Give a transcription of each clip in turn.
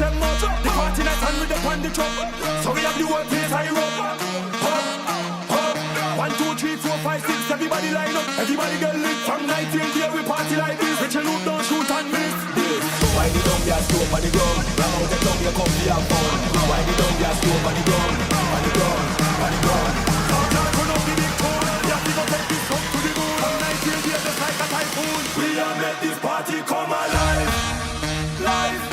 them up. The party night and with the on the truck. So we have the whole place high up. Up. 1, 2, 3, 4, 5, 6. Everybody line up. Everybody get lit from night till day. We party like this. Rich and loot, don't shoot and miss. This. Why the dumb gas go on the ground? Ram out the tongue, you come to have fun. Why the dumb gas go on the ground? On the ground, on the ground. Now can't run up the big tone. You have to go take this up to the moon. From night till day, just like a typhoon. We have made this party come alive. Live.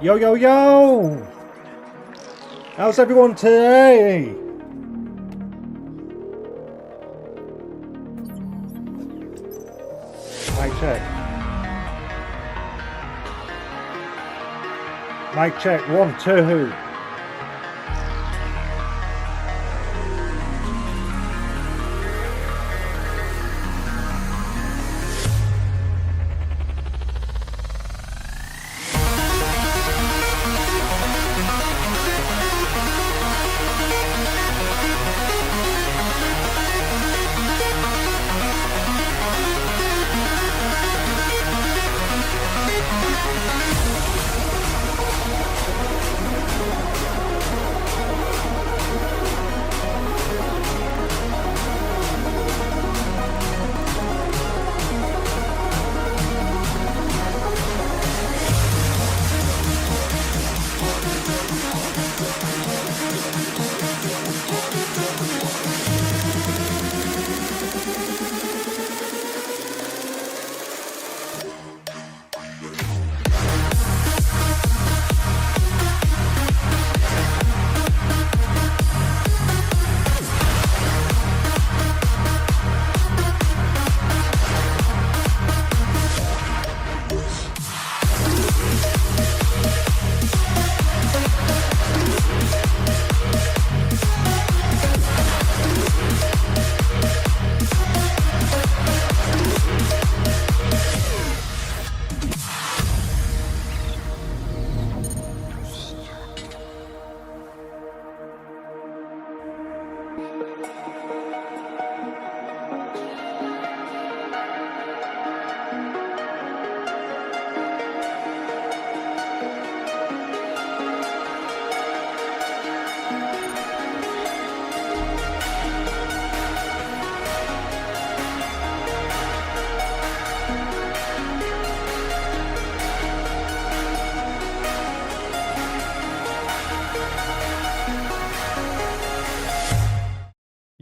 Yo, yo, yo! How's everyone today? Mic check. Mic check. 1, 2.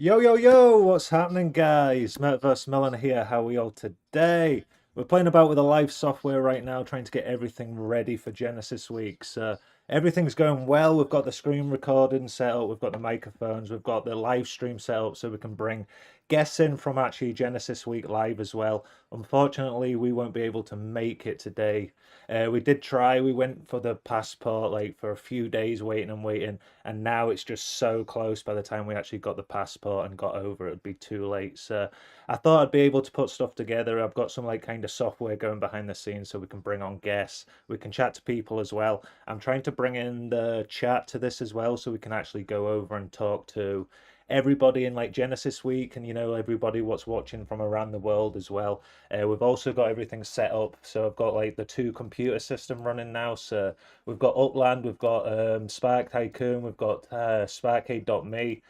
Yo, yo, yo, what's happening, guys? Metaverse Melon here. How are we all today? We're playing about with the live software right now, trying to get everything ready for Genesis Week. So everything's going well. We've got the screen recording set up, we've got the microphones, we've got the live stream set up so we can bring guests in from actually Genesis Week live as well. Unfortunately, we won't be able to make it today. We did try, we went for the passport like for a few days waiting and waiting, and now it's just so close. By the time we actually got the passport and got over, it'd be too late. So I thought I'd be able to put stuff together. I've got some like kind of software going behind the scenes so we can bring on guests, we can chat to people as well. I'm trying to bring in the chat to this as well so we can actually go over and talk to everybody in like Genesis Week, and everybody what's watching from around the world as well. We've also got everything set up, so I've got like the two computer system running now. So we've got Upland, we've got Spark Tycoon, we've got Sparkade.me.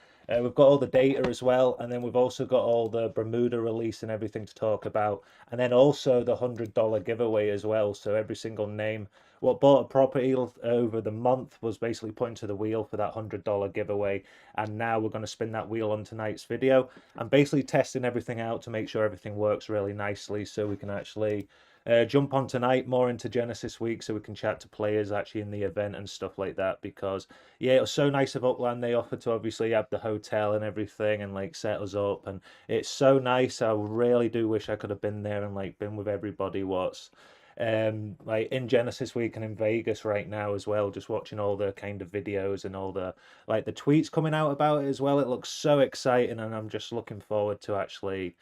We've got all the data as well, and then we've also got all the Bermuda release and everything to talk about, and then also the $100 giveaway as well. So every single name what bought a property over the month was basically put into the wheel for that $100 giveaway, and now we're going to spin that wheel on tonight's video. I'm basically testing everything out to make sure everything works really nicely so we can actually jump on tonight more into Genesis Week so we can chat to players actually in the event and stuff like that. Because yeah, it was so nice of Upland. They offered to obviously have the hotel and everything and like set us up, and it's so nice. I really do wish I could have been there and like been with everybody what's like in Genesis Week and in Vegas right now as well, just watching all the kind of videos and all the like the tweets coming out about it as well. It looks so exciting, and I'm just looking forward to actually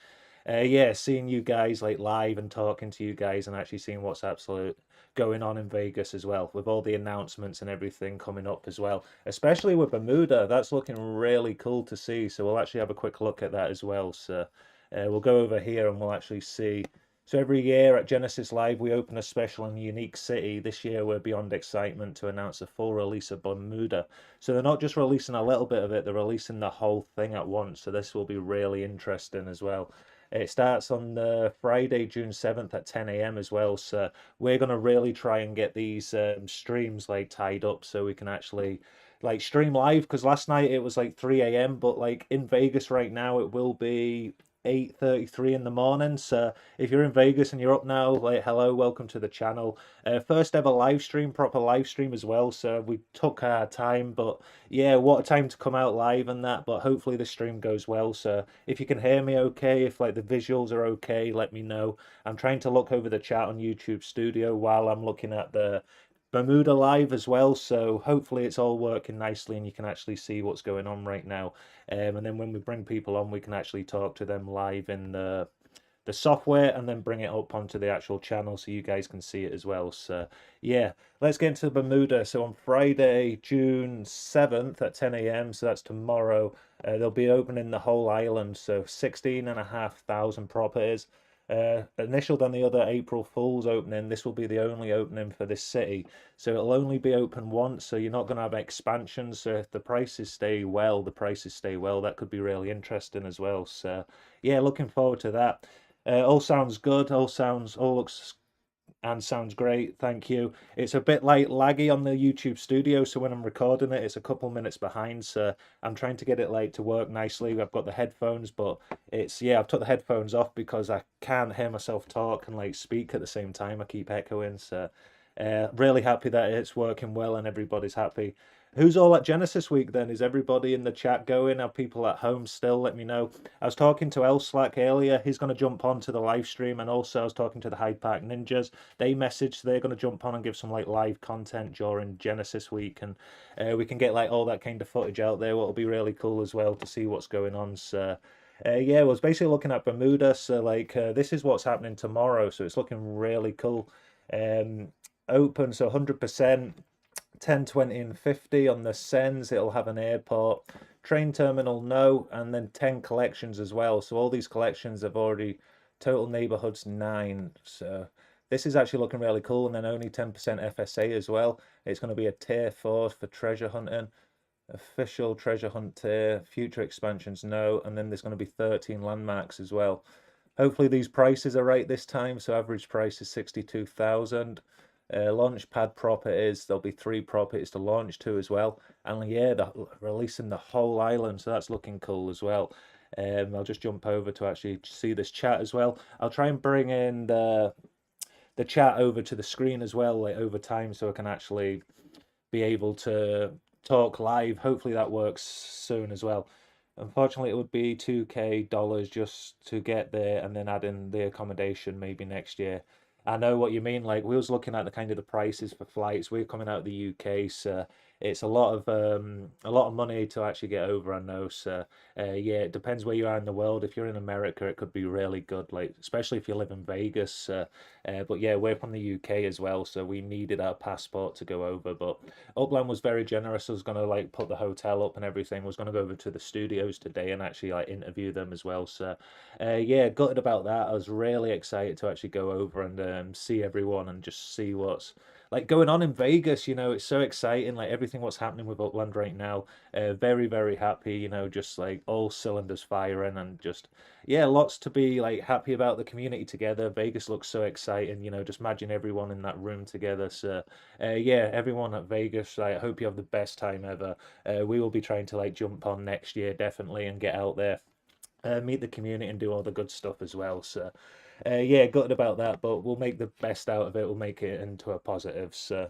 yeah, seeing you guys like live and talking to you guys and actually seeing what's absolute going on in Vegas as well, with all the announcements and everything coming up as well, especially with Bermuda. That's looking really cool to see. So we'll actually have a quick look at that as well. So we'll go over here and we'll actually see. So every year at Genesis Live, we open a special and unique city. This year, we're beyond excitement to announce the full release of Bermuda. So they're not just releasing a little bit of it, they're releasing the whole thing at once. So this will be really interesting as well. It starts on the Friday, June 7th at 10 a.m. as well. So we're going to really try and get these streams like tied up so we can actually like stream live, because last night it was like 3 a.m. but like in Vegas right now it will be 8:33 in the morning. So if you're in Vegas and you're up now, like hello, welcome to the channel. First ever live stream, proper live stream as well. So we took our time, but yeah, what a time to come out live and that. But hopefully the stream goes well. So if you can hear me okay, if like the visuals are okay, let me know. I'm trying to look over the chat on YouTube Studio while I'm looking at the Bermuda live as well, so hopefully it's all working nicely and you can actually see what's going on right now. And then when we bring people on, we can actually talk to them live in the software and then bring it up onto the actual channel so you guys can see it as well. So yeah, let's get into Bermuda. So on Friday, June 7th at 10 a.m., so that's tomorrow, they'll be opening the whole island, so 16,500 properties. Initial than the other April Fool's opening, this will be the only opening for this city. So it'll only be open once, so you're not going to have expansions. So if the prices stay well, that could be really interesting as well. So yeah, looking forward to that. All sounds good, all looks and sounds great. Thank you. It's a bit like laggy on the YouTube Studio, so when I'm recording it, it's a couple minutes behind. So I'm trying to get it like to work nicely. I've got the headphones, but it's yeah, I've took the headphones off because I can't hear myself talk and like speak at the same time. I keep echoing. So really happy that it's working well and everybody's happy. Who's all at Genesis Week then? Is everybody in the chat going? Are people at home still? Let me know. I was talking to El Slack earlier. He's going to jump on to the live stream, and also I was talking to the Hyde Park Ninjas. They messaged they're going to jump on and give some like live content during Genesis Week, and we can get like all that kind of footage out there. What'll be really cool as well to see what's going on. So yeah, I was basically looking at Bermuda. So like this is what's happening tomorrow. So it's looking really cool. Open, so 100%. 10, 20, and 50 on the Sens. It'll have an airport, train terminal, no, and then 10 collections as well. So all these collections have already total neighborhoods 9. So this is actually looking really cool. And then only 10% FSA as well. It's going to be a tier 4 for treasure hunting, official treasure hunt tier, future expansions, no, and then there's going to be 13 landmarks as well. Hopefully these prices are right this time. So average price is 62,000. Launch pad properties, there'll be 3 properties to launch to as well. And yeah, releasing the whole island, so that's looking cool as well. I'll just jump over to actually see this chat as well. I'll try and bring in the chat over to the screen as well, like over time, so I can actually be able to talk live. Hopefully that works soon as well. Unfortunately, it would be $2K just to get there and then add in the accommodation maybe next year. I know what you mean. Like we was looking at the kind of the prices for flights. We're coming out of the UK, so it's a lot of money to actually get over. I know. So yeah, it depends where you are in the world. If you're in America, it could be really good. Like especially if you live in Vegas. But yeah, we're from the UK as well, so we needed our passport to go over. But Upland was very generous. I was gonna like put the hotel up and everything. Was gonna go over to the studios today and actually like interview them as well. So yeah, gutted about that. I was really excited to actually go over and see everyone and just see what's like going on in Vegas. You know, it's so exciting. Like everything what's happening with Upland right now. Very, very happy. You know, just like all cylinders firing and just yeah, lots to be like happy about the community together. Vegas looks so exciting. You know, just imagine everyone in that room together. So yeah, everyone at Vegas, I hope you have the best time ever. We will be trying to like jump on next year definitely and get out there, meet the community and do all the good stuff as well. So yeah, gutted about that, but we'll make the best out of it. We'll make it into a positive. So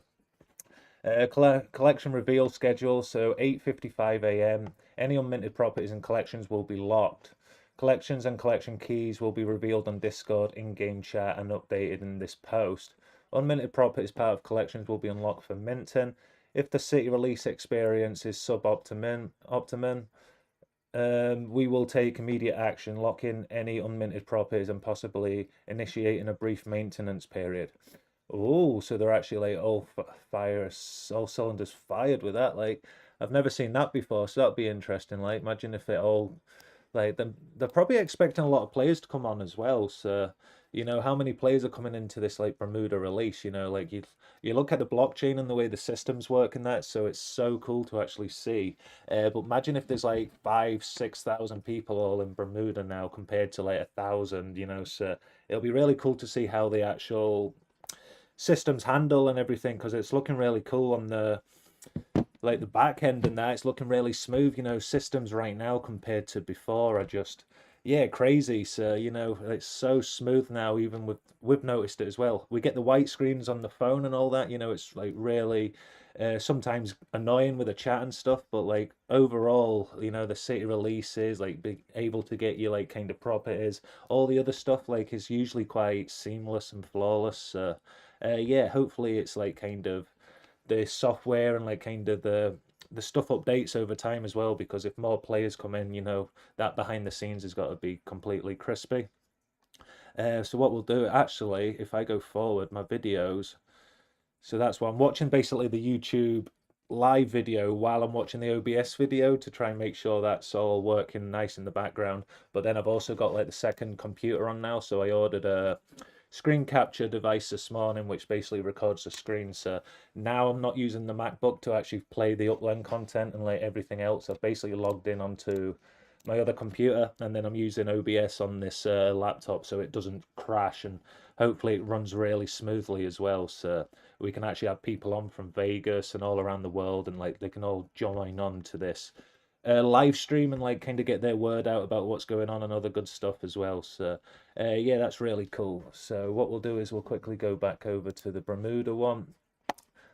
collection reveal schedule. So 8:55 a.m. Any unminted properties and collections will be locked. Collections and collection keys will be revealed on Discord, in-game chat, and updated in this post. Unminted properties part of collections will be unlocked for minting. If the city release experience is sub-optimum, we will take immediate action, lock in any unminted properties, and possibly initiating a brief maintenance period. Oh, so they're actually like all cylinders fired with that. Like I've never seen that before, so that'd be interesting. Like imagine if it all like they're probably expecting a lot of players to come on as well. So you know how many players are coming into this like Bermuda release. You know, like you look at the blockchain and the way the systems work and that. So it's so cool to actually see. But imagine if there's like 5,000-6,000 people all in Bermuda now compared to like 1,000. You know, so it'll be really cool to see how the actual systems handle and everything because it's looking really cool on the like the back end and that it's looking really smooth. You know, systems right now compared to before are just yeah crazy. So you know it's so smooth now. Even with we've noticed it as well. We get the white screens on the phone and all that. You know, it's like really sometimes annoying with the chat and stuff, but like overall, you know, the city releases like be able to get you like kind of properties, all the other stuff like is usually quite seamless and flawless. Yeah, hopefully it's like kind of the software and like kind of the stuff updates over time as well because if more players come in, you know, that behind the scenes has got to be completely crispy. So what we'll do actually, if I go forward, my videos, so that's what I'm watching basically the YouTube live video while I'm watching the OBS video to try and make sure that's all working nice in the background. But then I've also got like the second computer on now, so I ordered a screen capture device this morning which basically records the screen. So now I'm not using the MacBook to actually play the Upland content and like everything else. I've basically logged in onto my other computer and then I'm using OBS on this laptop so it doesn't crash and hopefully it runs really smoothly as well. So we can actually have people on from Vegas and all around the world and like they can all join on to this live stream and like kind of get their word out about what's going on and other good stuff as well. So yeah, that's really cool. So what we'll do is we'll quickly go back over to the Bermuda one.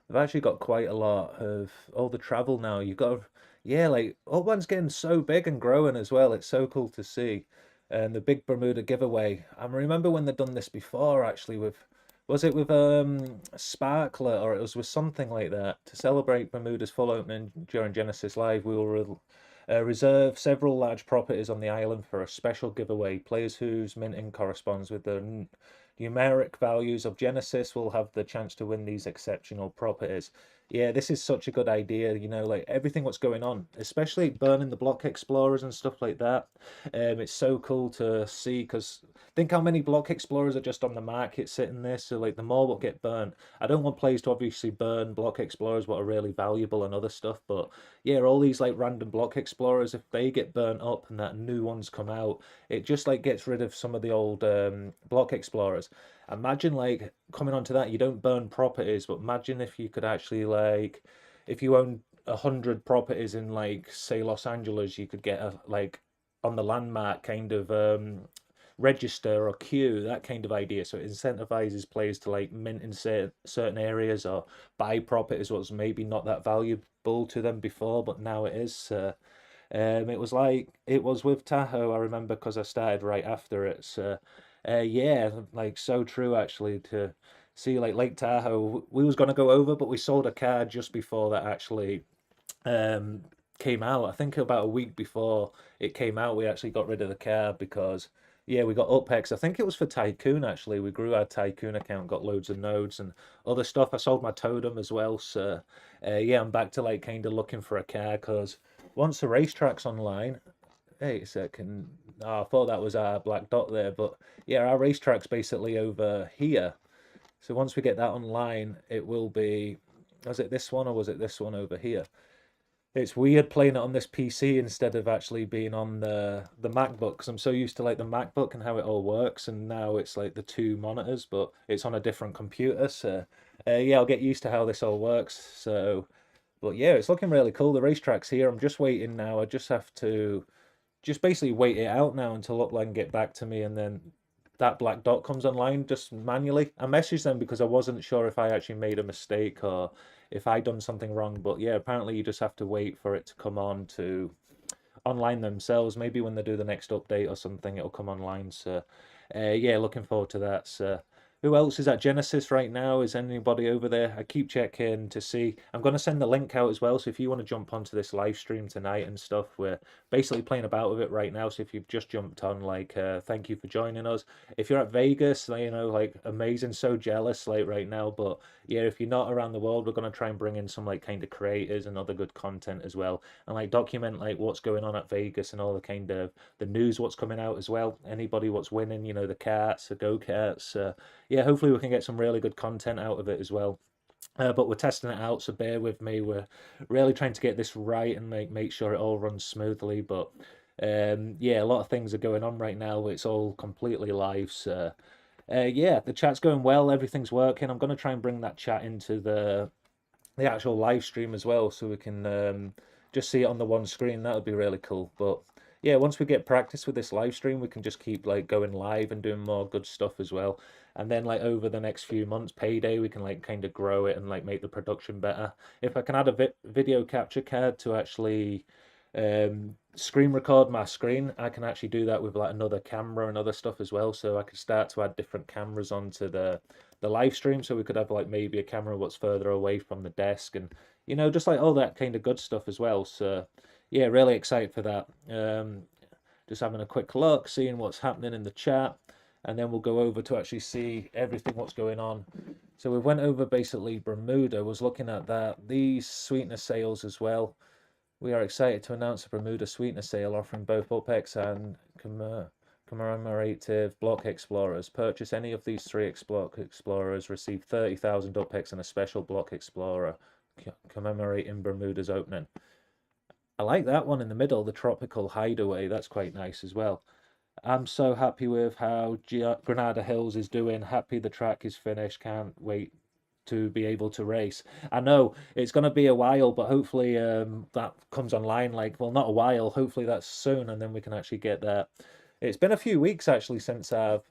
They've actually got quite a lot of all the travel now. You've got yeah, like Upland's getting so big and growing as well. It's so cool to see. And the big Bermuda giveaway. I remember when they've done this before actually with was it with Sparkler or it was with something like that to celebrate Bermuda's full opening during Genesis Live. We will reserve several large properties on the island for a special giveaway. Players whose minting corresponds with the numeric values of Genesis will have the chance to win these exceptional properties. Yeah, this is such a good idea, you know, like everything what's going on, especially burning the block explorers and stuff like that. It's so cool to see because think how many block explorers are just on the market sitting there. So like the more will get burned. I don't want players to obviously burn block explorers what are really valuable and other stuff, but yeah, all these like random block explorers, if they get burnt up and that new ones come out, it just like gets rid of some of the old block explorers. Imagine like coming onto that, you don't burn properties, but imagine if you could actually like, if you own 100 properties in like say Los Angeles, you could get a like on the landmark kind of register or queue, that kind of idea. So it incentivizes players to like mint in certain areas or buy properties what was maybe not that valuable to them before, but now it is. It was like it was with Tahoe. I remember because I started right after it. So, yeah, like so true actually to see like Lake Tahoe. We was gonna go over, but we sold a car just before that actually um came out. I think about a week before it came out, we actually got rid of the car because yeah, we got UpX. I think it was for Tycoon actually. We grew our Tycoon account, got loads of nodes and other stuff. I sold my Totem as well. So yeah, I'm back to like kind of looking for a car because once the racetrack's online, wait a second. Oh, I thought that was our black dot there, but yeah, our racetrack's basically over here. So once we get that online, it will be, was it this one or was it this one over here? It's weird playing it on this PC instead of actually being on the MacBook because I'm so used to like the MacBook and how it all works, and now it's like the two monitors, but it's on a different computer. So yeah, I'll get used to how this all works. So, but yeah, it's looking really cool. The racetrack's here. I'm just waiting now. I just have to just basically wait it out now until Upland get back to me, and then that black dot comes online just manually. I messaged them because I wasn't sure if I actually made a mistake or if I done something wrong. But yeah, apparently you just have to wait for it to come on to online themselves. Maybe when they do the next update or something, it'll come online. So yeah, looking forward to that. So who else is at Genesis right now? Is anybody over there? I keep checking to see. I'm going to send the link out as well. So if you want to jump onto this live stream tonight and stuff, we're basically playing about with it right now. So if you've just jumped on, like, thank you for joining us. If you're at Vegas, you know, like, amazing, so jealous, like, right now. But yeah, if you're not around the world, we're going to try and bring in some, like, kind of creators and other good content as well. And, like, document, like, what's going on at Vegas and all the kind of the news, what's coming out as well. Anybody what's winning, you know, the karts, the go-karts, yeah, hopefully we can get some really good content out of it as well. But we're testing it out, so bear with me. We're really trying to get this right and make sure it all runs smoothly. But yeah, a lot of things are going on right now. It's all completely live. So yeah, the chat's going well. Everything's working. I'm going to try and bring that chat into the actual live stream as well, so we can just see it on the one screen. That would be really cool. But yeah, once we get practice with this live stream, we can just keep like going live and doing more good stuff as well. And then like over the next few months, payday, we can like kind of grow it and like make the production better. If I can add a video capture card to actually screen record my screen, I can actually do that with like another camera and other stuff as well. So I could start to add different cameras onto the live stream, so we could have like maybe a camera what's further away from the desk, and you know, just like all that kind of good stuff as well. So yeah, really excited for that. Just having a quick look, seeing what's happening in the chat, and then we'll go over to actually see everything what's going on. So we went over basically Bermuda, was looking at that, these sweetener sales as well. We are excited to announce a Bermuda sweetener sale offering both UpX and commemorative block explorers. Purchase any of these three block explorers, receive 30,000 UpX and a special block explorer commemorating Bermuda's opening. I like that one in the middle, the tropical hideaway. That's quite nice as well. I'm so happy with how Granada Hills is doing. Happy the track is finished. Can't wait to be able to race. I know it's going to be a while, but hopefully that comes online. Like, well, not a while. Hopefully that's soon, and then we can actually get that. It's been a few weeks actually since I've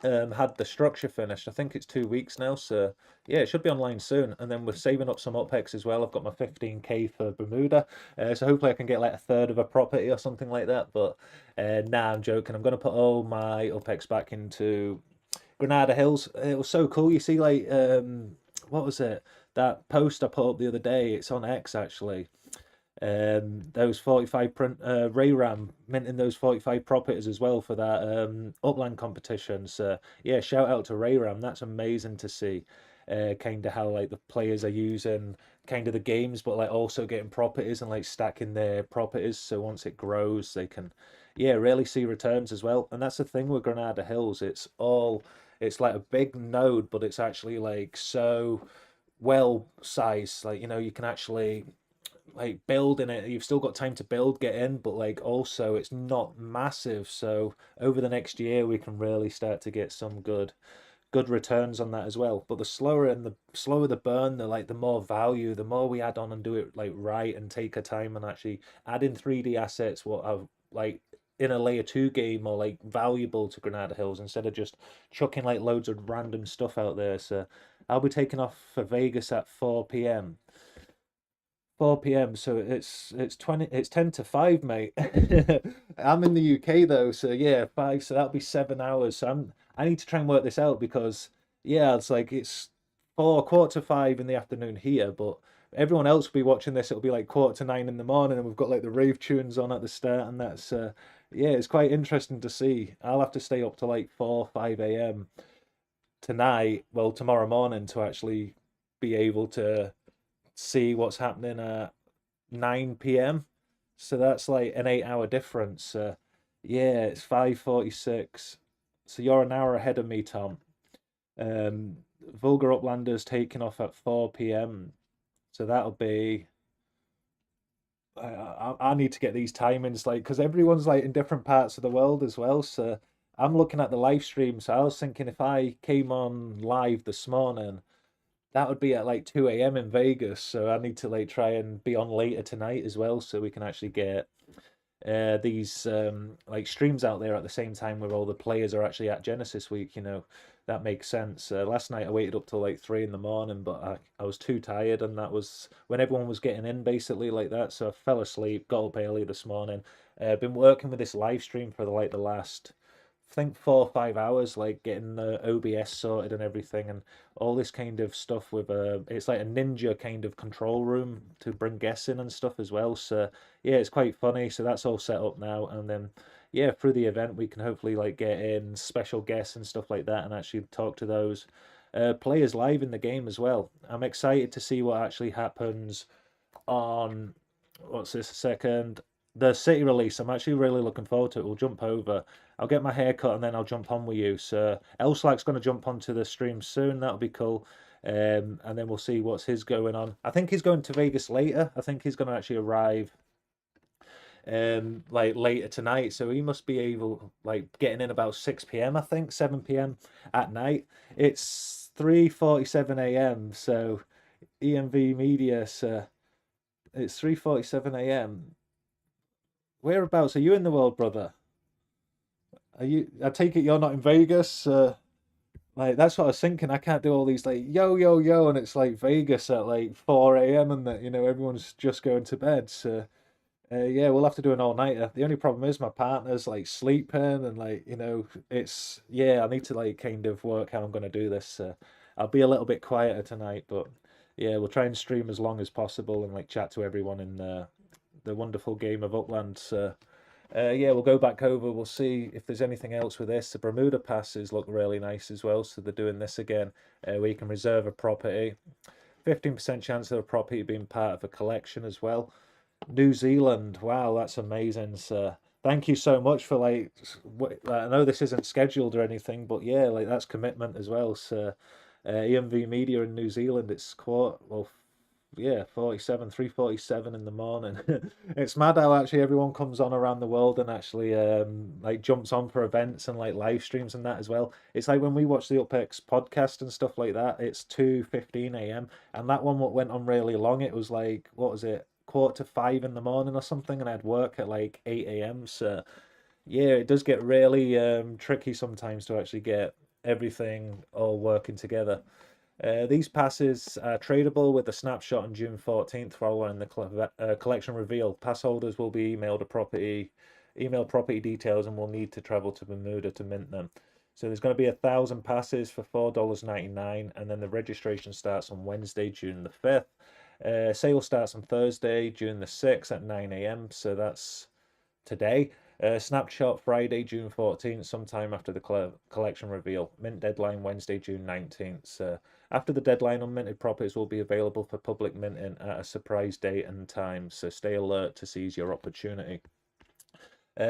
had the structure finished. I think it's 2 weeks now, so yeah, it should be online soon. And then we're saving up some UpX as well. I've got my 15k for Bermuda, so hopefully I can get like a third of a property or something like that. But nah, I'm joking. I'm going to put all my UpX back into Granada Hills. It was so cool. You see, like, what was it? That post I put up the other day. It's on X actually. Those 45 print Ray Ram minting those 45 properties as well for that Upland competition. So yeah, shout out to Ray Ram. That's amazing to see. Kind of how like the players are using kind of the games, but like also getting properties and like stacking their properties. So once it grows, they can, yeah, really see returns as well. And that's the thing with Granada Hills. It's like a big node, but it's actually like so well sized. Like, you know, you can actually like build in it. You've still got time to build, get in, but like also it's not massive. So over the next year, we can really start to get some good good returns on that as well. But the slower the burn, the more value, the more we add on and do it like right and take our time and actually add in 3D assets what are like in a layer 2 game or like valuable to Granada Hills instead of just chucking like loads of random stuff out there. So I'll be taking off for Vegas at 4 p.m. 4 p.m. So it's 10 to 5, mate. I'm in the UK though, so yeah, 5, so that'll be 7 hours. So I need to try and work this out because yeah, it's like it's 4 quarter to 5 in the afternoon here, but everyone else will be watching this, it'll be like quarter to 9 in the morning, and we've got like the rave tunes on at the start, and that's yeah, it's quite interesting to see. I'll have to stay up to like 4, 5 a.m. tonight, well, tomorrow morning to actually be able to see what's happening at 9 p.m. So that's like an 8 hour difference. Yeah, it's 5:46. So you're an hour ahead of me, Tom. Um, Vulgar Uplanders taking off at 4 p.m. So that'll be. I need to get these timings like because everyone's like in different parts of the world as well. So I'm looking at the live stream. So I was thinking if I came on live this morning, that would be at like 2 a.m. in Vegas, so I need to like try and be on later tonight as well, so we can actually get these like streams out there at the same time where all the players are actually at Genesis Week. You know, that makes sense. Last night I waited up till like 3 in the morning, but I was too tired, and that was when everyone was getting in basically like that. So I fell asleep, got up early this morning. Been working with this live stream for like the last I think 4 or 5 hours, like getting the OBS sorted and everything, and all this kind of stuff with it's like a ninja kind of control room to bring guests in and stuff as well. So yeah, it's quite funny. So that's all set up now, and then yeah, through the event we can hopefully like get in special guests and stuff like that, and actually talk to those players live in the game as well. I'm excited to see what actually happens on what's this second the city release. I'm actually really looking forward to it. We'll jump over. I'll get my hair cut and then I'll jump on with you. So Elslak's going to jump onto the stream soon. That'll be cool. And then we'll see what's his going on. I think he's going to Vegas later. I think he's going to actually arrive like later tonight. So he must be able like getting in about 6 p.m. I think 7 p.m. at night. It's 3:47 a.m. So EMV Media. So it's 3:47 a.m. Whereabouts are you in the world, brother? Are you? I take it you're not in Vegas. Like that's what I was thinking. I can't do all these like yo yo yo, and it's like Vegas at like 4 a.m. and that everyone's just going to bed. So yeah, we'll have to do an all nighter. The only problem is my partner's like sleeping, and like it's yeah. I need to like kind of work how I'm gonna do this. I'll be a little bit quieter tonight, but yeah, we'll try and stream as long as possible and like chat to everyone in the wonderful game of Upland. So yeah, we'll go back over. We'll see if there's anything else with this. The Bermuda passes look really nice as well. So they're doing this again, where you can reserve a property. 15% chance of a property being part of a collection as well. New Zealand, wow, that's amazing. So thank you so much for like. I know this isn't scheduled or anything, but yeah, like that's commitment as well. So EMV Media in New Zealand, it's quite well yeah, 47, 3:47 in the morning. It's mad how actually everyone comes on around the world and actually like jumps on for events and like live streams and that as well. It's like when we watch the UpX podcast and stuff like that, it's 2:15 a.m. and that one what went on really long, it was like what was it, quarter to 5 in the morning or something, and I had work at like 8 a.m. So yeah, it does get really tricky sometimes to actually get everything all working together. These passes are tradable with a snapshot on June 14th following the collection reveal. Pass holders will be email property details and will need to travel to Bermuda to mint them. So there's going to be 1,000 passes for $4.99, and then the registration starts on Wednesday, June the 5th. Sale starts on Thursday, June the 6th at 9 a.m. So that's today. Snapshot Friday, June 14th, sometime after the collection reveal. Mint deadline Wednesday, June 19th. So after the deadline, unminted properties will be available for public minting at a surprise date and time. So stay alert to seize your opportunity.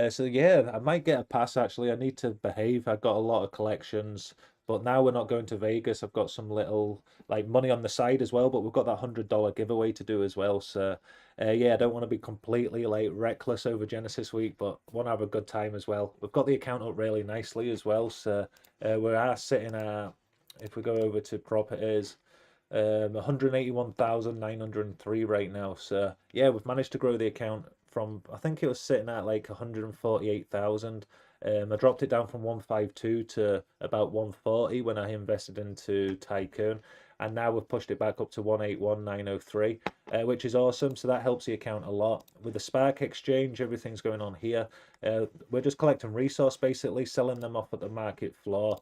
So yeah, I might get a pass actually. I need to behave. I've got a lot of collections, but now we're not going to Vegas. I've got some little like money on the side as well, but we've got that $100 giveaway to do as well. So yeah, I don't want to be completely like reckless over Genesis Week, but want to have a good time as well. We've got the account up really nicely as well, so we are sitting at if we go over to properties, 181,903 right now. So yeah, we've managed to grow the account from, I think it was sitting at like 148,000. I dropped it down from 152 to about 140 when I invested into Tycoon, and now we've pushed it back up to 181,903, which is awesome. So that helps the account a lot. With the Spark exchange, everything's going on here. We're just collecting resource, basically selling them off at the market floor.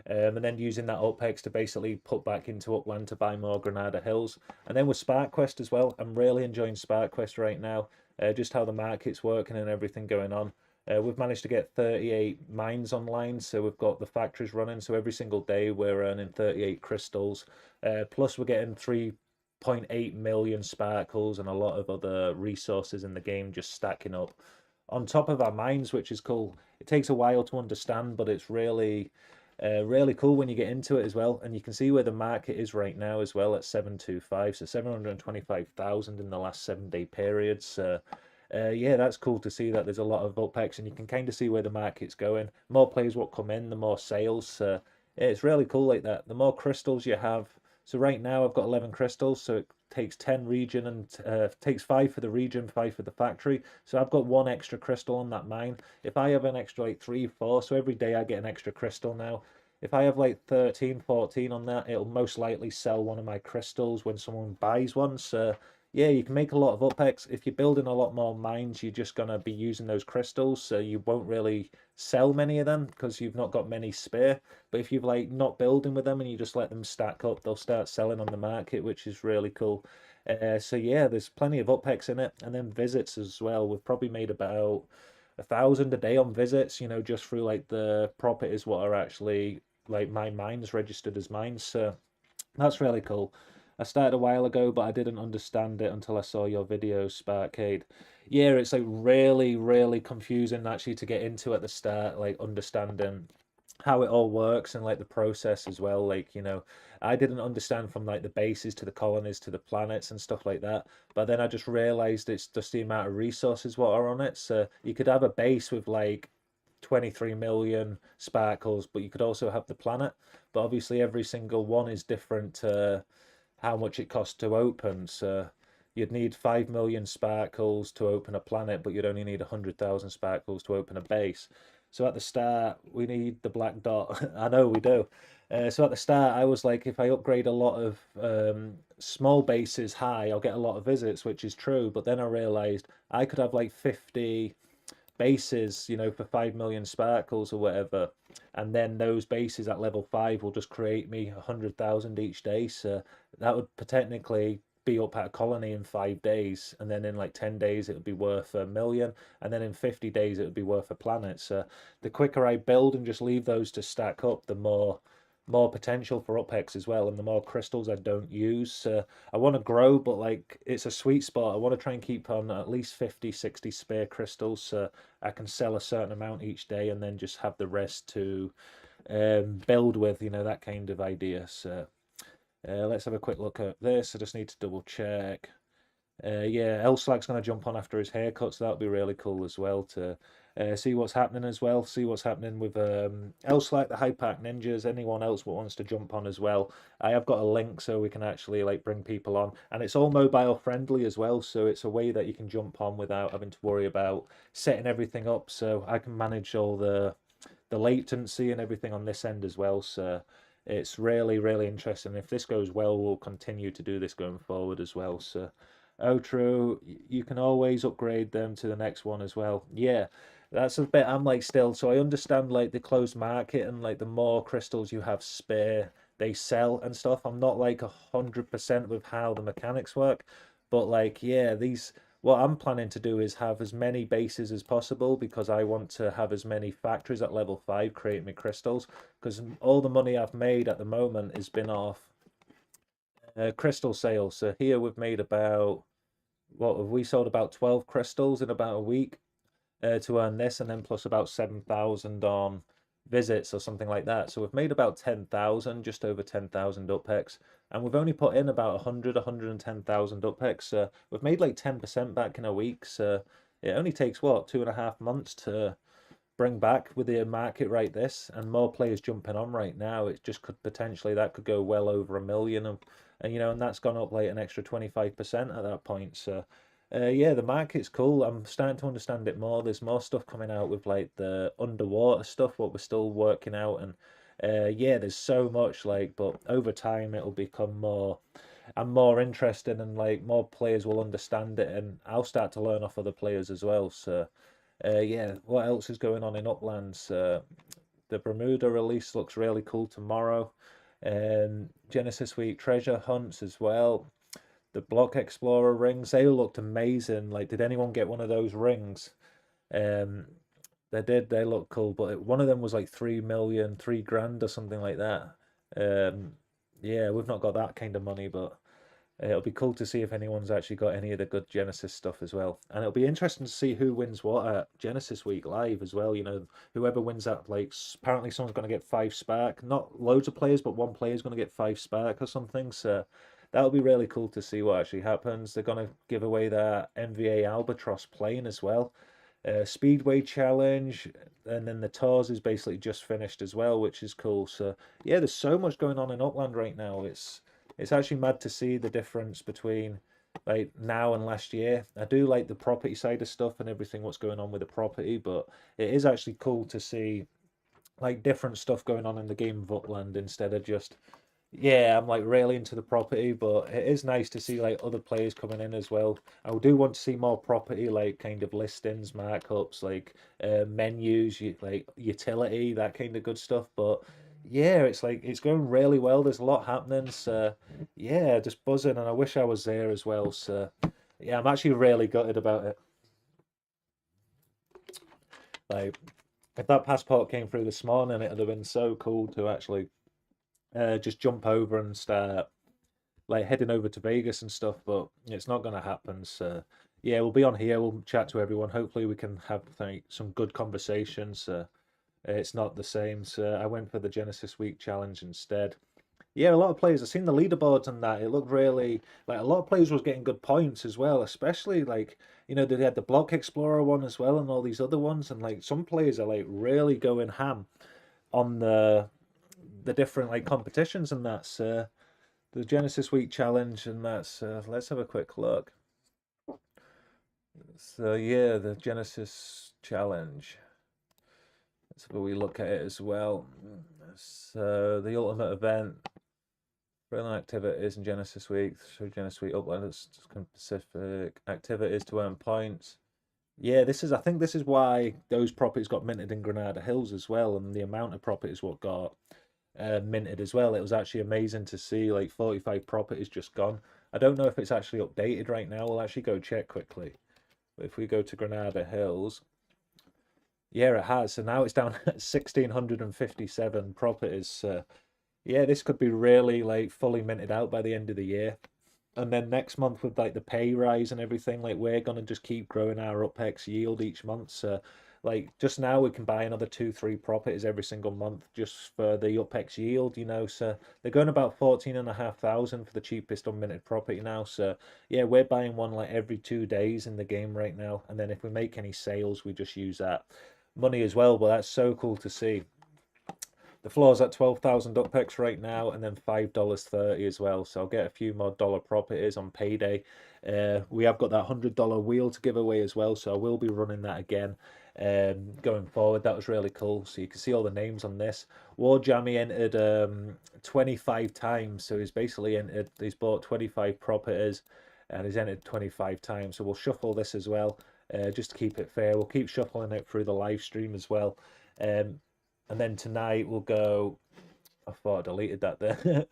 And then using that UPEX to basically put back into Upland to buy more Granada Hills. And then with Spark Quest as well, I'm really enjoying Spark Quest right now, just how the market's working and everything going on. We've managed to get 38 mines online, so we've got the factories running, so every single day we're earning 38 crystals, plus we're getting 3.8 million sparkles and a lot of other resources in the game just stacking up on top of our mines, which is cool. It takes a while to understand, but it's really really cool when you get into it as well. And you can see where the market is right now as well at 725, so 725,000 in the last 7-day periods. Yeah, that's cool to see that there's a lot of UPEX, and you can kind of see where the market's going. More players will come in, the more sales. Yeah, it's really cool like that. The more crystals you have. So right now I've got 11 crystals, so it takes 10 region and takes 5 for the region, 5 for the factory. So I've got 1 extra crystal on that mine. If I have an extra like 3, 4, so every day I get an extra crystal now. If I have like 13, 14 on that, it'll most likely sell one of my crystals when someone buys one. So yeah, you can make a lot of UPEX. If you're building a lot more mines, you're just going to be using those crystals, so you won't really sell many of them because you've not got many spare. But if you've like not building with them and you just let them stack up, they'll start selling on the market, which is really cool. So yeah, there's plenty of UPEX in it. And then visits as well. We've probably made about 1,000 a day on visits, you know, just through like the properties what are actually like my mines registered as mines. So that's really cool. I started a while ago, but I didn't understand it until I saw your video, Sparkade. Yeah, it's like really, really confusing actually to get into at the start, like understanding how it all works and like the process as well. Like, you know, I didn't understand from like the bases to the colonies to the planets and stuff like that. But then I just realized it's just the amount of resources what are on it. So you could have a base with like 23 million sparkles, but you could also have the planet. But obviously every single one is different to how much it costs to open. So you'd need 5 million sparkles to open a planet, but you'd only need 100,000 sparkles to open a base. So at the start, we need the black dot. I know we do. So at the start, I was like, if I upgrade a lot of small bases high, I'll get a lot of visits, which is true. But then I realized I could have like 50 bases, you know, for 5 million sparkles or whatever, and then those bases at level 5 will just create me 100,000 each day. So that would technically be up at a colony in 5 days, and then in like 10 days it would be worth 1 million, and then in 50 days it would be worth a planet. So the quicker I build and just leave those to stack up, the more potential for UPEX as well, and the more crystals I don't use. I want to grow, but like it's a sweet spot. I want to try and keep on at least 50, 60 spare crystals, so I can sell a certain amount each day and then just have the rest to build with, you know, that kind of idea. So let's have a quick look at this. I just need to double check. Yeah, Elslag's going to jump on after his haircut, so that'll be really cool as well to see what's happening as well. See what's happening with Elslag, the Hyde Park Ninjas, anyone else what wants to jump on as well. I have got a link so we can actually like bring people on, and it's all mobile friendly as well, so it's a way that you can jump on without having to worry about setting everything up. So I can manage all the latency and everything on this end as well. So it's really, really interesting. If this goes well, we'll continue to do this going forward as well. So oh, true. You can always upgrade them to the next one as well. Yeah, that's a bit I'm like still. So I understand like the closed market and like the more crystals you have spare, they sell and stuff. I'm not like 100% with how the mechanics work, but like yeah, these what I'm planning to do is have as many bases as possible because I want to have as many factories at level 5 create me crystals, because all the money I've made at the moment has been off crystal sales. So here we've made about, what have we sold, about 12 crystals in about a week to earn this, and then plus about 7,000 on visits or something like that. So we've made about 10,000, just over 10,000 UPEX, and we've only put in about 110,000 UPEX. So we've made like 10% back in a week. So it only takes what, 2.5 months to bring back with the market right this and more players jumping on right now. It just could potentially, that could go well over 1 million, and you know, and that's gone up like an extra 25% at that point. So yeah, the market's cool. I'm starting to understand it more. There's more stuff coming out with like the underwater stuff, what we're still working out, and yeah, there's so much like, but over time it'll become more. I'm more interested, and like more players will understand it, and I'll start to learn off other players as well. So yeah, what else is going on in Uplands? The Bermuda release looks really cool tomorrow. Genesis Week treasure hunts as well. The Block Explorer rings, they all looked amazing. Like, did anyone get one of those rings? Um, they did. They look cool, but one of them was like 3 million, 3 grand or something like that. Yeah, we've not got that kind of money, but it'll be cool to see if anyone's actually got any of the good Genesis stuff as well. And it'll be interesting to see who wins what at Genesis Week Live as well. You know, whoever wins that, like, apparently someone's going to get 5 spark. Not loads of players, but one player's going to get 5 spark or something. So that'll be really cool to see what actually happens. They're going to give away that MVA Albatross plane as well. Speedway Challenge, and then the Tours is basically just finished as well, which is cool. So yeah, there's so much going on in Upland right now. It's actually mad to see the difference between like now and last year. I do like the property side of stuff and everything, what's going on with the property, but it is actually cool to see like different stuff going on in the game of Upland instead of just, yeah, I'm like really into the property, but it is nice to see like other players coming in as well. I do want to see more property, like kind of listings, markups, like menus, like utility, that kind of good stuff. But yeah, it's like it's going really well. There's a lot happening. So yeah, just buzzing, and I wish I was there as well. So yeah, I'm actually really gutted about it. Like if that passport came through this morning, it'd have been so cool to actually just jump over and start like heading over to Vegas and stuff, but it's not going to happen. So yeah, we'll be on here. We'll chat to everyone. Hopefully, we can have like some good conversations. It's not the same. So I went for the Genesis Week challenge instead. Yeah, a lot of players. I've seen the leaderboards and that. It looked really like a lot of players was getting good points as well. Especially like you know they had the Block Explorer one as well and all these other ones. And like some players are like really going ham on the different like competitions and that's the Genesis Week challenge and that's let's have a quick look. So yeah, the Genesis challenge. Let's have a wee look at it as well. So the ultimate event, thrilling activities in Genesis Week. So Genesis Week Upland specific activities to earn points. Yeah, this is. I think this is why those properties got minted in Granada Hills as well, and the amount of properties what got minted as well. It was actually amazing to see like 45 properties just gone. I don't know if it's actually updated right now. We'll actually go check quickly. But if we go to Granada Hills, yeah, it has. So now it's down at 1,657 properties. So yeah, this could be really like fully minted out by the end of the year. And then next month with like the pay rise and everything, like we're gonna just keep growing our UPEX yield each month. So like just now we can buy another 2-3 properties every single month just for the UPEX yield, you know. So they're going about 14,500 for the cheapest unminted property now. So yeah, we're buying one like every 2 days in the game right now. And then if we make any sales, we just use that money as well. But that's so cool to see. The floor's at 12,000 UPEX right now, and then $5.30 as well. So I'll get a few more dollar properties on payday. We have got that $100 wheel to give away as well, so I will be running that again going forward. That was really cool. So you can see all the names on this. War Jammy entered 25 times, so he's basically entered. He's bought 25 properties, and he's entered 25 times. So we'll shuffle this as well, just to keep it fair. We'll keep shuffling it through the live stream as well. And then tonight we'll go. I thought I deleted that there.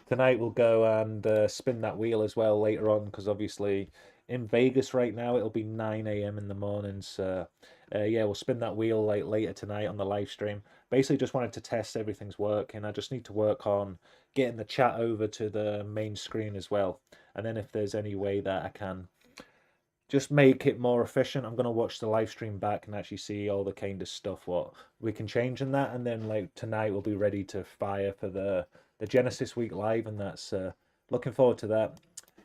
Tonight we'll go and spin that wheel as well later on because obviously in Vegas right now it'll be 9 a.m. in the morning. So yeah, we'll spin that wheel like later tonight on the live stream. Basically, just wanted to test everything's working. I just need to work on getting the chat over to the main screen as well. And then if there's any way that I can just make it more efficient, I'm going to watch the live stream back and actually see all the kind of stuff what we can change in that, and then like tonight we'll be ready to fire for the Genesis Week Live, and that's looking forward to that.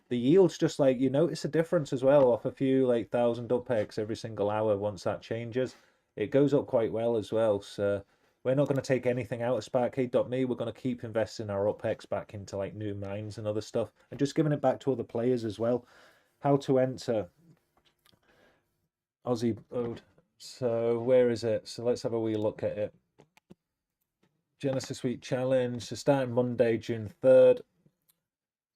The yield's just like you notice a difference as well off a few like 1,000 UPEX every single hour once that changes. it goes up quite well as well. So we're not going to take anything out of Sparkade.me. We're going to keep investing our UpX back into like new mines and other stuff, and just giving it back to other players as well. How to enter Aussie Ode. So where is it? So let's have a wee look at it. Genesis Week Challenge. So starting Monday, June 3rd.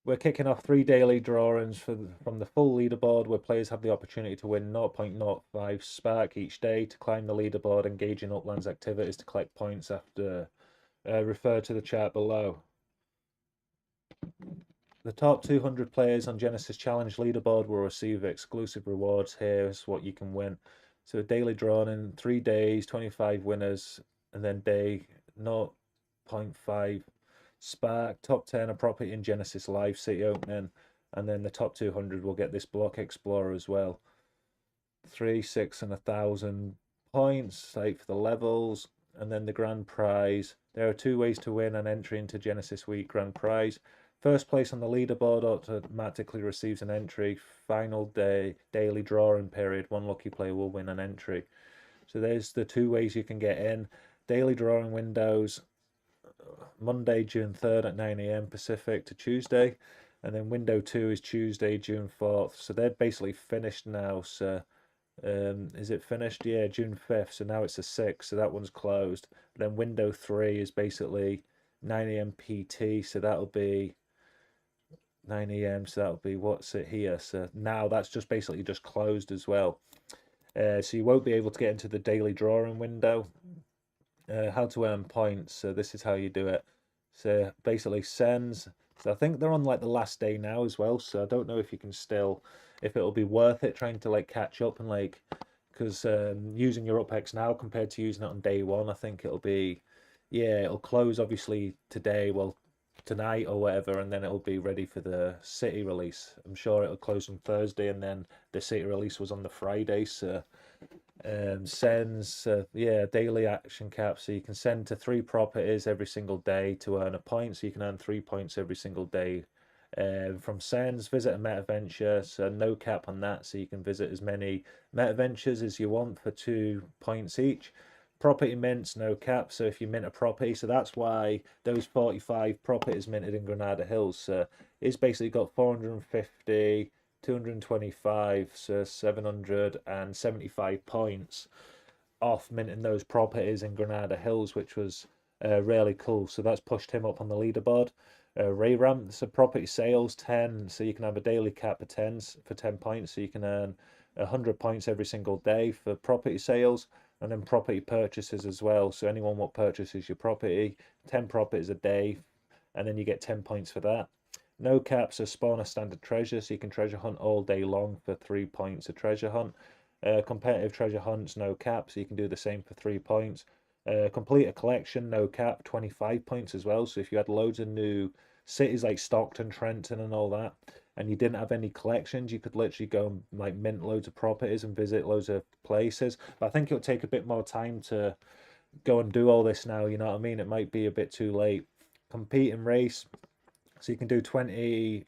We're kicking off 3 daily drawings from the full leaderboard, where players have the opportunity to win 0.05 spark each day to climb the leaderboard, engage in Upland's activities to collect points after. Refer to the chart below. The top 200 players on Genesis Challenge leaderboard will receive exclusive rewards. Here's what you can win. So a daily drawing in 3 days, 25 winners, and then day 0.5 spark. Top 10 a property in Genesis Live City opening, and then the top 200 will get this block explorer as well. 3, 6, and 1,000 points, like for the levels, and then the grand prize. There are 2 ways to win an entry into Genesis Week grand prize. First place on the leaderboard automatically receives an entry. Final day daily drawing period, 1 lucky player will win an entry. So there's the 2 ways you can get in. Daily drawing windows Monday, June 3rd at 9 AM Pacific to Tuesday, and then window 2 is Tuesday, June 4th. So they're basically finished now. So is it finished? Yeah, June 5th. So now it's the 6th, so that one's closed. Then window 3 is basically 9 AM PT, so that'll be 9 AM, so that'll be, what's it here? So now that's just basically just closed as well. So you won't be able to get into the daily drawing window. How to earn points. So this is how you do it. So basically sends. So I think they're on like the last day now as well. So I don't know if you can still, if it'll be worth it trying to like catch up and like, because using your UpX now compared to using it on day 1, I think it'll be, yeah, it'll close obviously today, well tonight or whatever, and then it'll be ready for the city release. I'm sure it'll close on Thursday, and then the city release was on the Friday. So sends, yeah, daily action cap. So you can send to 3 properties every single day to earn a point. So you can earn 3 points every single day. From sends, visit a meta venture. So no cap on that. So you can visit as many meta ventures as you want for 2 points each. Property mints, no cap. So if you mint a property, so that's why those 45 properties minted in Granada Hills is basically got 450. 225, so 775 points off minting those properties in Granada Hills, which was really cool. So that's pushed him up on the leaderboard. Ray Ramp, so property sales 10, so you can have a daily cap of 10 for 10 points, so you can earn 100 points every single day for property sales, and then property purchases as well. So anyone what purchases your property, 10 properties a day, and then you get 10 points for that. No caps, so spawn a standard treasure, so you can treasure hunt all day long for 3 points a treasure hunt. Competitive treasure hunts, no cap, so you can do the same for 3 points. Complete a collection, no cap, 25 points as well. So if you had loads of new cities like Stockton, Trenton and all that, and you didn't have any collections, you could literally go and like mint loads of properties and visit loads of places. But I think it'll take a bit more time to go and do all this now, you know what I mean? It might be a bit too late. Compete and race. So you can do 20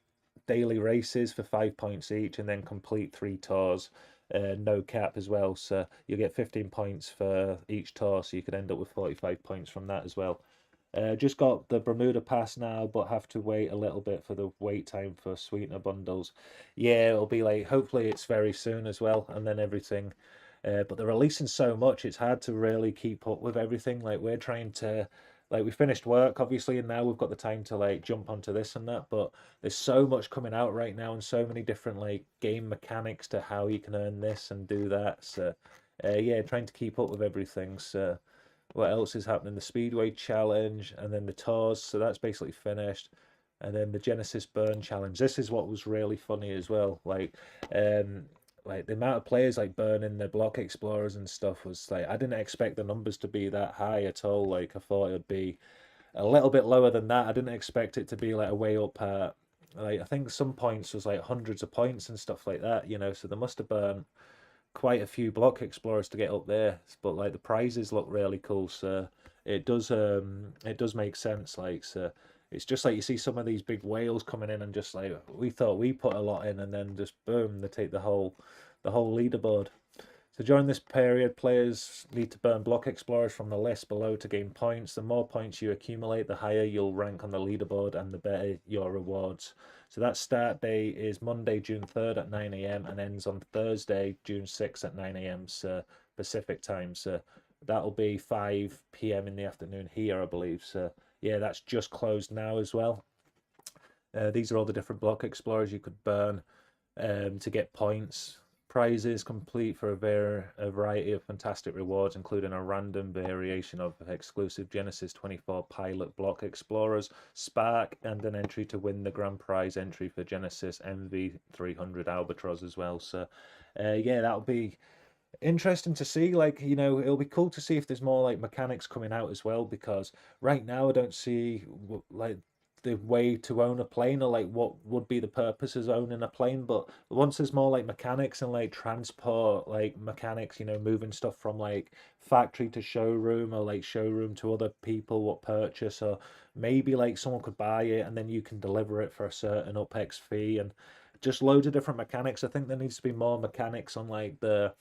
daily races for 5 points each, and then complete 3 tours, no cap as well. So you get 15 points for each tour, so you could end up with 45 points from that as well. Just got the Bermuda Pass now, but have to wait a little bit for the wait time for sweetener bundles. Yeah, it'll be like, hopefully it's very soon as well, and then everything. But they're releasing so much, it's hard to really keep up with everything. Like we're trying to, like we finished work obviously, and now we've got the time to like jump onto this and that, but there's so much coming out right now and so many different like game mechanics to how you can earn this and do that. So yeah, trying to keep up with everything. So what else is happening? The Speedway Challenge, and then the tours, so that's basically finished. And then the Genesis Burn Challenge. This is what was really funny as well. Like the amount of players like burning the block explorers and stuff was like, I didn't expect the numbers to be that high at all. Like I thought it would be a little bit lower than that. I didn't expect it to be like a way up at, like I think some points was like hundreds of points and stuff like that, you know. So they must have burned quite a few block explorers to get up there. But like the prizes look really cool, so it does make sense. Like, so it's just like you see some of these big whales coming in and just like, we thought we put a lot in, and then just boom, they take the whole leaderboard. So during this period, players need to burn block explorers from the list below to gain points. The more points you accumulate, the higher you'll rank on the leaderboard and the better your rewards. So that start day is Monday, June 3rd at 9 a.m. and ends on Thursday, June 6th at 9 a.m. So Pacific time. So that'll be 5 p.m. in the afternoon here, I believe. So yeah, that's just closed now as well. These are all the different block explorers you could burn to get points. Prizes complete for a variety of fantastic rewards, including a random variation of exclusive Genesis 24 pilot block explorers, Spark, and an entry to win the grand prize entry for Genesis MV300 Albatross as well. So, yeah, that'll be interesting to see. Like, you know, it'll be cool to see if there's more like mechanics coming out as well, because right now I don't see like the way to own a plane, or like what would be the purpose of owning a plane. But once there's more like mechanics and like transport like mechanics, you know, moving stuff from like factory to showroom, or like showroom to other people what purchase, or maybe like someone could buy it and then you can deliver it for a certain UpX fee, and just loads of different mechanics. I think there needs to be more mechanics on like the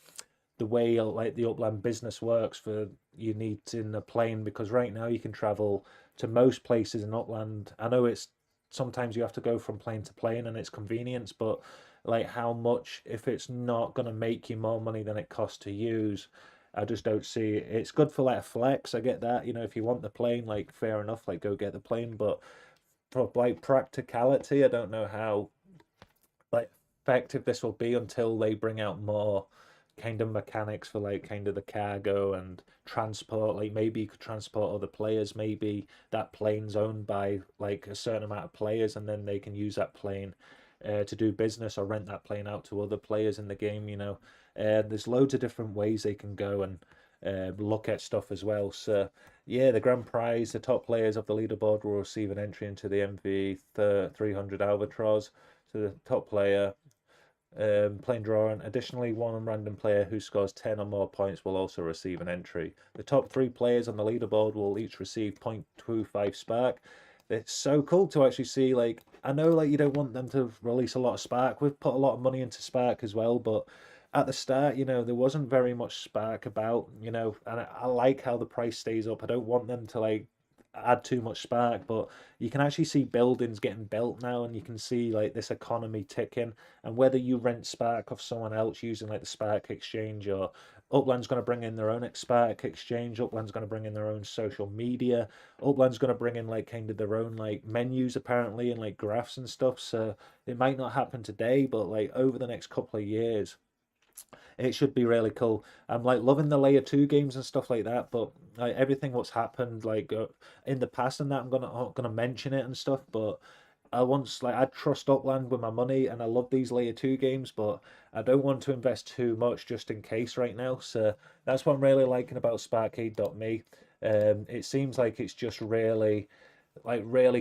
way like the Upland business works for you need in a plane, because right now you can travel to most places in Upland. I know it's sometimes you have to go from plane to plane and it's convenience, but like how much, if it's not going to make you more money than it costs to use, I just don't see it. It's good for like a flex, I get that, you know, if you want the plane, like fair enough, like go get the plane, but for like practicality, I don't know how like effective this will be until they bring out more kind of mechanics for like kind of the cargo and transport. Like maybe you could transport other players, maybe that plane's owned by like a certain amount of players and then they can use that plane to do business, or rent that plane out to other players in the game, you know. There's loads of different ways they can go and look at stuff as well. So yeah, the grand prize, the top players of the leaderboard will receive an entry into the MV 300 Albatross. So the top player, plane drawing. Additionally, one random player who scores 10 or more points will also receive an entry. The top 3 players on the leaderboard will each receive 0.25 spark. It's so cool to actually see, like, I know like you don't want them to release a lot of spark. We've put a lot of money into spark as well, but at the start, you know, there wasn't very much spark about, you know, and I like how the price stays up. I don't want them to like add too much spark, but you can actually see buildings getting built now, and you can see like this economy ticking. And whether you rent spark off someone else using like the spark exchange, or Upland's going to bring in their own spark exchange, Upland's going to bring in their own social media, Upland's going to bring in like kind of their own like menus apparently, and like graphs and stuff. So it might not happen today, but like over the next couple of years it should be really cool. I'm like loving the layer 2 games and stuff like that, but like everything what's happened like in the past and that, I'm gonna mention it and stuff, but I trust Upland with my money, and I love these layer 2 games, but I don't want to invest too much just in case right now. So that's what I'm really liking about Sparkade.me. It seems like it's just really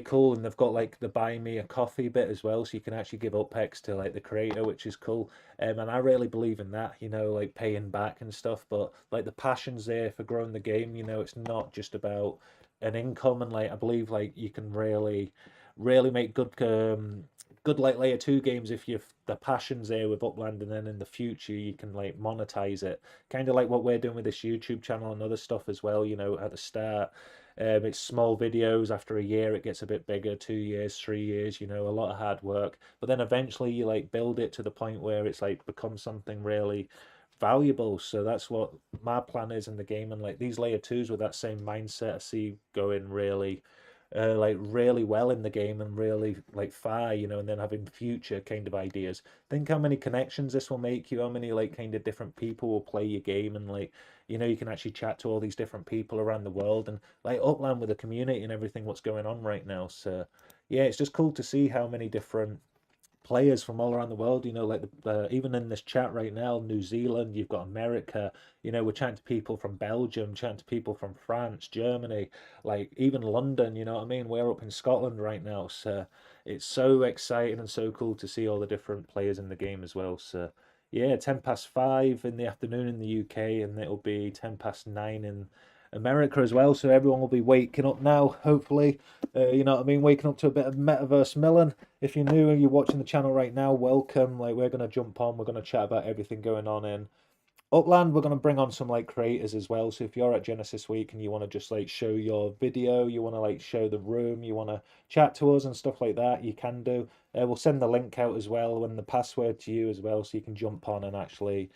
cool, and they've got like the buy me a coffee bit as well, so you can actually give UpX to like the creator, which is cool. And I really believe in that, you know, like paying back and stuff. But like the passion's there for growing the game, you know, it's not just about an income. And like I believe like you can really make good like layer 2 games if you the passion's there with Upland, and then in the future you can like monetize it, kind of like what we're doing with this YouTube channel and other stuff as well. You know, at the start it's small videos. After a year it gets a bit bigger, 2 years, 3 years, you know, a lot of hard work, but then eventually you like build it to the point where it's like becomes something really valuable. So that's what my plan is in the game, and like these layer 2s with that same mindset I see going really well in the game, and really like far, you know, and then having future kind of ideas. Think how many connections this will make you, how many like kind of different people will play your game, and like, you know, you can actually chat to all these different people around the world, and like Upland with the community and everything what's going on right now. So yeah, it's just cool to see how many different players from all around the world, you know, like even in this chat right now, New Zealand, you've got America, you know, we're chatting to people from Belgium, chatting to people from France, Germany, like even London, you know what I mean? We're up in Scotland right now, so it's so exciting and so cool to see all the different players in the game as well. So yeah, 10 past 5 in the afternoon in the UK, and it'll be 10 past 9 in America as well. So everyone will be waking up now, hopefully. You know what I mean? Waking up to a bit of metaverse milling. If you're new and you're watching the channel right now, welcome. Like, we're gonna jump on. We're gonna chat about everything going on in Upland, we're going to bring on some like creators as well. So if you're at Genesis Week and you want to just like show your video, you want to like show the room, you want to chat to us and stuff like that, you can do. We'll send the link out as well and the password to you as well, so you can jump on and actually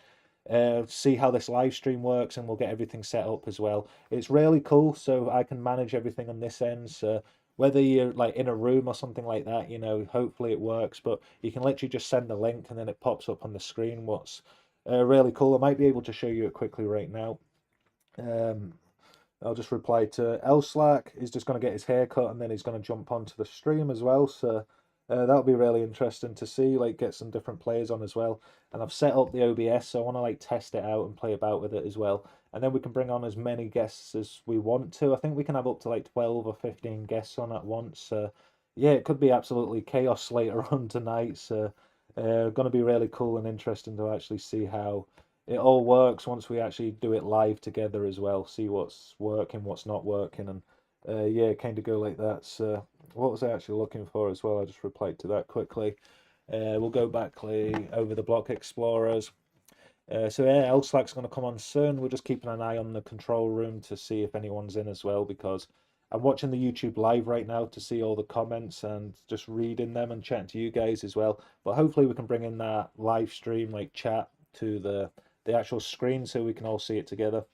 see how this live stream works, and we'll get everything set up as well. It's really cool, so I can manage everything on this end. So whether you're like in a room or something like that, you know, hopefully it works. But you can literally just send the link and then it pops up on the screen. What's really cool. I might be able to show you it quickly right now. Um, I'll just reply to Elslack. He's just going to get his hair cut and then he's going to jump onto the stream as well. So that'll be really interesting to see, like get some different players on as well. And I've set up the OBS, so I want to like test it out and play about with it as well. And then we can bring on as many guests as we want to. I think we can have up to like 12 or 15 guests on at once. Yeah, it could be absolutely chaos later on tonight. So going to be really cool and interesting to actually see how it all works once we actually do it live together as well. See what's working, what's not working, and yeah, kind of go like that. So what was I actually looking for as well? I just replied to that quickly. We'll go back over the block explorers. So yeah, LSlack's going to come on soon. We're just keeping an eye on the control room to see if anyone's in as well, because I'm watching the YouTube live right now to see all the comments and just reading them and chatting to you guys as well. But hopefully we can bring in that live stream like chat to the actual screen so we can all see it together.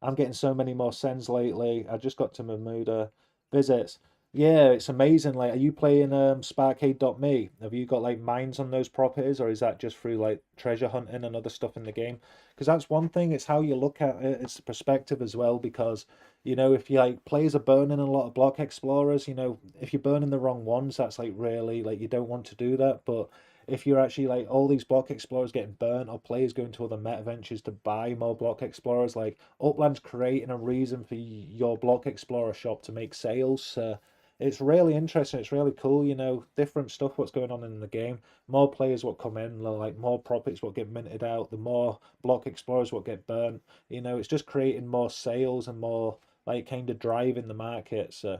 I'm getting so many more sends lately. I just got to Bermuda visits. Yeah, it's amazing. Like, are you playing Sparkade.me? Have you got like mines on those properties, or is that just through like treasure hunting and other stuff in the game? Because that's one thing. It's how you look at it. It's the perspective as well. Because you know, if you like players are burning a lot of block explorers, you know, if you're burning the wrong ones, that's like really like you don't want to do that. But if you're actually like all these block explorers getting burnt, or players going to other meta ventures to buy more block explorers, like Upland's creating a reason for your block explorer shop to make sales. It's really interesting. It's really cool. You know, different stuff. What's going on in the game? More players what come in, like more properties what get minted out. The more block explorers what get burnt. You know, it's just creating more sales and more like kind of driving the market. So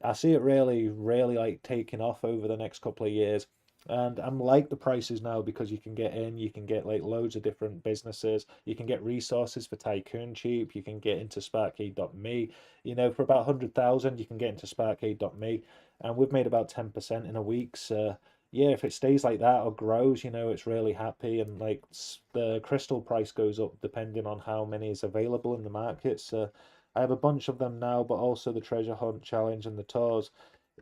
I see it really, really like taking off over the next couple of years. And I'm like the prices now because you can get in, you can get like loads of different businesses, you can get resources for Tycoon cheap, you can get into Sparkade.me, you know, for about 100,000 you can get into Sparkade.me, and we've made about 10% in a week. So yeah, if it stays like that or grows, you know, it's really happy. And like the crystal price goes up depending on how many is available in the market. So I have a bunch of them now, but also the treasure hunt challenge and the tours.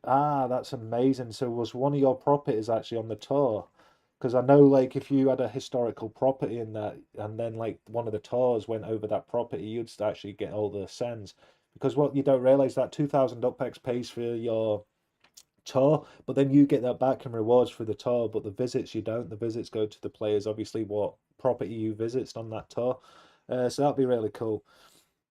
Ah, that's amazing. So was one of your properties actually on the tour? Because I know like if you had a historical property in that and then like one of the tours went over that property, you'd actually get all the sends. Because what you don't realize that 2,000 UPEX pays for your tour, but then you get that back in rewards for the tour, but the visits you don't. The visits go to the players, obviously what property you visited on that tour. So that'd be really cool.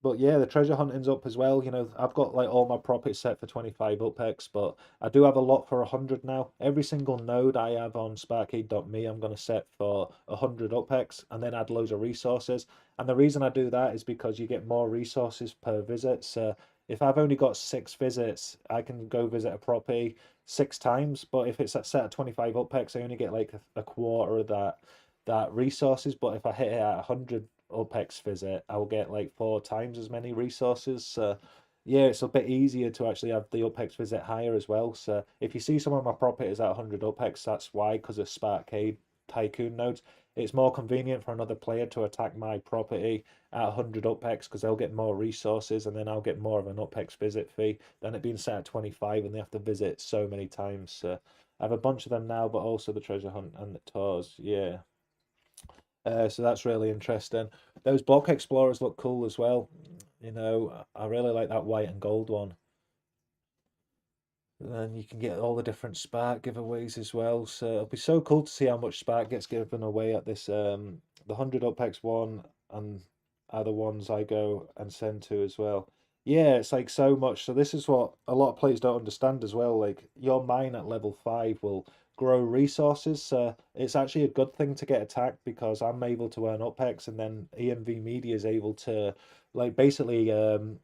But yeah, the treasure hunting's up as well. You know, I've got like all my properties set for 25 UPEX, but I do have a lot for 100 now. Every single node I have on Sparkade.me, I'm going to set for 100 UPEX and then add loads of resources. And the reason I do that is because you get more resources per visit. So if I've only got 6 visits, I can go visit a property 6 times. But if it's set at 25 UPEX, I only get like a quarter of that resources. But if I hit it at 100 UPEX visit, I'll get like 4 times as many resources. So yeah, it's a bit easier to actually have the UPEX visit higher as well. So if you see some of my properties at 100 UPEX, that's why, because of Sparkade Tycoon nodes. It's more convenient for another player to attack my property at 100 UPEX because they'll get more resources and then I'll get more of an UPEX visit fee than it being set at 25 and they have to visit so many times. So I have a bunch of them now, but also the treasure hunt and the tours. Yeah. So that's really interesting. Those block explorers look cool as well. You know, I really like that white and gold one. And then you can get all the different Spark giveaways as well. So it'll be so cool to see how much Spark gets given away at this the 100 UPEX one and other ones I go and send to as well. Yeah, it's like so much. So this is what a lot of players don't understand as well. Like your mine at level 5 will grow resources. So it's actually a good thing to get attacked because I'm able to earn UPEX and then EMV Media is able to like basically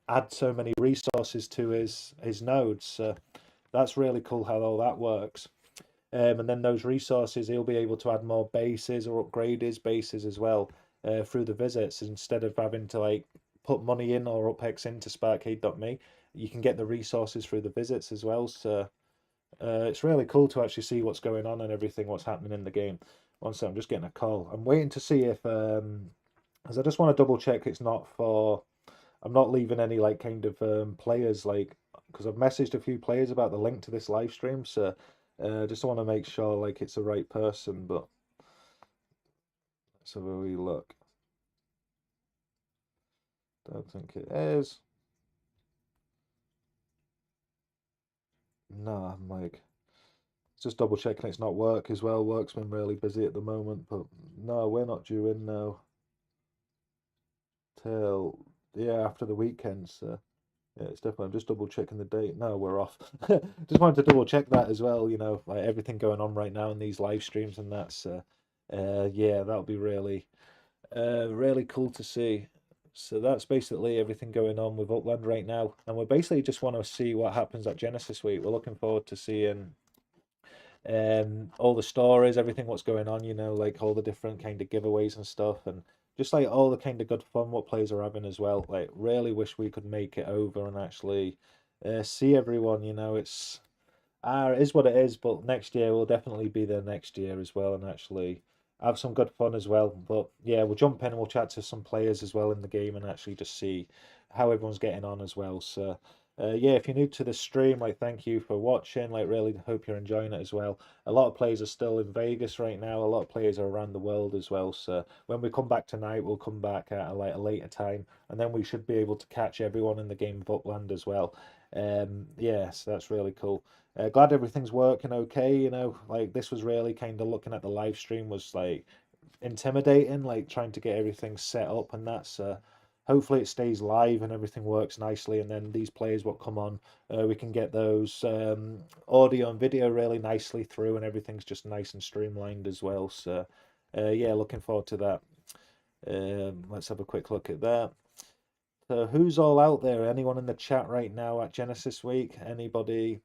add so many resources to his nodes. So that's really cool how all that works. And then those resources, he'll be able to add more bases or upgrade his bases as well. through the visits instead of having to like put money in or UpX into Sparkade.me. You can get the resources through the visits as well. So it's really cool to actually see what's going on and everything, what's happening in the game. One second, I'm just getting a call. I'm waiting to see if, because I just want to double check it's not for, I'm not leaving any like kind of players like, because I've messaged a few players about the link to this live stream, so just want to make sure like it's the right person. But let's have a wee look. Don't think it is. No, I'm like just double checking it's not work as well. Work's been really busy at the moment, but no, we're not due in now till yeah after the weekend. So yeah, it's definitely. I'm just double checking the date. No, we're off. Just wanted to double check that as well. You know, like everything going on right now in these live streams and that's yeah, that'll be really really cool to see. So that's basically everything going on with Upland right now, and we basically just want to see what happens at Genesis Week. We're looking forward to seeing all the stories, everything what's going on, you know, like all the different kind of giveaways and stuff, and just like all the kind of good fun what players are having as well. Like, really wish we could make it over and actually see everyone. You know, it is what it is, but next year we'll definitely be there next year as well, and actually have some good fun as well. But yeah, we'll jump in and we'll chat to some players as well in the game and actually just see how everyone's getting on as well. So yeah, if you're new to the stream, like thank you for watching. Like really hope you're enjoying it as well. A lot of players are still in Vegas right now. A lot of players are around the world as well. So when we come back tonight, we'll come back at a later time, and then we should be able to catch everyone in the game of Upland as well. Yeah, so that's really cool. Glad everything's working okay. You know, like this was really kind of looking at the live stream was like intimidating, like trying to get everything set up, and that's hopefully it stays live and everything works nicely. And then these players what come on, we can get those audio and video really nicely through, and everything's just nice and streamlined as well. So yeah, looking forward to that. Let's have a quick look at that. So who's all out there? Anyone in the chat right now at Genesis Week? Anybody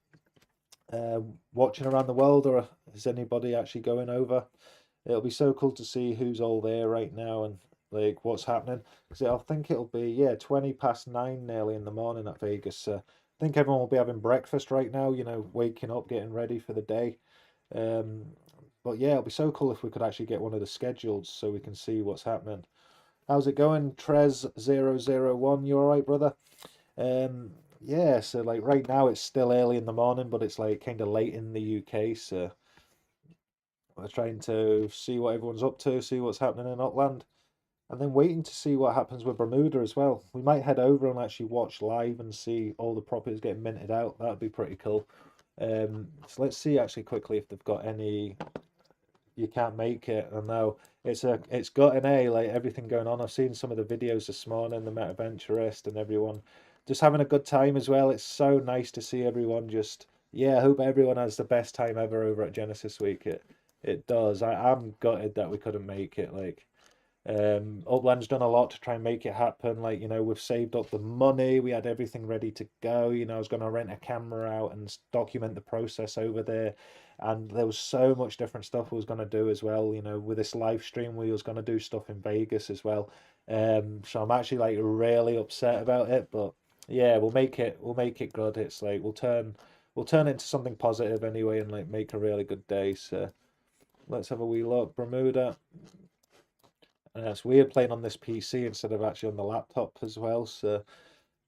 watching around the world, or is anybody actually going over? It'll be so cool to see who's all there right now and like what's happening. Because I think it'll be 20 past 9 nearly in the morning at Vegas. So I think everyone will be having breakfast right now. You know, waking up, getting ready for the day. Um, but yeah, it'll be so cool if we could actually get one of the schedules so we can see what's happening. How's it going, Trez001? You all right, brother? Yeah, so like right now it's still early in the morning, but it's like kind of late in the UK, so we're trying to see what everyone's up to, see what's happening in Upland, and then waiting to see what happens with Bermuda as well. We might head over and actually watch live and see all the properties getting minted out. That'd be pretty cool. So let's see actually quickly if they've got any. You can't make it. I know it's got an A, like everything going on. I've seen some of the videos this morning, the Meta Venturist and everyone just having a good time as well. It's so nice to see everyone just yeah, I hope everyone has the best time ever over at Genesis Week. It does. I'm gutted that we couldn't make it. Like Upland's done a lot to try and make it happen. Like, you know, we've saved up the money, we had everything ready to go. You know, I was going to rent a camera out and document the process over there. And there was so much different stuff we was going to do as well. You know, with this live stream, we was going to do stuff in Vegas as well. So I'm actually like really upset about it. But yeah, we'll make it good. It's like we'll turn it into something positive anyway and like make a really good day. So let's have a wee look. Bermuda. It's weird playing on this PC instead of actually on the laptop as well. So,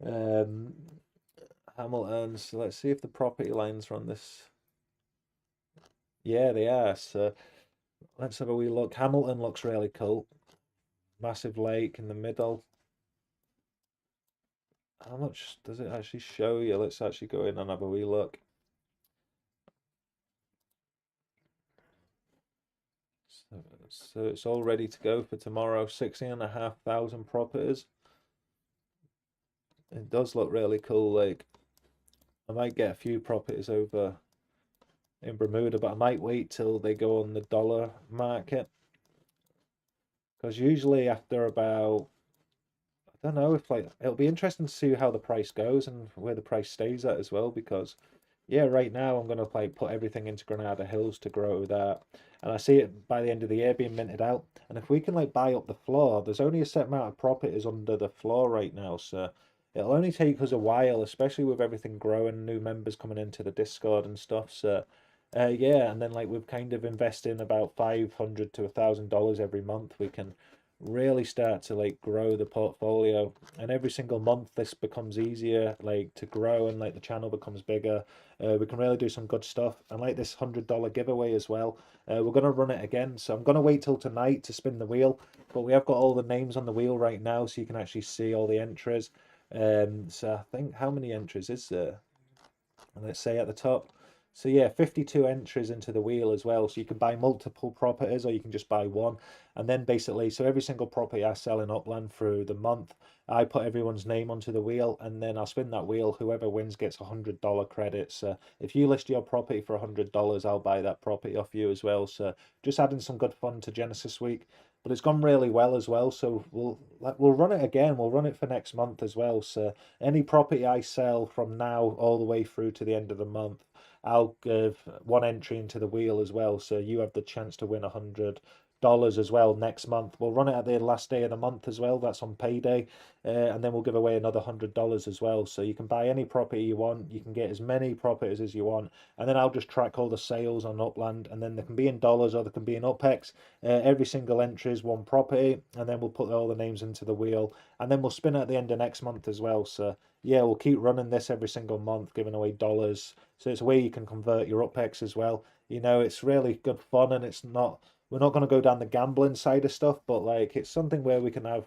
um, Hamilton. So let's see if the property lines are on this. Yeah, they are. So let's have a wee look. Hamilton looks really cool. Massive lake in the middle. How much does it actually show you? Let's actually go in and have a wee look. So it's all ready to go for tomorrow. 16,500 properties. It does look really cool. Like I might get a few properties over in Bermuda, but I might wait till they go on the dollar market. Because usually after about, I don't know if like, it'll be interesting to see how the price goes and where the price stays at as well. Because yeah, right now I'm gonna like put everything into Granada Hills to grow that, and I see it by the end of the year being minted out. And if we can like buy up the floor, there's only a set amount of properties under the floor right now, so it'll only take us a while, especially with everything growing, new members coming into the Discord and stuff. So, yeah, and then like we've kind of investing about $500 to $1,000 every month, we can really start to like grow the portfolio. And every single month this becomes easier like to grow, and like the channel becomes bigger. We can really do some good stuff. And like this $100 giveaway as well, we're going to run it again. So I'm going to wait till tonight to spin the wheel, but we have got all the names on the wheel right now, so you can actually see all the entries. So I think, how many entries is there? And let's say at the top. So yeah, 52 entries into the wheel as well. So you can buy multiple properties, or you can just buy one. And then basically, so every single property I sell in Upland through the month, I put everyone's name onto the wheel, and then I'll spin that wheel. Whoever wins gets $100 credits. If you list your property for $100, I'll buy that property off you as well. So just adding some good fun to Genesis Week. But it's gone really well as well. So we'll run it again. We'll run it for next month as well. So any property I sell from now all the way through to the end of the month, I'll give one entry into the wheel as well. So you have the chance to win $100 as well next month. We'll run it at the last day of the month as well. That's on payday. And then we'll give away another $100 as well. So you can buy any property you want. You can get as many properties as you want. And then I'll just track all the sales on Upland. And then they can be in dollars or they can be in UpX. Every single entry is one property. And then we'll put all the names into the wheel. And then we'll spin it at the end of next month as well. So yeah, we'll keep running this every single month, giving away dollars. So it's a way you can convert your UpX as well. You know, it's really good fun, and it's not, we're not going to go down the gambling side of stuff, but like it's something where we can have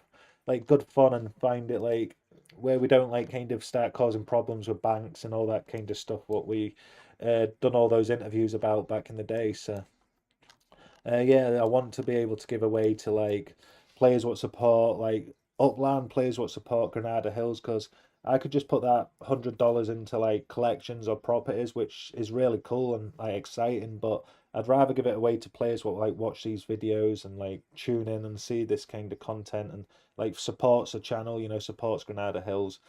like good fun and find it like where we don't like kind of start causing problems with banks and all that kind of stuff, what we done all those interviews about back in the day. So yeah, I want to be able to give away to like players what support like Upland, players what support Granada Hills, because I could just put that $100 into like collections or properties, which is really cool and like exciting. But I'd rather give it away to players what like watch these videos and like tune in and see this kind of content and like supports the channel, you know, supports Granada Hills.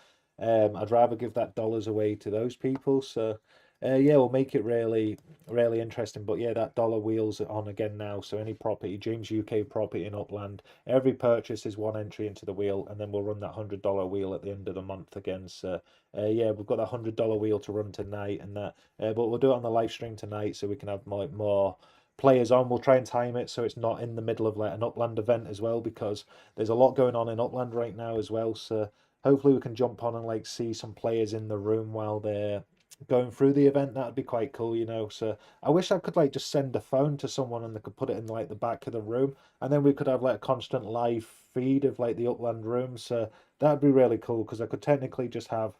I'd rather give that dollars away to those people. So yeah, we'll make it really interesting. But yeah, that dollar wheel's on again now. So any property, James UK property in Upland, every purchase is one entry into the wheel, and then we'll run that $100 wheel at the end of the month again. So yeah, we've got that $100 wheel to run tonight, and that. But we'll do it on the live stream tonight, so we can have more players on. We'll try and time it so it's not in the middle of like an Upland event as well, because there's a lot going on in Upland right now as well. So hopefully we can jump on and like see some players in the room while they're going through the event. That'd be quite cool, you know. So I wish I could like just send a phone to someone and they could put it in like the back of the room, and then we could have like a constant live feed of like the Upland room. So that'd be really cool, because I could technically just have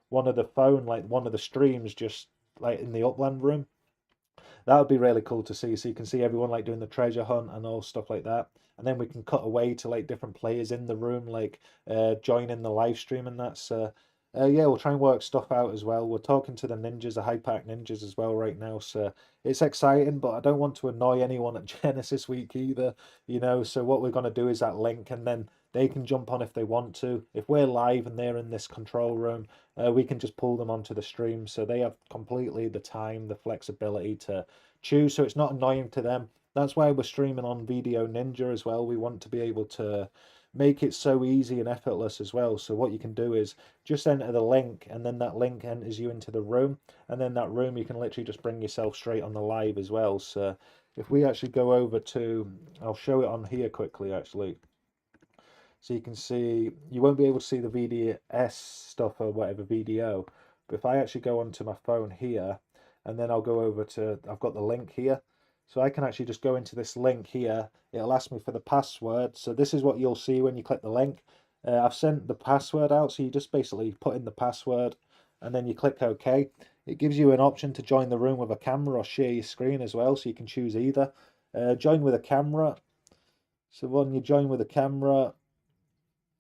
one of the phone, like one of the streams, just like in the Upland room. That would be really cool to see. So you can see everyone like doing the treasure hunt and all stuff like that. And then we can cut away to like different players in the room, like joining the live stream and that. So yeah, we'll try and work stuff out as well. We're talking to the ninjas, the High Park Ninjas as well right now. So it's exciting, but I don't want to annoy anyone at Genesis Week either, you know. So what we're going to do is that link, and then they can jump on if they want to. If we're live and they're in this control room, we can just pull them onto the stream. So they have completely the time, the flexibility to choose, so it's not annoying to them. That's why we're streaming on Video Ninja as well. We want to be able to make it so easy and effortless as well. So what you can do is just enter the link, and then that link enters you into the room, and then that room you can literally just bring yourself straight on the live as well. So if we actually go over to, I'll show it on here quickly actually. So you can see, you won't be able to see the VDS stuff or whatever video, but if I actually go onto my phone here, and then I'll go over to, I've got the link here. So I can actually just go into this link here. It'll ask me for the password. So this is what you'll see when you click the link. I've sent the password out. So you just basically put in the password and then you click OK. It gives you an option to join the room with a camera or share your screen as well. So you can choose either. Join with a camera. So when you join with a camera,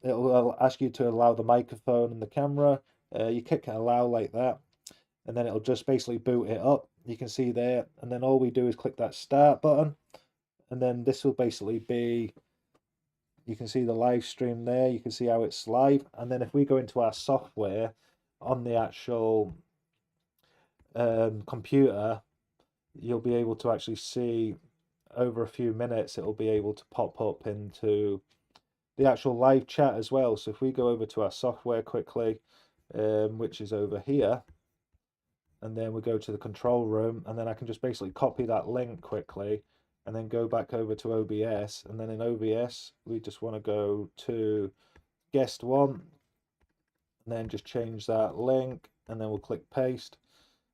it'll ask you to allow the microphone and the camera. You click allow like that, and then it'll just basically boot it up. You can see there, and then all we do is click that start button, and then this will basically be, you can see the live stream there, you can see how it's live. And then if we go into our software on the actual computer, you'll be able to actually see over a few minutes, it'll be able to pop up into the actual live chat as well. So if we go over to our software quickly, which is over here, and then we go to the control room, and then I can just basically copy that link quickly and then go back over to OBS. And then in OBS, we just want to go to guest one, and then just change that link, and then we'll click paste.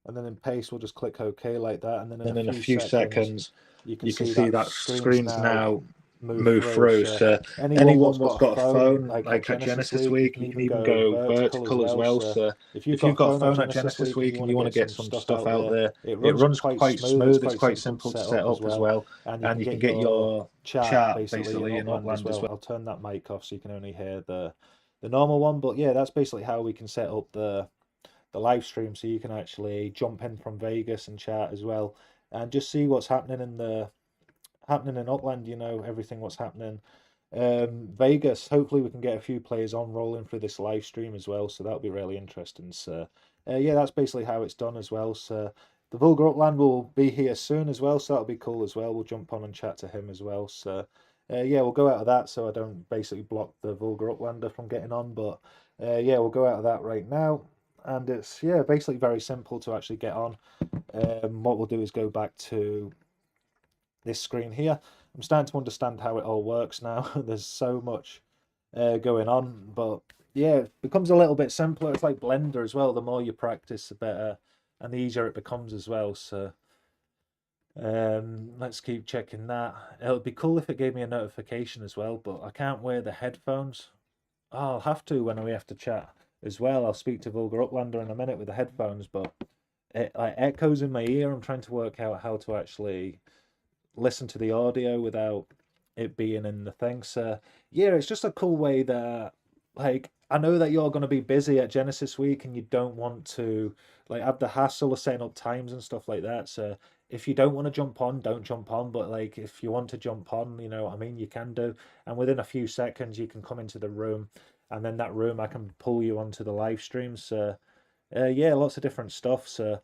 And then in paste, we'll just click OK like that. And then in a few seconds, you can see that screen's now move through. So anyone what's got a phone, like at Genesis Week, you can even go vertical as well. So if you've got a phone at Genesis Week and you want to get some stuff out there, it runs quite smooth. It's quite simple to set up as well. And you can get your chat basically in Upland as well. I'll turn that mic off so you can only hear the normal one. But yeah, that's basically how we can set up the live stream, so you can actually jump in from Vegas and chat as well, and just see what's happening in Upland. You know, everything what's happening. Vegas. Hopefully, we can get a few players on rolling through this live stream as well. So that'll be really interesting. So, yeah, that's basically how it's done as well. So the Vulgar Upland will be here soon as well. So that'll be cool as well. We'll jump on and chat to him as well. So. Yeah, we'll go out of that so I don't basically block the Vulgar Uplander from getting on. But yeah, we'll go out of that right now. And it's, yeah, basically very simple to actually get on. What we'll do is go back to this screen here. I'm starting to understand how it all works now. There's so much going on, but yeah, it becomes a little bit simpler. It's like Blender as well. The more you practice, the better and the easier it becomes as well. So let's keep checking that. It would be cool if it gave me a notification as well, but I can't wear the headphones. Oh, I'll have to when we have to chat as well. I'll speak to Vulgar Uplander in a minute with the headphones, but it like echoes in my ear. I'm trying to work out how to actually listen to the audio without it being in the thing. So yeah, it's just a cool way that, like, I know that you're going to be busy at Genesis Week and you don't want to like have the hassle of setting up times and stuff like that. So if you don't want to jump on, don't jump on. But like if you want to jump on, you know what I mean, you can do. And within a few seconds, you can come into the room, and then that room I can pull you onto the live stream. So yeah, lots of different stuff. So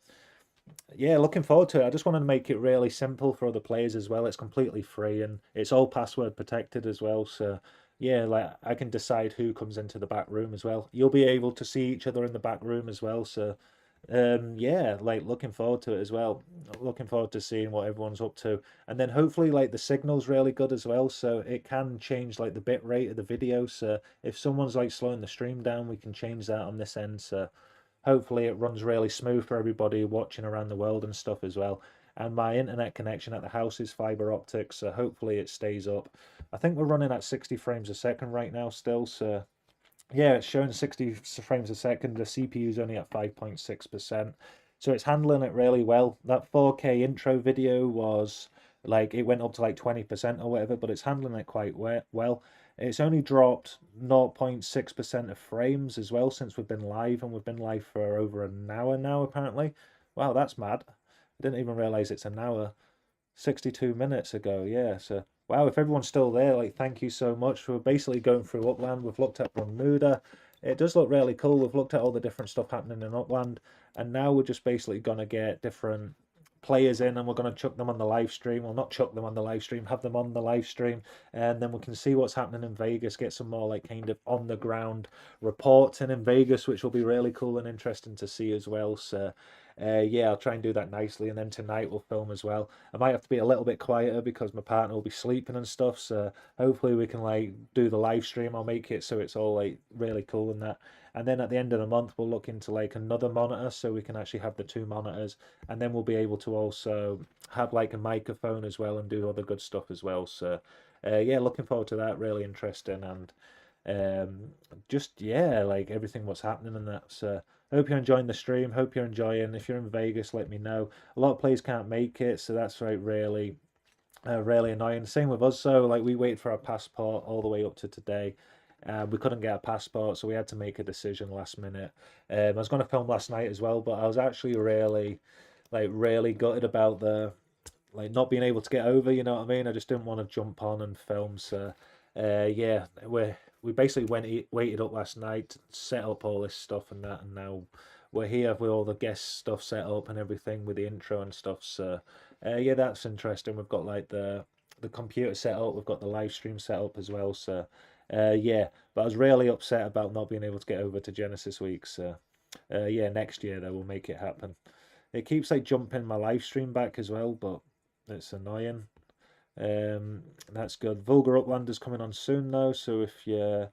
yeah, looking forward to it. I just want to make it really simple for other players as well. It's completely free and it's all password protected as well. So yeah, like I can decide who comes into the back room as well. You'll be able to see each other in the back room as well. So yeah, like looking forward to it as well. Looking forward to seeing what everyone's up to. And then hopefully like the signal's really good as well. So it can change like the bit rate of the video. So if someone's like slowing the stream down, we can change that on this end. So hopefully it runs really smooth for everybody watching around the world and stuff as well. And my internet connection at the house is fiber optic, so hopefully it stays up. I think we're running at 60 frames a second right now still, so yeah, it's showing 60 frames a second. The CPU is only at 5.6%, so it's handling it really well. That 4K intro video was like, it went up to like 20% or whatever, but it's handling it quite well. It's only dropped 0.6% of frames as well since we've been live, and we've been live for over an hour now, apparently. Wow, that's mad. I didn't even realize it's an hour. 62 minutes ago, yeah. So, wow, if everyone's still there, like, thank you so much. We're basically going through Upland. We've looked at Bermuda. It does look really cool. We've looked at all the different stuff happening in Upland, and now we're just basically going to get different players in and we're going to chuck them on the live stream. Well, not chuck them on the live stream, have them on the live stream, and then we can see what's happening in Vegas, get some more like kind of on the ground reports in Vegas, which will be really cool and interesting to see as well. So yeah, I'll try and do that nicely, and then tonight we'll film as well. I might have to be a little bit quieter because my partner will be sleeping and stuff, so hopefully we can like do the live stream. I'll make it so it's all like really cool and that. And then at the end of the month we'll look into like another monitor so we can actually have the two monitors, and then we'll be able to also have like a microphone as well and do other good stuff as well. So yeah, looking forward to that. Really interesting, and just yeah, like everything what's happening and that. So hope you're enjoying the stream. Hope you're enjoying. If you're in Vegas, let me know. A lot of players can't make it, so that's like really really annoying. Same with us. So like we waited for our passport all the way up to today. We couldn't get a passport, so we had to make a decision last minute. I was going to film last night as well, but I was actually really gutted about the like not being able to get over. You know what I mean? I just didn't want to jump on and film. So yeah, we basically waited up last night, set up all this stuff and that, and now we're here with all the guest stuff set up and everything with the intro and stuff. So yeah, that's interesting. We've got like the computer set up, we've got the live stream set up as well. So yeah, but I was really upset about not being able to get over to Genesis Week. So yeah, next year though we'll make it happen. It keeps like jumping my live stream back as well, but it's annoying. That's good. Vulgar Uplander's coming on soon though, so if you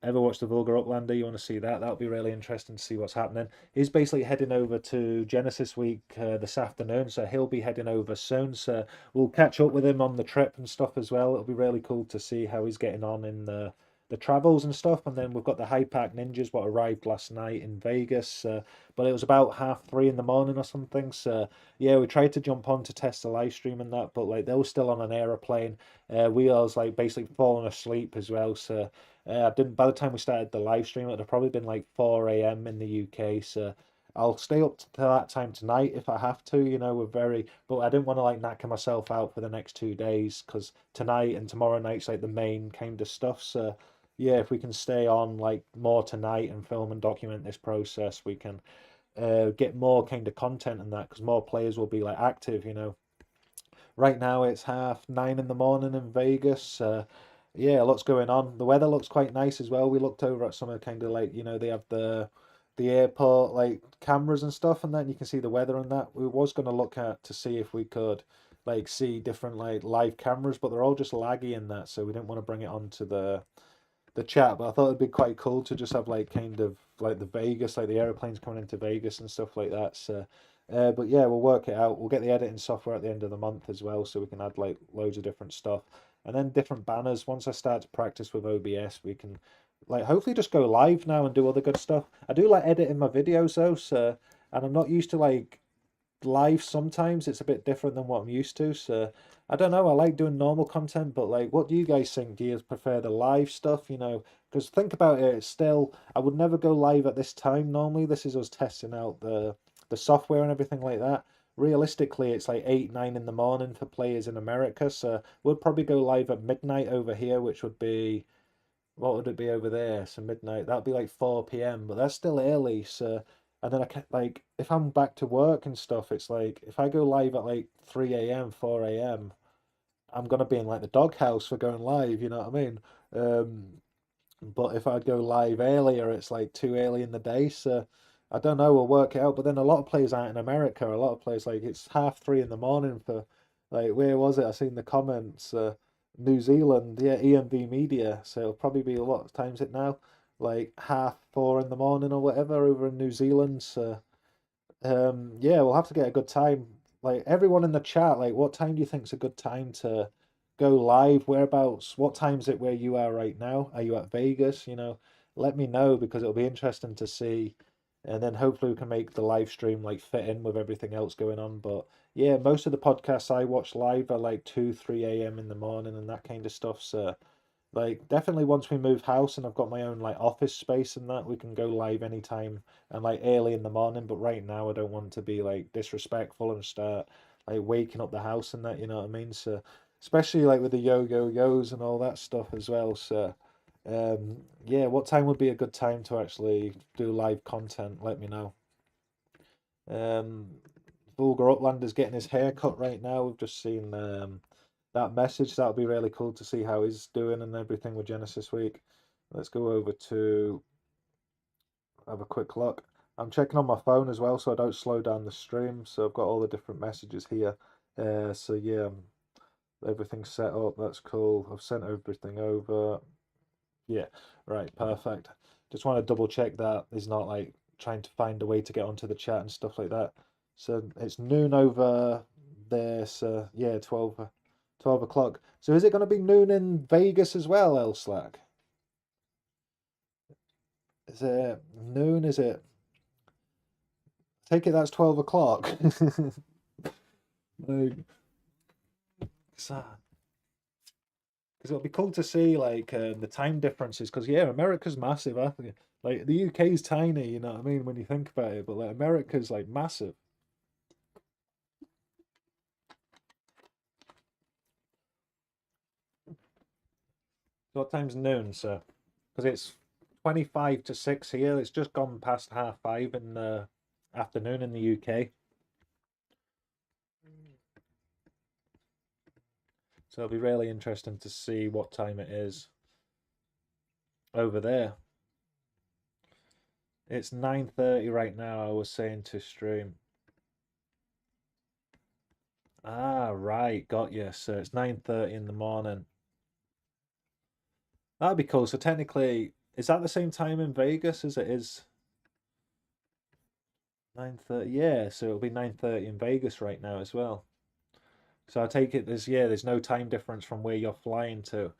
ever watch the Vulgar Uplander, you want to see that, that'll be really interesting to see what's happening. He's basically heading over to Genesis Week this afternoon, so he'll be heading over soon. So we'll catch up with him on the trip and stuff as well. It'll be really cool to see how he's getting on in the travels and stuff. And then we've got the High Park Ninjas, what arrived last night in Vegas, but it was about 3:30 in the morning or something. So yeah, we tried to jump on to test the live stream and that, but like they were still on an aeroplane. We was like basically falling asleep as well. So I didn't. By the time we started the live stream, it'd have probably been like 4 a.m. in the UK. So I'll stay up to that time tonight if I have to. You know, but I didn't want to like knacker myself out for the next 2 days because tonight and tomorrow night's like the main kind of stuff. So yeah, if we can stay on like more tonight and film and document this process, we can get more kind of content and that because more players will be like active. You know, right now it's 9:30 in the morning in Vegas. Yeah, lots going on. The weather looks quite nice as well. We looked over at some of kind of like, you know, they have the airport like cameras and stuff and then you can see the weather and that. We was going to look at to see if we could like see different like live cameras, but they're all just laggy in that, so we didn't want to bring it onto the chat, but I thought it'd be quite cool to just have like kind of like the Vegas, like the airplanes coming into Vegas and stuff like that. So, but yeah, we'll work it out. We'll get the editing software at the end of the month as well, so we can add like loads of different stuff and then different banners. Once I start to practice with OBS, we can like hopefully just go live now and do other good stuff. I do like editing my videos though, so and I'm not used to like live sometimes it's a bit different than what I'm used to. So I don't know. I like doing normal content, but like, what do you guys think? Do you prefer the live stuff? You know, because think about it. It's still, I would never go live at this time. Normally, this is us testing out the software and everything like that. Realistically, it's like 8, 9 in the morning for players in America. So we'll probably go live at midnight over here, which would be what would it be over there? So midnight, that'd be like 4 p.m., but that's still early. So, and then I can like, if I'm back to work and stuff, it's like, if I go live at like 3 a.m., 4 a.m., I'm gonna be in like the doghouse for going live, you know what I mean? Um, but if I'd go live earlier, it's like too early in the day. So I don't know, we'll work it out. But then a lot of players aren't in America. A lot of players like it's 3:30 in the morning for like where was it? I seen the comments. New Zealand, yeah, EMV Media. So it'll probably be a lot of times it now, like 4:30 in the morning or whatever over in New Zealand. So yeah, we'll have to get a good time. Like everyone in the chat, like what time do you think's a good time to go live? Whereabouts? What time is it where you are right now? Are you at Vegas? You know, let me know because it'll be interesting to see. And then hopefully we can make the live stream like fit in with everything else going on. But yeah, most of the podcasts I watch live are like 2, 3 a.m. in the morning and that kind of stuff. So like definitely once we move house and I've got my own like office space and that, we can go live anytime and like early in the morning. But right now I don't want to be like disrespectful and start like waking up the house and that, you know what I mean? So especially like with the yo-yo-yos and all that stuff as well. So yeah, what time would be a good time to actually do live content? Let me know. Um Vulgar Uplander's getting his hair cut right now. We've just seen that message. That'll be really cool to see how he's doing and everything with Genesis Week. Let's go over to have a quick look. I'm checking on my phone as well so I don't slow down the stream. So I've got all the different messages here. So yeah, everything's set up. That's cool. I've sent everything over. Yeah, right, perfect. Just want to double check that he's not like trying to find a way to get onto the chat and stuff like that. So it's noon over there. So yeah, 12 o'clock. So is it going to be noon in Vegas as well, El Slack? Is it noon? Is it? Take it that's 12 o'clock. Like, because it'll be cool to see like the time differences. Because yeah, America's massive. I think like the UK's tiny. You know what I mean when you think about it, but like America's like massive. So what time's noon, sir? Because it's 25 to 6 here. It's just gone past 5:30 in afternoon in the UK. So it'll be really interesting to see what time it is over there. It's 9:30 right now, I was saying to stream. Ah, right, got you. So it's 9:30 in the morning. That'd be cool. So technically, is that the same time in Vegas as it is 9:30? Yeah, so it'll be 9:30 in Vegas right now as well. So I take it there's no time difference from where you're flying to.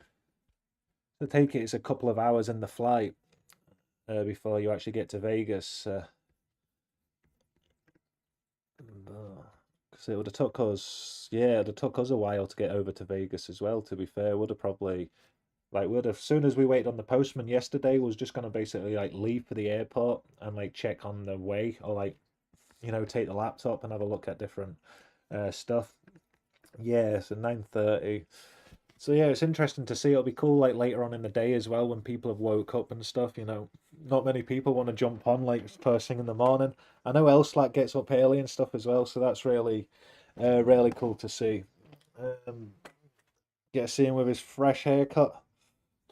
So I take it it's a couple of hours in the flight before you actually get to Vegas. Because it would have took us, yeah, it would have took us a while to get over to Vegas as well. To be fair, would have probably would have, as soon as we waited on the postman yesterday, was just gonna basically like leave for the airport and like check on the way, or like take the laptop and have a look at different stuff. Yeah, so 9:30. So yeah, it's interesting to see. It'll be cool like later on in the day as well when people have woke up and stuff. Not many people want to jump on like first thing in the morning. I know Elslack gets up early and stuff as well, so that's really cool to see. Um, Get to see him with his fresh haircut.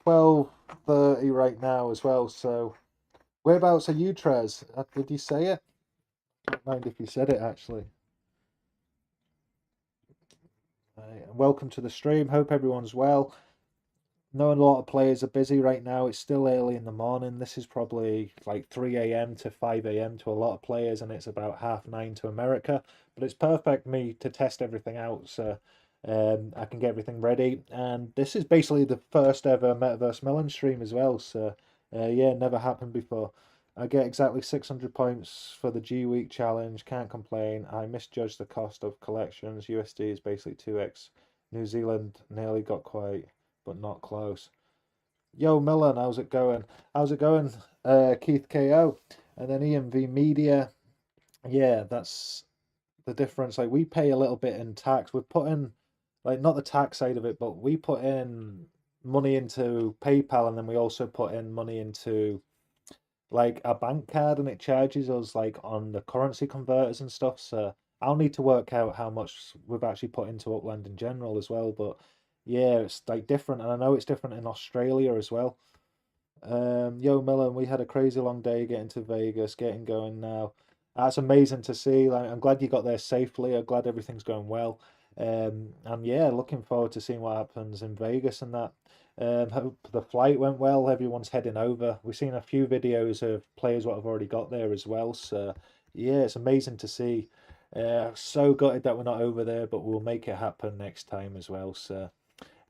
12:30 right now as well. So whereabouts are you, Trez? Did you say it? I don't mind if you said it actually. Welcome to the stream. Hope everyone's well. Knowing a lot of players are busy right now, it's still early in the morning. This is probably like 3 a.m. to 5 a.m. to a lot of players, and it's about 9:30 to America. But it's perfect me to test everything out, so I can get everything ready. And this is basically the first ever Metaverse Melon stream as well, so yeah, never happened before. I get exactly 600 points for the Gweek challenge, can't complain. I misjudged the cost of collections. USD is basically 2x. New Zealand nearly got quite but not close. Yo, Millen, how's it going? How's it going, Keith KO? And then EMV Media. Yeah, that's the difference. Like, we pay a little bit in tax. We're putting, like, not the tax side of it, but we put in money into PayPal, and then we also put in money into, like, a bank card, and it charges us, like, on the currency converters and stuff. So I'll need to work out how much we've actually put into Upland in general as well. But yeah, it's like different, and I know it's different in Australia as well. Yo, Miller, we had a crazy long day getting to Vegas, getting going now. That's amazing to see. Like, I'm glad you got there safely. I'm glad everything's going well. And yeah, looking forward to seeing what happens in Vegas and that. Hope the flight went well. Everyone's heading over. We've seen a few videos of players what have already got there as well. So yeah, it's amazing to see. So gutted that we're not over there, but we'll make it happen next time as well. So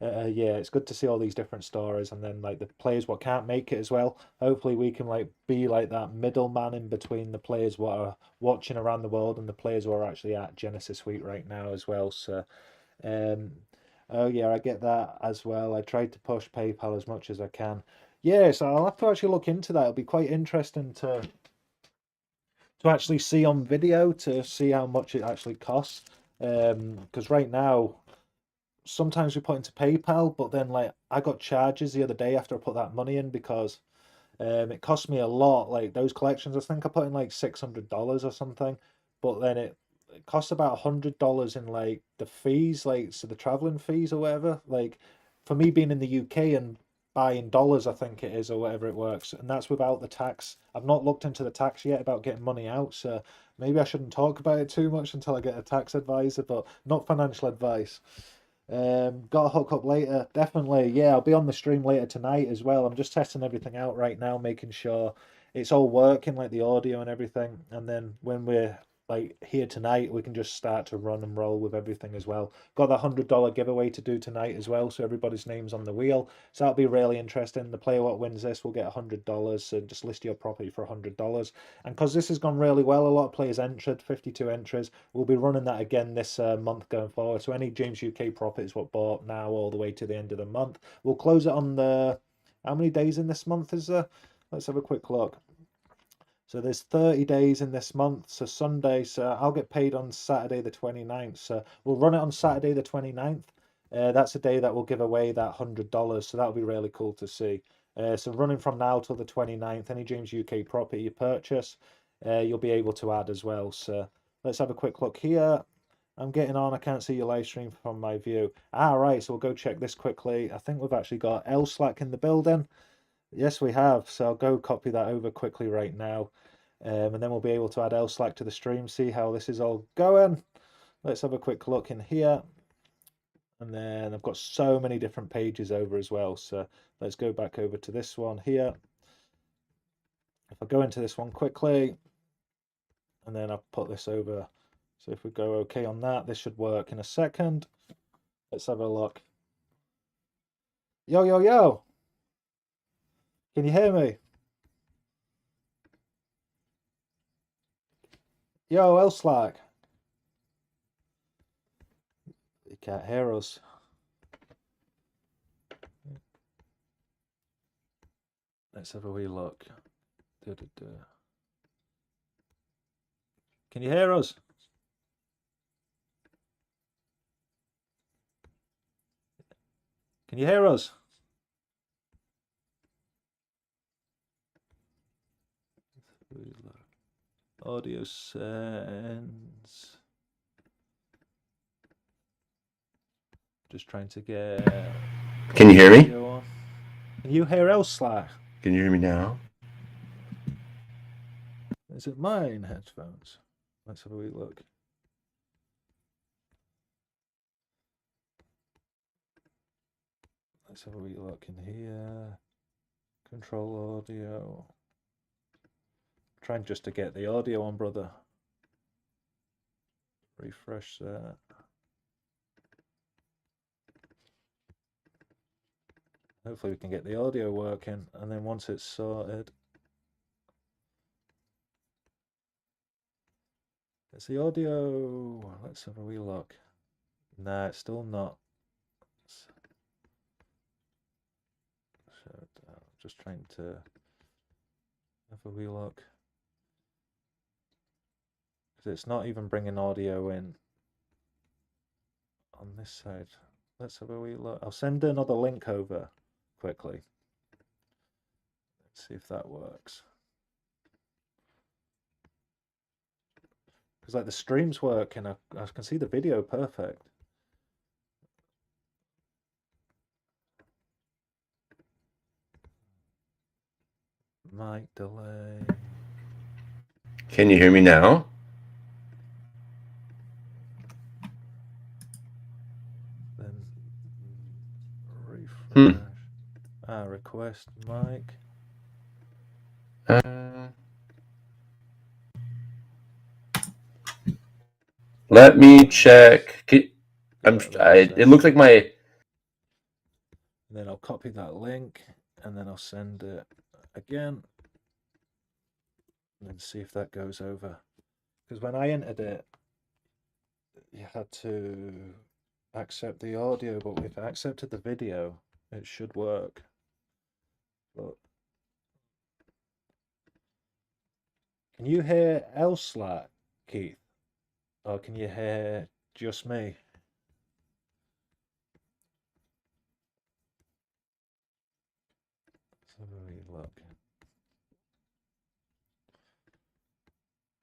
yeah, it's good to see all these different stories, and then like the players what can't make it as well. Hopefully, we can like be like that middleman in between the players what are watching around the world and the players who are actually at Genesis Week right now as well. So, um, oh yeah, I get that as well. I tried to push PayPal as much as I can. Yeah, so I'll have to actually look into that. It'll be quite interesting to actually see on video to see how much it actually costs. Because right now sometimes we put into PayPal, but then like I got charges the other day after I put that money in because it cost me a lot. Like those collections, I think I put in like $600 or something, but then it costs about $100 in like the fees, like so the traveling fees or whatever. Like for me being in the UK and buying dollars, I think it is, or whatever it works, and that's without the tax. I've not looked into the tax yet about getting money out, so maybe I shouldn't talk about it too much until I get a tax advisor, but not financial advice. Got to hook up later. Definitely, yeah, I'll be on the stream later tonight as well. I'm just testing everything out right now, making sure it's all working, like the audio and everything. And then when we're like here tonight, we can just start to run and roll with everything as well. Got the $100 giveaway to do tonight as well, so everybody's name's on the wheel. So that'll be really interesting. The player what wins this will get $100. So just list your property for $100. And because this has gone really well, a lot of players entered, 52 entries. We'll be running that again this month going forward. So any James UK properties what bought now all the way to the end of the month. We'll close it on the, how many days in this month is there? Let's have a quick look. So there's 30 days in this month. So Sunday, so I'll get paid on Saturday the 29th. So we'll run it on Saturday the 29th. That's a day that we'll give away that $100. So that'll be really cool to see. So running from now till the 29th, any James UK property you purchase, you'll be able to add as well. So let's have a quick look here. I'm getting on. I can't see your live stream from my view. Right, so we'll go check this quickly. I think we've actually got Slack in the building. Yes, we have. So I'll go copy that over quickly right now. And then we'll be able to add Slack to the stream, see how this is all going. Let's have a quick look in here. And then I've got so many different pages over as well. So let's go back over to this one here. If I go into this one quickly, and then I'll put this over. So if we go okay on that, this should work in a second. Let's have a look. Yo, yo, yo. Can you hear me? Yo, Slack. You can't hear us. Let's have a wee look. Can you hear us? Can you hear us? Audio sends. Just trying to get. Can you hear me? Can you hear Slack? Can you hear me now? Is it mine headphones? Let's have a wee look. Let's have a wee look in here. Control audio. Trying just to get the audio on, brother. Refresh that. Hopefully we can get the audio working, and then once it's sorted, it's the audio. Let's have a wee look. Nah, it's still not. So, just trying to have a wee look. Because it's not even bringing audio in on this side. Let's have a wee look. I'll send another link over quickly. Let's see if that works. Because like the stream's working, I can see the video perfect. Mic delay. Can you hear me now? Then refresh. Request mic. Let me check. It looks like my. And then I'll copy that link, and then I'll send it again, and then see if that goes over. Because when I entered it, you had to accept the audio, but if I accepted the video, it should work. But can you hear Slack, Keith? Or can you hear just me? Let's have a wee look.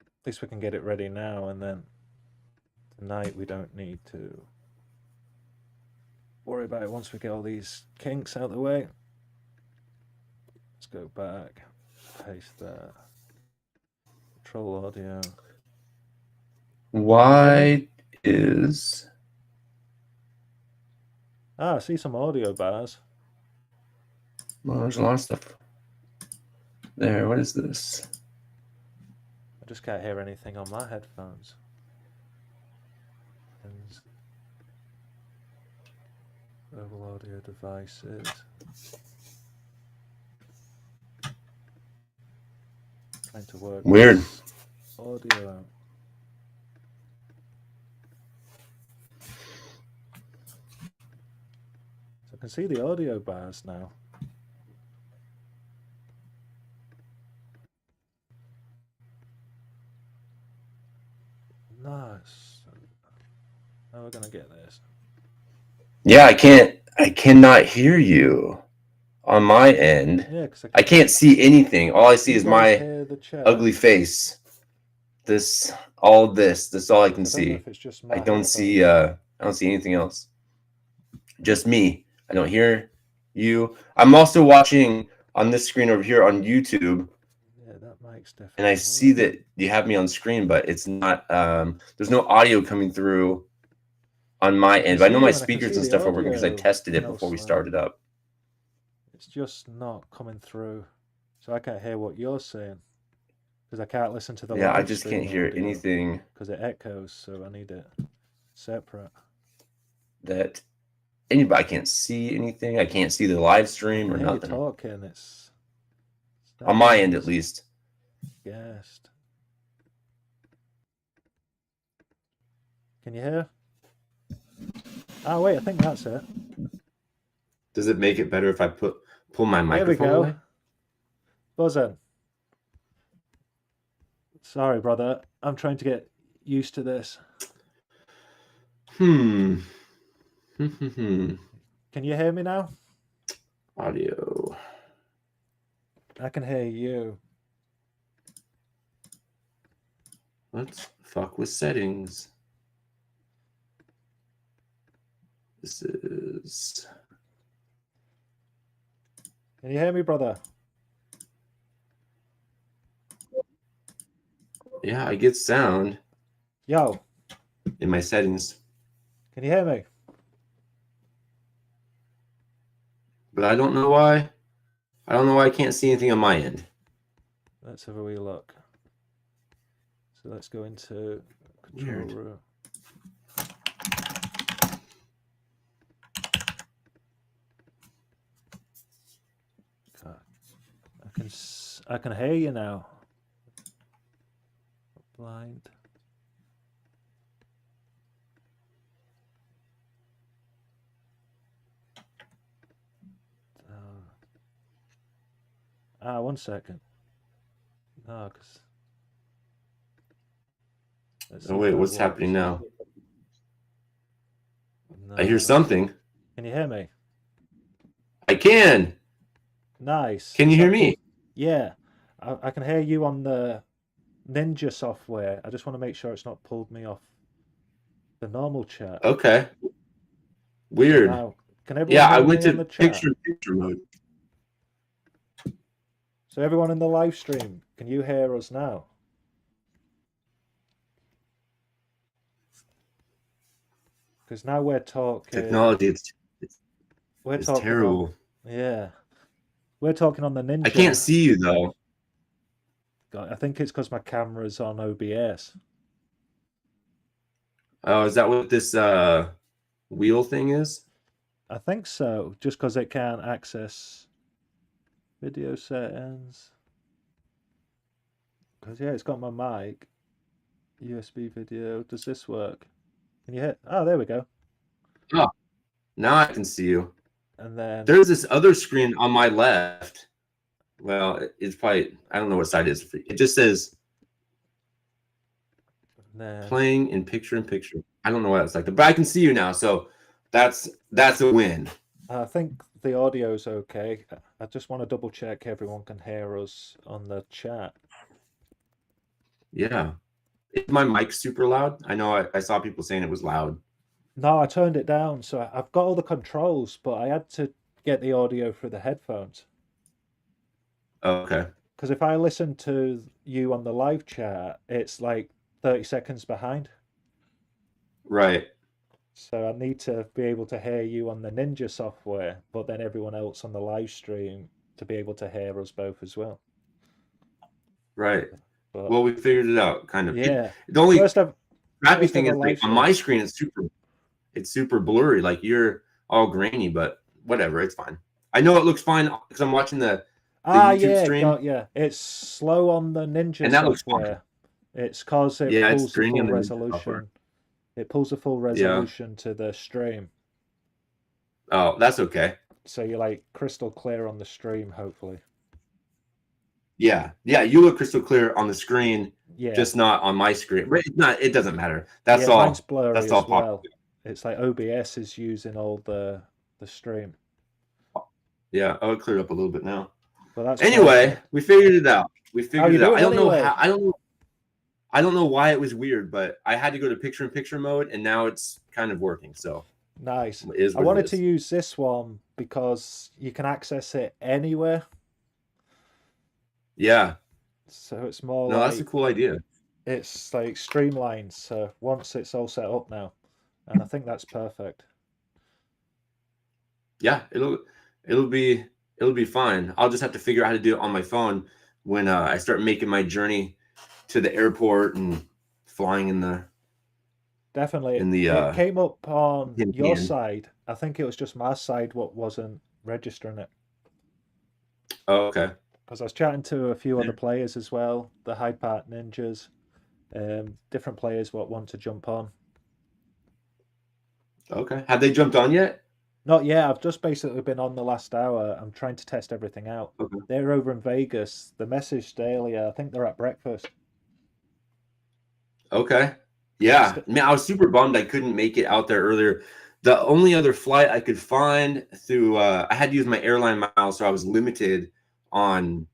At least we can get it ready now, and then tonight we don't need to worry about it once we get all these kinks out of the way. Let's go back, paste that, control audio. Why is... I see some audio bars. Well, there's a lot of stuff. There, what is this? I just can't hear anything on my headphones. Global audio devices. Trying to work. Weird. Audio out. So I can see the audio bars now. Nice. How are we gonna get this? Yeah, I cannot hear you on my end. Yeah, because I can't see anything. All I see is my hear the chat. ugly face. This all I can I don't know see. if it's just my I don't see anything else. Just me. I don't hear you. I'm also watching on this screen over here on YouTube. Yeah, that mic's definitely. And I see that you have me on screen, but it's not. There's no audio coming through on my end. But I know my speakers and stuff are working because I tested it before we started up. It's just not coming through, so I can't hear what you're saying because I can't listen to the. Yeah, I just can't hear anything because it echoes. So I need it separate. That anybody can't see anything. I can't see the live stream or nothing. Talking, it's on my end at least. Guessed. Can you hear? Oh wait, I think that's it. Does it make it better if I pull my microphone away? Buzzing. Sorry, brother. I'm trying to get used to this. Can you hear me now? Audio. I can hear you. Let's fuck with settings. This is... Can you hear me, brother? Yeah, I get sound. Yo. In my settings. Can you hear me? But I don't know why. I don't know why I can't see anything on my end. Let's have a wee look. So let's go into control room. I can hear you now. Blind. One second. No, because. Oh wait, what's happening now? No. I hear something. Can you hear me? I can. Nice. Can you hear me? Yeah, I can hear you on the Ninja software. I just want to make sure it's not pulled me off the normal chat. Okay. Weird. Now, can everyone I went to picture mode. So everyone in the live stream, can you hear us now? Because now we're talking. Technology, it's terrible. Yeah. We're talking on the Ninja. I can't see you though. I think it's because my camera's on OBS. Oh, is that what this wheel thing is? I think so. Just because it can't access video settings. Because yeah, it's got my mic. USB video. Does this work? Can you hit? Oh, there we go. Oh, now I can see you. And then there's this other screen on my left. Well, it's probably, I don't know what side it is. It just says playing in picture in picture. I don't know what it's like, but I can see you now, so that's a win. I think the audio's okay. I just want to double check everyone can hear us on the chat. Yeah. Is my mic super loud? I know I saw people saying it was loud. No, I turned it down, so I've got all the controls, but I had to get the audio through the headphones. Okay. Because if I listen to you on the live chat, it's like 30 seconds behind. Right. So I need to be able to hear you on the Ninja software, but then everyone else on the live stream to be able to hear us both as well. Right. But, well, we figured it out, kind of. Yeah. The only crappy thing is like, on my screen, it's super blurry. Like you're all grainy, but whatever, it's fine. I know it looks fine because I'm watching the YouTube stream. Yeah. It's slow on the Ninja and that software. Looks fine. It's because it pulls the full resolution. It pulls the full resolution to the stream. Oh, that's okay. So you're like crystal clear on the stream, hopefully. Yeah, you look crystal clear on the screen. Yeah. Just not on my screen. It doesn't matter. That's all. Mine's blurry that's all well. It's like OBS is using all the stream. Yeah, it cleared up a little bit now. But that's anyway, we figured it out. I don't know how. I don't know why it was weird, but I had to go to picture-in-picture mode, and now it's kind of working. So Nice. it is I what wanted it to is. use this one because you can access it anywhere. Yeah. So it's more No, that's a like cool idea. it's like streamlined. So once it's all set up now, and I think that's perfect. Yeah, it'll be fine. I'll just have to figure out how to do it on my phone when I start making my journey to the airport and flying in the Definitely. in the It came up on tin your can. side. I think it was just my side what wasn't registering it. Oh, okay. Because I was chatting to a few Yeah. other players as well, the High Park Ninjas, different players what want to jump on. Okay. Have they jumped on yet? Not yet. I've just basically been on the last hour. I'm trying to test everything out. Okay. They're over in Vegas. The message earlier. I think they're at breakfast. Okay. Yeah. St- Man, I was super bummed I couldn't make it out there earlier. The only other flight I could find through I had to use my airline miles, so I was limited on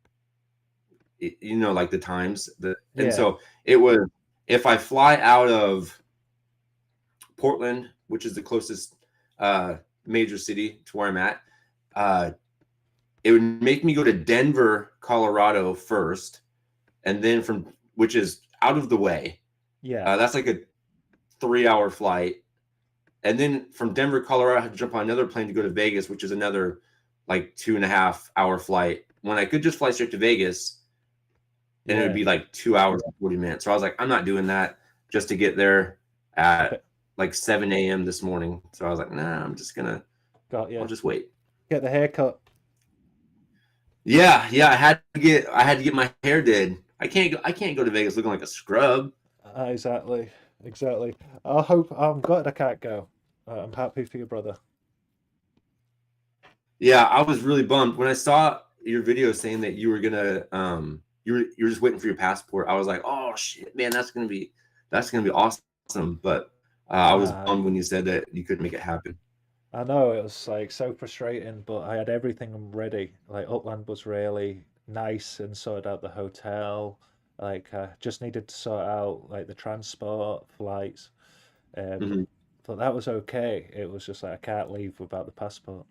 like the times. And yeah, so it was if I fly out of Portland, which is the closest major city to where I'm at, it would make me go to Denver, Colorado first, and then which is out of the way. yeah. That's like a 3-hour flight. And then from Denver, Colorado, I had to jump on another plane to go to Vegas, which is another like 2.5-hour flight. When I could just fly straight to Vegas, and it would be like 2 hours and 40 minutes. So I was like, I'm not doing that just to get there at like 7 a.m. this morning. So I was like, nah, I'll just wait. Get the haircut. Yeah, I had to get my hair did. I can't go to Vegas looking like a scrub. Exactly. I'm glad I can't go. I'm happy for your brother. Yeah, I was really bummed when I saw your video saying that you were gonna you're just waiting for your passport. I was like, oh shit, man, that's gonna be awesome. But I was bummed when you said that you couldn't make it happen. I know it was like so frustrating, but I had everything ready. Like Upland was really nice and sorted out the hotel. Like I just needed to sort out like the transport, flights. Mhm. But that was okay. It was just like I can't leave without the passport.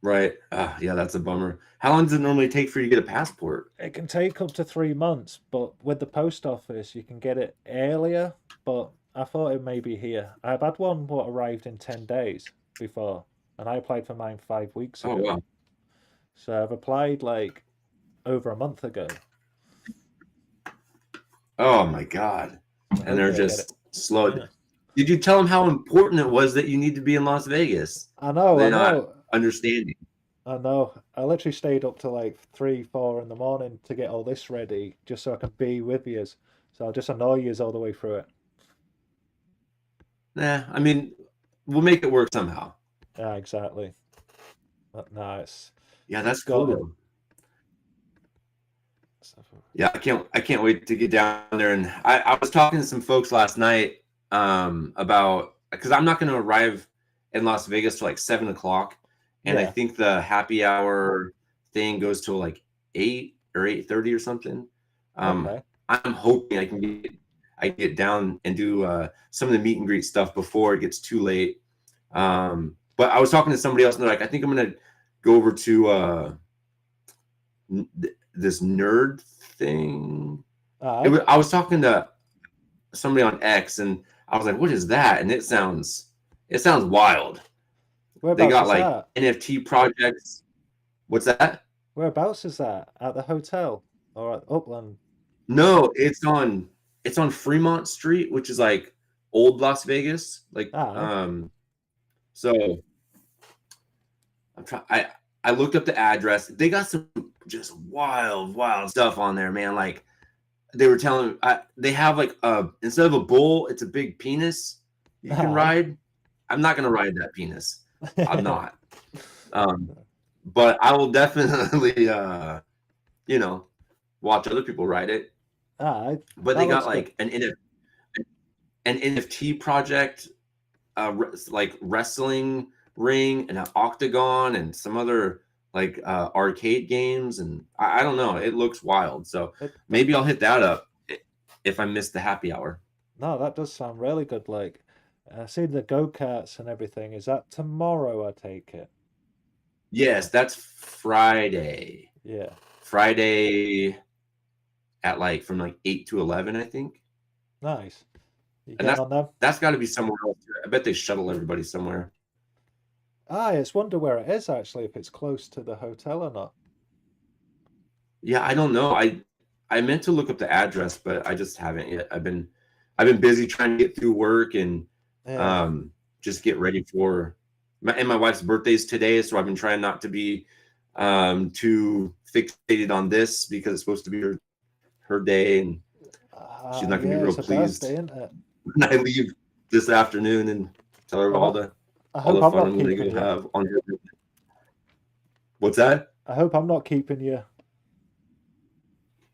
Right. Yeah, that's a bummer. How long does it normally take for you to get a passport? It can take up to 3 months, but with the post office, you can get it earlier. But I thought it may be here. I've had one what arrived in 10 days before, and I applied for mine 5 weeks Oh ago. wow. So I've applied like over a month ago. Oh my God. And they're Hopefully I get it. just slow. Yeah. Did you tell them how important it was that you need to be in Las Vegas? I know. They're not understanding. I know. I literally stayed up to like 3, 4 in the morning to get all this ready just so I can be with you. So I'll just annoy you all the way through it. Nah, I mean, we'll make it work somehow. Yeah, exactly. But no, Yeah, that's got cool. Yeah, I can't wait to get down there. And I was talking to some folks last night about because I'm not going to arrive in Las Vegas till like 7 o'clock, and I think the happy hour thing goes till like 8 or 8:30 or something. Okay. I'm hoping I can get down and do some of the meet and greet stuff before it gets too late. But I was talking to somebody else, and they're like, I think I'm gonna go over to this nerd thing. I was talking to somebody on X, and I was like, "What is that?" And it sounds wild. They got like that? NFT projects. What's that? Whereabouts is that? At the hotel or at Upland? No, it's on Fremont Street, which is like old Las Vegas. Like so I'm trying I looked up the address. They got some just wild stuff on there, man. Like they were telling they have like instead of a bull, it's a big penis you can ride. I'm not gonna ride that penis. I'm not. But I will definitely watch other people ride it. But they got like an NFT project, like wrestling ring and an octagon and some other like arcade games, and I don't know. It looks wild, so maybe I'll hit that up. if I miss the happy hour. No, that does sound really good. Like, see the go-karts and everything. Is that tomorrow, I take it? Yes, that's Friday. Yeah. Friday at like from like 8 to 11, I think. Nice. You And getting on them? that's got to be somewhere else. I bet they shuttle everybody somewhere. It's wonder where it is actually, if it's close to the hotel or not. Yeah, I don't know. I meant to look up the address, but I just haven't yet. I've been busy trying to get through work and Yeah. just get ready for my wife's birthday's today, so I've been trying not to be too fixated on this because it's supposed to be her day, and she's not gonna be Yeah, real it's a pleased birthday, isn't it? when I leave this afternoon and tell her Well, I all hope the I'm fun not I'm gonna keeping go you. have on her birthday. What's that? I hope I'm not keeping you.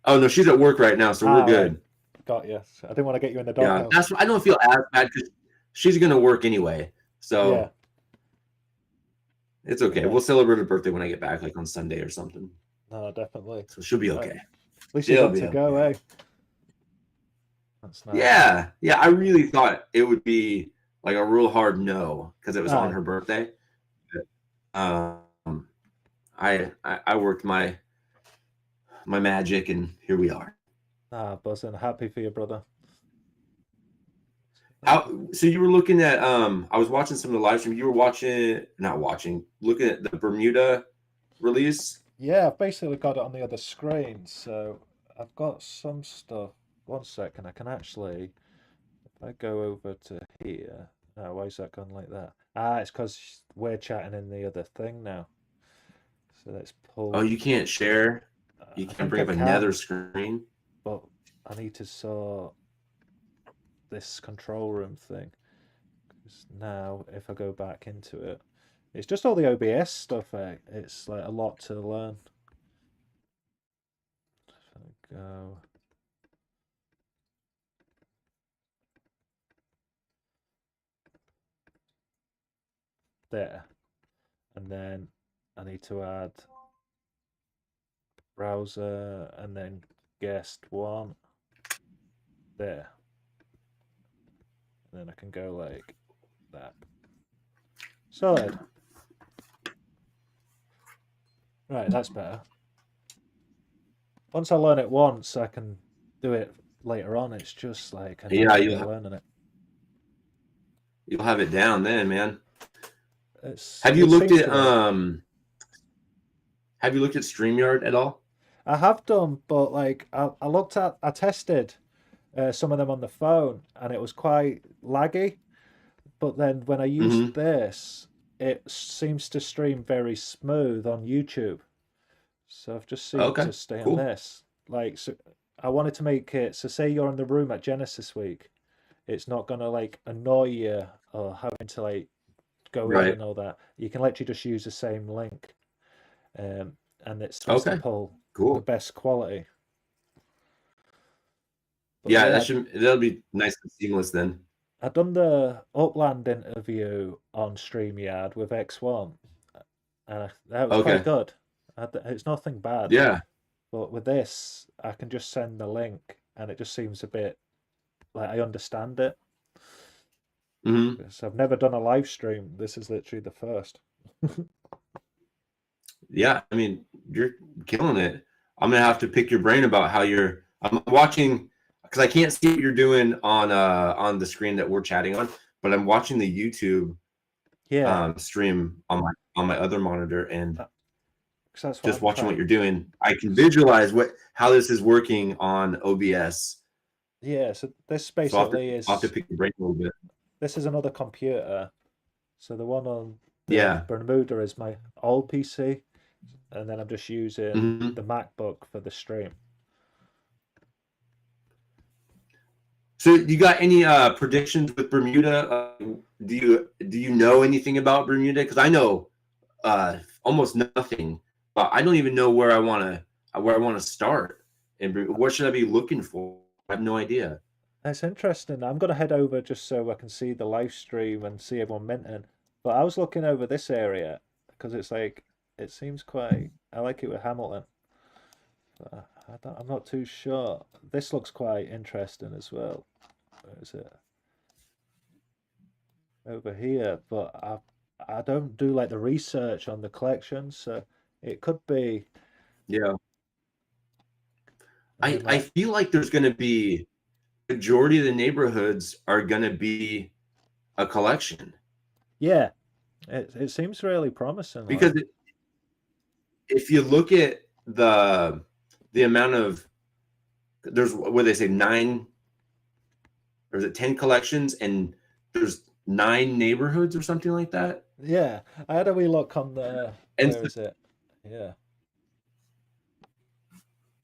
Oh no, she's at work right now, so we're good. Right. Got you. I didn't want to get you in the Yeah, doghouse. I don't feel as bad because she's gonna work anyway, so Yeah. it's okay. Yeah. We'll celebrate her birthday when I get back, like on Sunday or something. No, definitely. So she'll be Right. okay. At least you She'll got be to go, okay. eh? That's nice. Yeah. I really thought it would be like a real hard no because it was on Aye. her birthday. But, I worked my magic, and here we are. Buzzing. Happy for your brother. So you were looking at I was watching some of the live stream. You were looking at the Bermuda release. Yeah, I've basically got it on the other screen, so I've got some stuff. 1 second, I can actually, if I go over to here, why is that going like that? It's because we're chatting in the other thing now. So let's pull. Oh, you can't share? You I can't think bring I up can, another screen? but I need to sort this control room thing. 'Cause now, if I go back into it, it's just all the OBS stuff. It's like a lot to learn. If I go. There, and then I need to add browser and then guest one there, and then I can go like that. Solid. Right, that's better. Once I learn it once, I can do it later on. It's just like learning it. You'll have it down then, man. Have you looked at StreamYard at all? I have done, but like I tested some of them on the phone, and it was quite laggy. But then when I used this, it seems to stream very smooth on YouTube. So I've just seemed to stay on this. Like, so I wanted to make it so say you're in the room at Genesis Week, it's not gonna like annoy you or having to like go in and all that. You can literally just use the same link, and it's supposed to pull the best quality. But yeah, that'll be nice and seamless then. I've done the Upland interview on StreamYard with X1, and that was quite good. It's nothing bad. Yeah. But with this, I can just send the link, and it just seems a bit like I understand it. So I've never done a live stream. This is literally the first. Yeah, I mean, you're killing it. I'm gonna have to pick your brain about how I'm watching because I can't see what you're doing on the screen that we're chatting on, but I'm watching the YouTube stream on my other monitor, and just watching what you're doing, I can visualize how this is working on OBS. Yeah, so this basically I'll have to pick your brain a little bit. This is another computer. So the one on Bermuda is my old PC, and then I'm just using the MacBook for the stream. So you got any predictions with Bermuda? Do you know anything about Bermuda? Because I know almost nothing, but I don't even know where I want to start. And what should I be looking for? I have no idea. That's interesting. I'm gonna head over just so I can see the live stream and see everyone minting. But I was looking over this area because it's like it seems quite. I like it with Hamilton. I'm not too sure. This looks quite interesting as well. Where is it? Over here, but I don't do like the research on the collection, so it could be. Yeah. It I might, feel like there's going to be majority of the neighborhoods are going to be a collection yeah, it seems really promising. because Like, if you look at the amount of there's what they say 9 or is it 10 collections and there's 9 neighborhoods or something like that. yeah, I had a wee look on the. And Where is it? Yeah,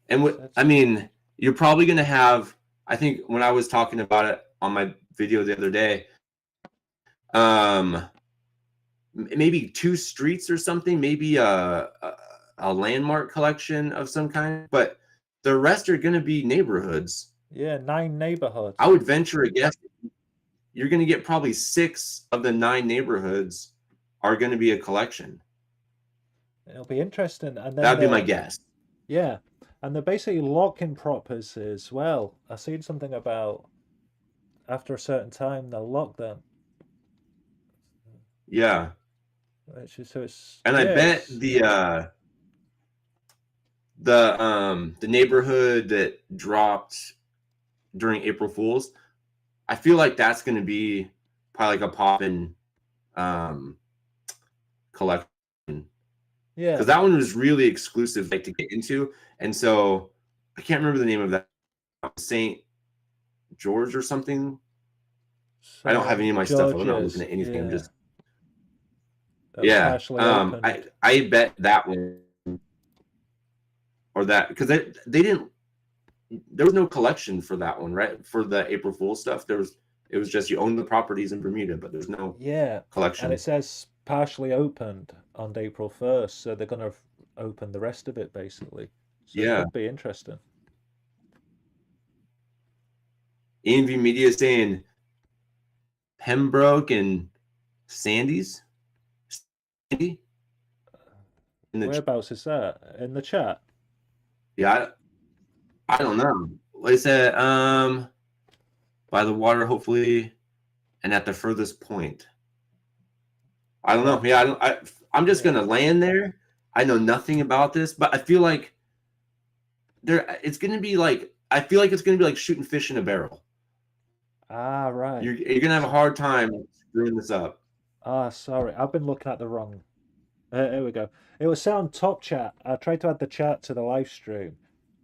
what said I mean, you're probably going to have. I think when I was talking about it on my video the other day, maybe 2 streets or something, maybe a landmark collection of some kind, but the rest are going to be neighborhoods. yeah, 9 neighborhoods. I would venture a guess you're going to get probably 6 of the 9 neighborhoods are going to be a collection. It'll be interesting, and then That'd be my guess. yeah, and they're basically locking properties as well. I seen something about after a certain time they'll lock them. Yeah. Which is, so it's And I yeah, bet it's, the neighborhood that dropped during April Fools, I feel like that's going to be probably like a poppin' collection yeah, because that one was really exclusive, like to get into, and so I can't remember the name of that. Saint George or something. I don't have any of my stuff. I'm not looking at anything. I'm just partially opened. I bet that one or that because they didn't. There was no collection for that one, right? For the April Fool stuff, it was just you own the properties in Bermuda, but there's no Yeah, collection. and it says partially opened on April 1st, so they're gonna open the rest of it basically. So it could be interesting. ENV Media is saying Pembroke and Sandy's. Sandy? Whereabouts is that? In the chat? Yeah, I don't know. They said by the water, hopefully, and at the furthest point. I don't know. Yeah, I'm just gonna land there. I know nothing about this, but I feel like it's gonna be like I feel like it's gonna be like shooting fish in a barrel. Ah, right. You're gonna have a hard time screwing this up. Ah, sorry. I've been looking at the wrong. Here we go. It was set on top chat. I tried to add the chat to the live stream,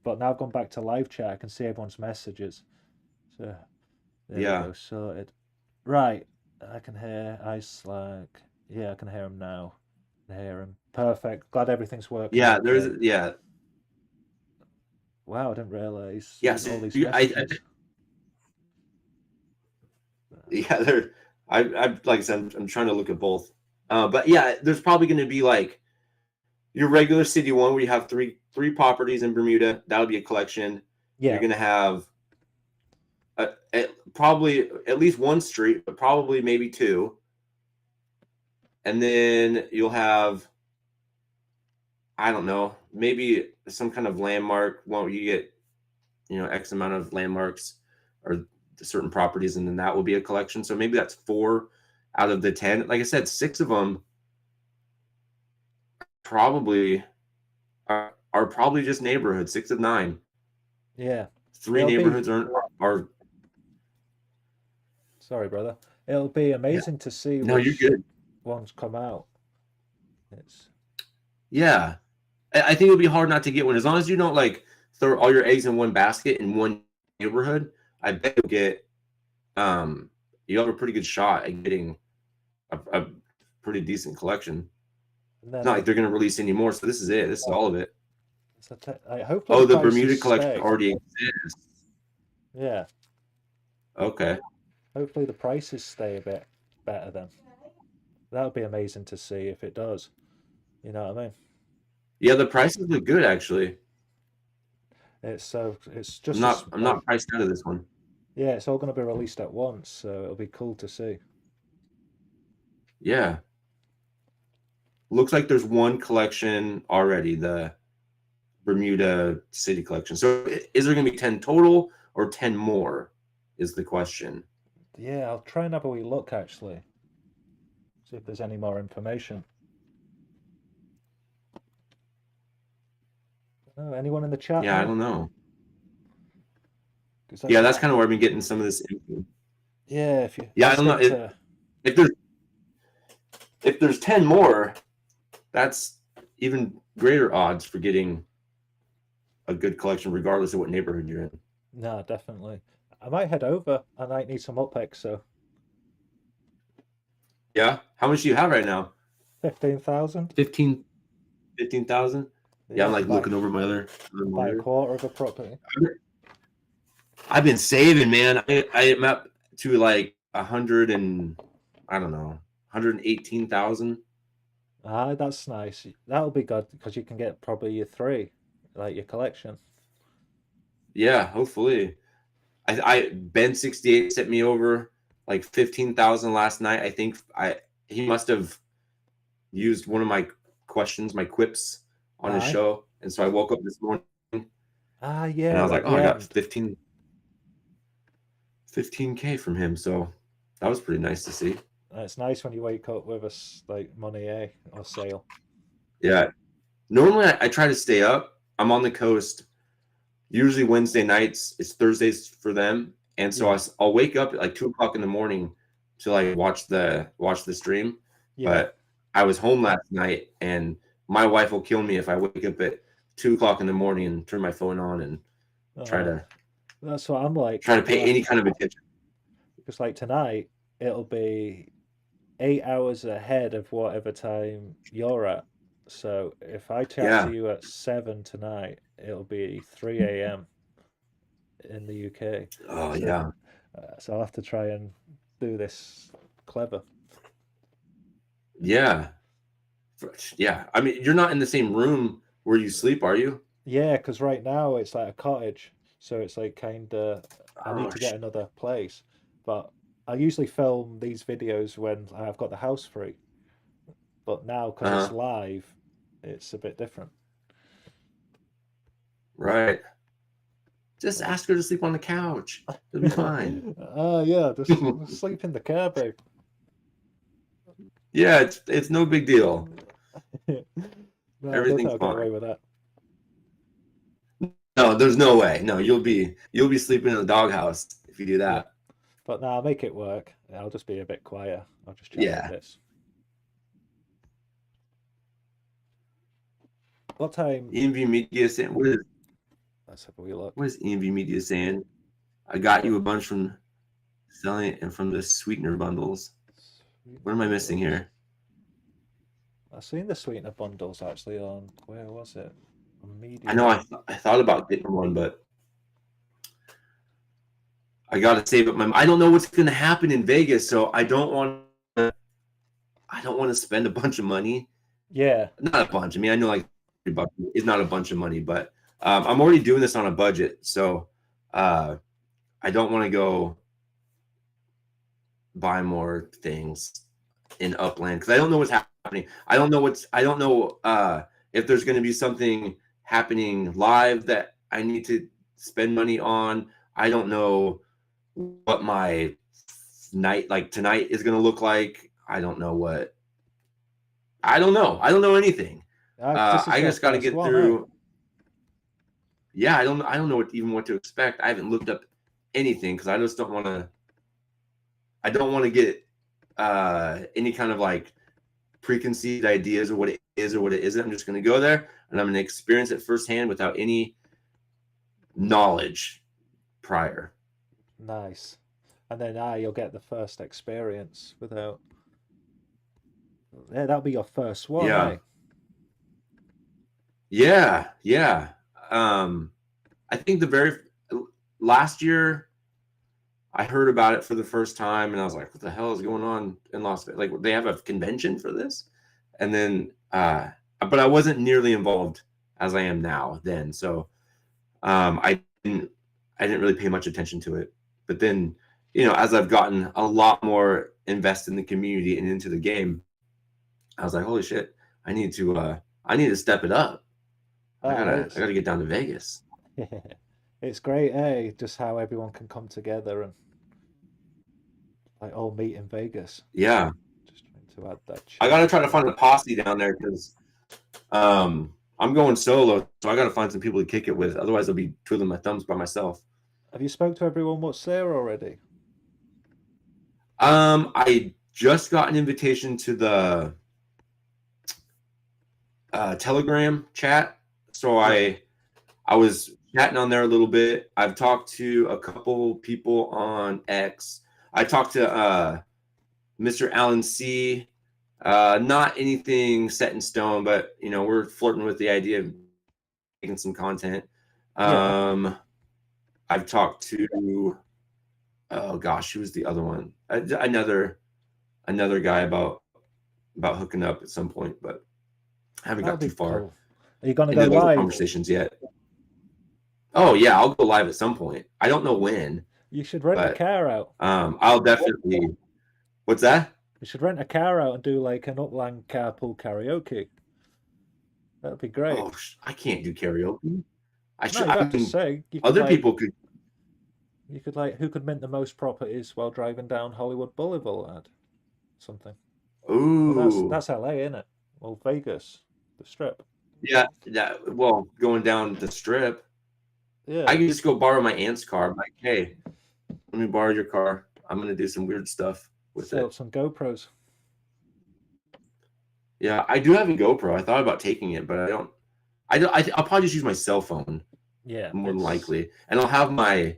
but now I've gone back to live chat. I can see everyone's messages. So there we go. Sorted. Right. I can hear Icelag. Yeah, I can hear him now. I can hear him. Perfect. Glad everything's working. Yeah, okay. there's yeah. Wow, I didn't realize. Yes, all these messages. Yeah, I like I said, I'm trying to look at both. But yeah, there's probably going to be like your regular city one where you have three properties in Bermuda. That would be a collection. Yeah. You're going to have probably at least one street, but probably maybe 2. And then you'll have, I don't know, maybe some kind of landmark. Well, you get, X amount of landmarks or certain properties, and then that will be a collection. So maybe that's 4 out of the 10. Like I said, 6 of them probably are probably just neighborhoods. 6 of 9. Yeah. 3 neighborhoods are. Sorry, brother. It'll be amazing to see. No, you're good. Ones come out. Yeah, I think it'll be hard not to get one as long as you don't like throw all your eggs in one basket in one neighborhood. I bet you'll get. You have a pretty good shot at getting a pretty decent collection. It's not like they're going to release any more, so this is it. This is all of it. Hopefully the Bermuda collection already exists. Yeah. Okay. Hopefully the prices stay a bit better then. That would be amazing to see if it does. You know what I mean? Yeah, the prices look good actually. It's just. I'm not priced out of this one. Yeah, it's all going to be released at once, so it'll be cool to see. Yeah. Looks like there's one collection already. The Bermuda City collection. So is there going to be 10 total or 10 more is the question. Yeah, I'll try and have a wee look actually. See if there's any more information. Oh, anyone in the chat? Yeah, I don't know. 'Cause Yeah, that's what- kind of where I've been getting some of this info. Yeah, if you Yeah, I don't know if there's 10 more, that's even greater odds for getting a good collection regardless of what neighborhood you're in. No, definitely. I might head over. I might need some Upex, so Yeah. How much do you have right now? 15,000. 15,000? Yeah, I'm like looking over my other buy a quarter of a property. I've been saving, man. I am up to like 100 and I don't know, 118,000. Ah, that's nice. That'll be good because you can get probably your 3, like your collection. Yeah, hopefully. I Ben 68 sent me over like 15,000 last night. I think he must have used one of my questions, my quips on his show, and so I woke up this morning. Ah, yeah. And I was like, oh, I got 15K from him, so that was pretty nice to see. It's nice when you wake up with like money, or sale. Yeah. Normally I try to stay up. I'm on the coast. Usually Wednesday nights. It's Thursdays for them, and so I'll wake up at like 2:00 in the morning to like watch the stream. Yeah. But I was home last night, and my wife will kill me if I wake up at 2:00 in the morning and turn my phone on and try to. That's what I'm like. Try to pay any kind of attention. Because like tonight, it'll be 8 hours ahead of whatever time you're at. So if I chat to you at 7 tonight, it'll be 3 a.m. in the UK. Oh, so, yeah. So I'll have to try and do this clever. Yeah. Yeah. I mean, you're not in the same room where you sleep, are you? Yeah, because right now it's like a cottage. So it's like kind of, I need to get another place. But I usually film these videos when I've got the house free. But now, because it's live, it's a bit different. Right. Just ask her to sleep on the couch. It'll be fine. Yeah, just sleep in the car, babe. Yeah, it's no big deal. No, everything's fine. Get away with that. No, there's no way. No, you'll be sleeping in the doghouse if you do that. Yeah. But no, I'll make it work. I'll just be a bit quieter. I'll just chat like this. What time? EMV Media saying, Let's have a wee look. What is EMV Media saying? I got you a bunch from selling it and from the sweetener bundles. What am I missing here? I've seen the sweetener bundles actually on, where was it? On Media. I know I thought about getting one, but I gotta save up I don't know what's gonna happen in Vegas, so I don't want to spend a bunch of money. Yeah. Not a bunch. I mean, I know like $30 is not a bunch of money, but I'm already doing this on a budget, so I don't want to go buy more things in Upland because I don't know what's happening. I don't know if there's going to be something happening live that I need to spend money on. I don't know what my night like tonight is going to look like. I don't know anything. I just got to get through. Yeah, I don't know what to expect. I haven't looked up anything because I just don't want to. I don't want to get any kind of like preconceived ideas of what it is or what it isn't. I'm just going to go there and I'm going to experience it firsthand without any knowledge prior. Nice. And then you'll get the first experience without. Yeah, that'll be your first one. Yeah. Eh? Yeah. I think the very last year I heard about it for the first time and I was like, what the hell is going on in Las Vegas? Like, they have a convention for this? And then, but I wasn't nearly involved as I am now then. So, I didn't really pay much attention to it. But then, as I've gotten a lot more invested in the community and into the game, I was like, holy shit, I need to step it up. I Ah, gotta get down to Vegas. it's great, eh? Just how everyone can come together and like all meet in Vegas. Yeah, Just trying to add that I chat. gotta try to find a posse down there because I'm going solo, so I gotta find some people to kick it with. Otherwise, I'll be twiddling my thumbs by myself. Have you spoke to everyone what's there already? I just got an invitation to the Telegram chat, so Yeah. I was chatting on there a little bit. I've talked to a couple people on X. I talked to Mr. Allen C. Not anything set in stone, but we're flirting with the idea of making some content. Yeah. I've talked to oh gosh, who was the other one? Another guy about hooking up at some point, but I haven't That'll got too be far cool. Are you gonna go into those live? conversations yet. Oh yeah, I'll go live at some point. I don't know when, You should rent a but car out. I'll definitely. What's that? You should rent a car out and do like an Upland carpool karaoke. That'd be great. Oh, I can't do karaoke. I No, should. you don't I have to mean, sing. other people could. You could like who could mint the most properties while driving down Hollywood Boulevard? Something. Well, Ooh, that's LA, isn't it? Well, Vegas, the Strip. yeah. Well, going down the strip, I Yeah. can just go borrow my aunt's car. I'm like, hey, let me borrow your car. I'm gonna do some weird stuff with Set up it. some GoPros. Yeah, I do have a GoPro. I thought about taking it, but I don't. I'll probably just use my cell phone Yeah. more than likely, and I'll have my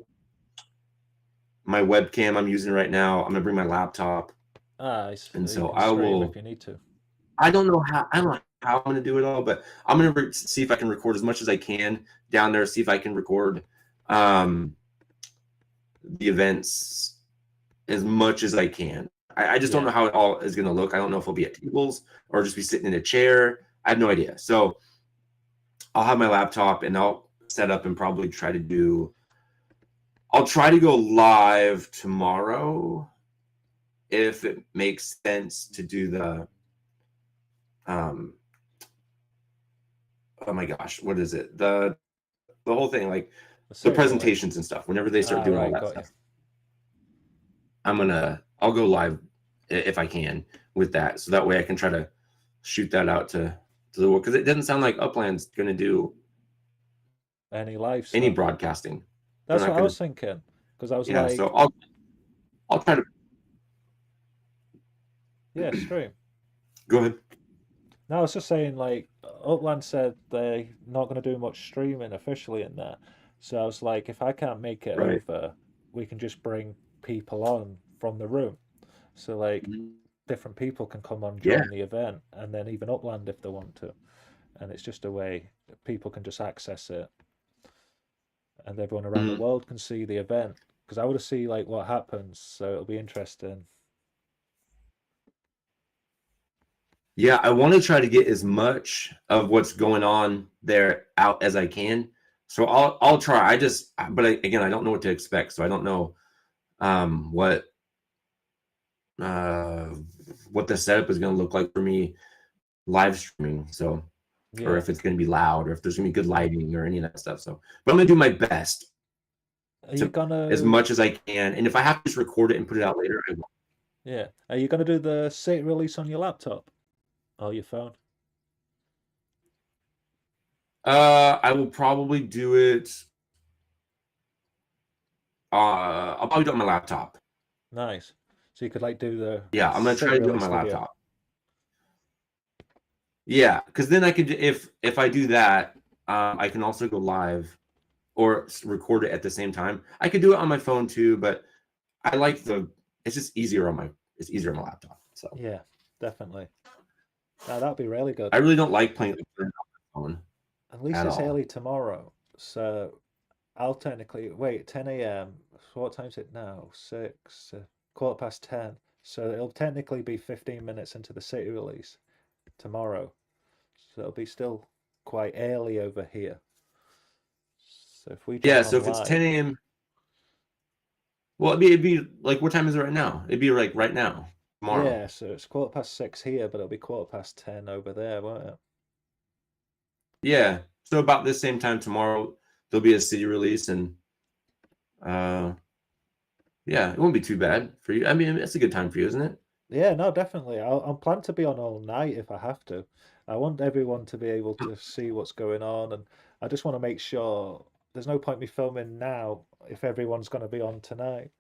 webcam I'm using right now. I'm gonna bring my laptop, and You so can I stream will. if you need to. I don't know how I'm gonna do it all, but I'm gonna see if I can record as much as I can down there. See if I can record the events as much as I can. I just don't know how it all is gonna look. I don't know if I'll be at tables or just be sitting in a chair. I have no idea. So I'll have my laptop and I'll set up and probably try to do. I'll try to go live tomorrow if it makes sense to do the oh my gosh, what is it? The whole thing, like the presentations and stuff. Whenever they start doing all that stuff, I'll go live if I can with that, so that way I can try to shoot that out to the world, because it doesn't sound like Upland's going to do any live stuff. any broadcasting. That's what I was thinking, because I was like, so I'll try to. Yeah, stream. Go ahead. No, I was just saying, like, Upland said they're not going to do much streaming officially in there. So I was like, if I can't make it over, we can just bring people on from the room. So, like, different people can come on during the event, and then even Upland if they want to. And it's just a way that people can just access it. And everyone around the world can see the event. Because I want to see, like, what happens. So it'll be interesting. Yeah, I want to try to get as much of what's going on there out as I can. So I'll try. But again, I don't know what to expect. So I don't know what the setup is going to look like for me live streaming. So, or if it's going to be loud, or if there's going to be good lighting, or any of that stuff. So, but I'm going to do my best. Are you gonna as much as I can, and if I have to just record it and put it out later, I will. Yeah. Are you gonna do the city release on your laptop or your phone? I will probably do it. I'll probably do it on my laptop. Nice. So you could like do the I'm gonna try to do it on my laptop. Yeah, because then I could, if I do that, I can also go live or record it at the same time. I could do it on my phone too, but I like it's just easier on my laptop. So yeah, definitely. That'd be really good. I really don't like playing on my phone. At least it's early tomorrow, so I'll technically wait 10 a.m. So what time's it now? 6, 10:15. So it'll technically be 15 minutes into the city release tomorrow. So it'll be still quite early over here. So if we so if it's 10 a.m. Well, it'd be like, what time is it right now? It'd be like right now, tomorrow. Yeah, so it's 6:15 here, but it'll be 10:15 over there, won't it? Yeah. So about this same time tomorrow, there'll be a city release, and yeah, it won't be too bad for you. I mean, it's a good time for you, isn't it? Yeah, no, definitely. I'll plan to be on all night if I have to. I want everyone to be able to see what's going on, and I just want to make sure there's no point me filming now if everyone's going to be on tonight.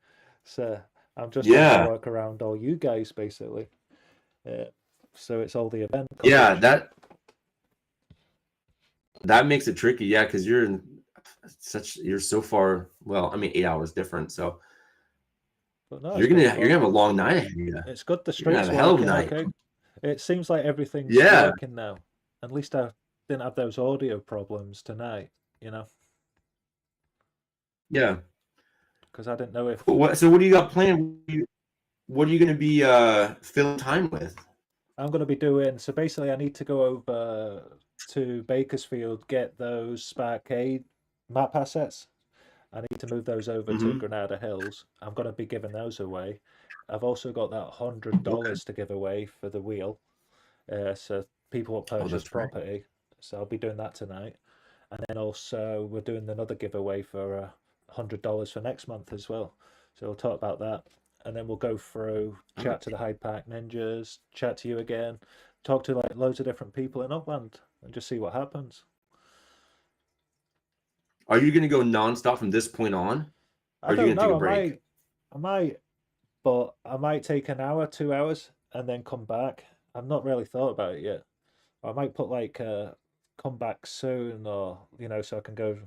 So I'm just trying to Yeah, work around all you guys basically. Uh, so it's all the event yeah, coverage. that makes it tricky. Yeah, because you're so far. Well, I mean, 8 hours different, so But no, it's you're been gonna fun. have a long night ahead of you. It's good the You're gonna have stream's a hell of a working night. okay. It seems like everything's Yeah, working now. At least I didn't have those audio problems tonight, yeah. because I didn't know if So what do you got planned? What are you gonna be filling time with? I'm going to be doing. So basically, I need to go over to Bakersfield, get those Sparkade map assets. I need to move those over to Mm-hmm. Granada Hills. I'm going to be giving those away. I've also got that $100 Okay. to give away for the wheel. So people will Oh, purchase that's right. property. So I'll be doing that tonight. And then also we're doing another giveaway for $100 for next month as well. So we'll talk about that. And then we'll go through, chat to the Hyde Park Ninjas, chat to you again, talk to like loads of different people in Upland and just see what happens. Are you gonna go nonstop from this point on? Or I are you don't gonna take know. a break? I might, but I might take an hour, 2 hours, and then come back. I've not really thought about it yet. I might put like come back soon, or so I can go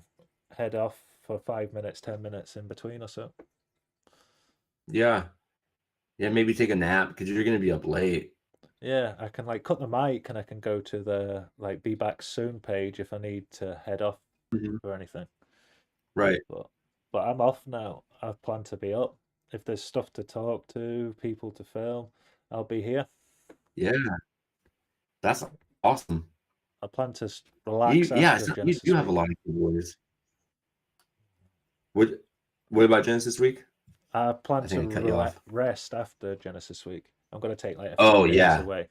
head off for 5 minutes, 10 minutes in between or so. Yeah. Yeah, maybe take a nap because you're gonna be up late. Yeah, I can like cut the mic and I can go to the like be back soon page if I need to head off Mhm. or anything. Right. But I'm off now. I plan to be up. If there's stuff to talk to, people to film, I'll be here. Yeah, that's awesome. I plan to relax after You do Genesis have a week. lot of giveaways. What about Genesis week? I plan I to think I cut you off. rest after Genesis week. I'm going to take like a Oh few days yeah. away.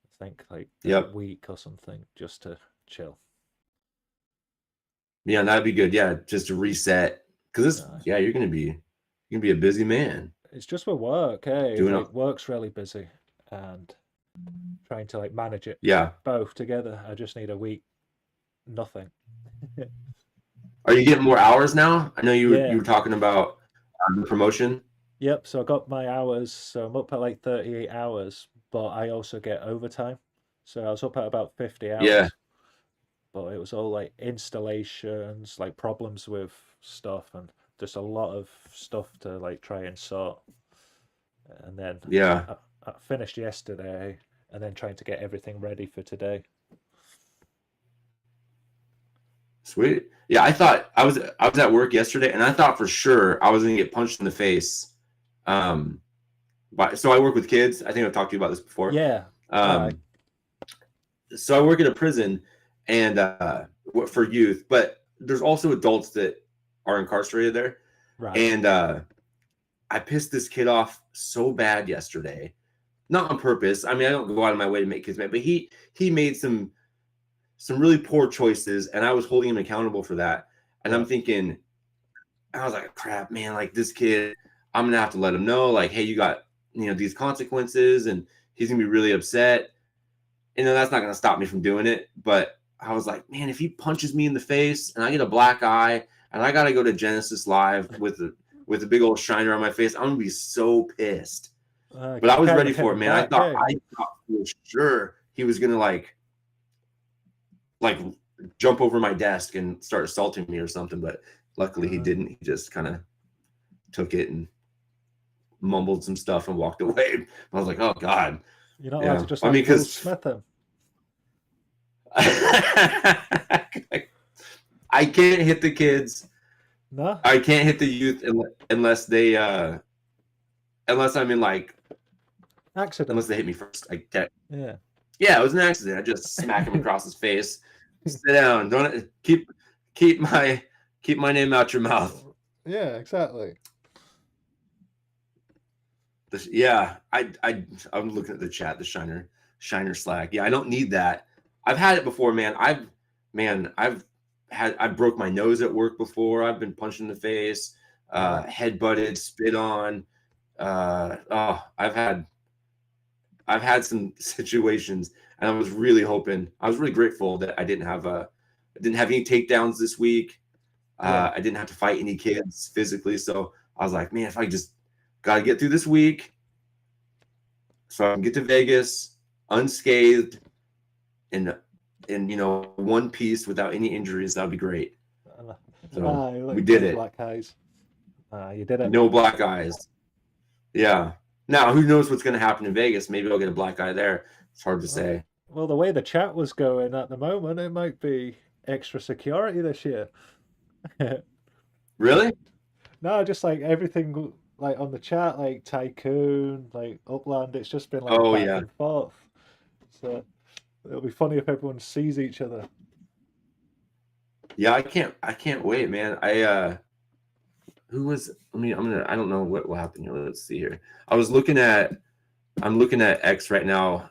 I think like a Yep. week or something just to chill. Yeah, that'd be good. Yeah, just to reset. Because Uh, you're gonna be a busy man. it's just for work, hey. Doing Like work's really busy and trying to like manage it yeah. both together. I just need a week, nothing. Are you getting more hours now? I know you Yeah. were talking about the promotion. Yep. So I got my hours. So I'm up at like 38 hours, but I also get overtime. So I was up at about 50 Yeah. hours. But it was all like installations, like problems with stuff, and just a lot of stuff to like try and sort. And then Yeah. I finished yesterday, and then trying to get everything ready for today. Sweet. Yeah, I thought I was at work yesterday, and I thought for sure I was gonna get punched in the face. So I work with kids. I think I've talked to you about this before. Yeah. So I work in a prison, and for youth, but there's also adults that are incarcerated there. Right. And I pissed this kid off so bad yesterday, not on purpose. I mean, I don't go out of my way to make kids mad, but he made some really poor choices, and I was holding him accountable for that. And I'm thinking, I was like, crap, man, like this kid, I'm gonna have to let him know, like, hey, you got these consequences, and he's gonna be really upset. That's not gonna stop me from doing it. But I was like, man, if he punches me in the face and I get a black eye and I gotta go to Genesis Live with a big old shiner on my face, I'm gonna be so pissed. But I was ready for it, man. I thought for sure he was gonna like jump over my desk and start assaulting me or something. But luckily he didn't. He just kind of took it and mumbled some stuff and walked away. I was like, oh God. You're not allowed to just Will Smith him. I can't hit the kids. No. I can't hit the youth unless they unless I'm in like accident. Unless they hit me first. Yeah. Yeah, it was an accident. I just smack him across his face. Sit down. Don't keep my name out your mouth. Yeah, exactly. I'm looking at the chat, the Shiner Slack. Yeah, I don't need that. I've had it before, man. man, I broke my nose at work before. I've been punched in the face, head butted, spit on. I've had some situations, and I was really grateful that I didn't have any takedowns this week. I didn't have to fight any kids physically. So I was like, man, if I just got to get through this week so I can get to Vegas unscathed and in one piece without any injuries, that'd be great. So we did it. Black eyes. You did it. No black eyes. Yeah. Now, who knows what's going to happen in Vegas? Maybe I'll get a black eye there. It's hard to say. Well, the way the chat was going at the moment, it might be extra security this year. Really? No, just like everything, like on the chat, like Tycoon, like Upland, it's just been like back and forth. So it'll be funny if everyone sees each other. Yeah, I can't wait, man. Who was? I don't know what will happen here. Let's see here. I'm looking at X right now.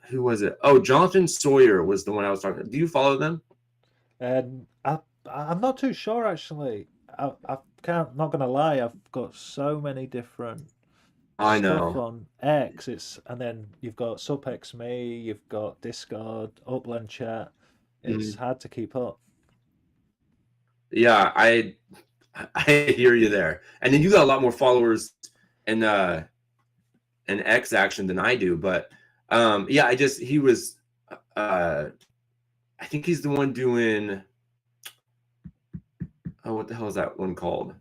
Who was it? Oh, Jonathan Sawyer was the one I was talking to. Do you follow them? And I'm not too sure actually. I can't, not gonna lie, I've got so many different stuff on X. And then you've got SupX Me, you've got Discord, Upland chat. It's hard to keep up. Yeah, I hear you there. And then you got a lot more followers in X action than I do. But he was I think he's the one doing what the hell is that one called?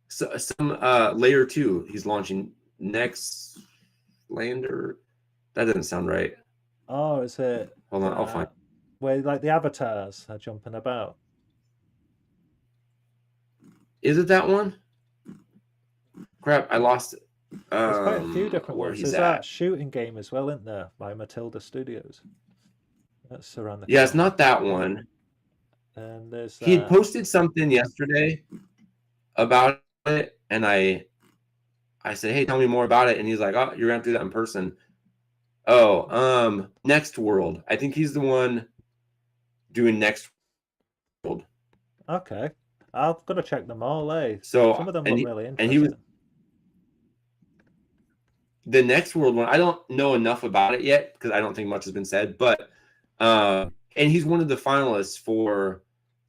So some layer 2 he's launching next lander. That doesn't sound right. Oh, is it? Hold on, I'll find where like the avatars are jumping about. Is it that one? Crap, I lost it. There's quite a few different ones. There's that shooting game as well, isn't there, by Matilda Studios? That's around the corner. It's not that one. And there's he posted something yesterday about it, and I said, hey, tell me more about it. And he's like, oh, you're gonna have to do that in person. Oh, Next World. I think he's the one doing Next World. Okay. I'm gonna check them all, eh? So some of them look really interesting. And he was the Next World one. I don't know enough about it yet because I don't think much has been said. But and he's one of the finalists for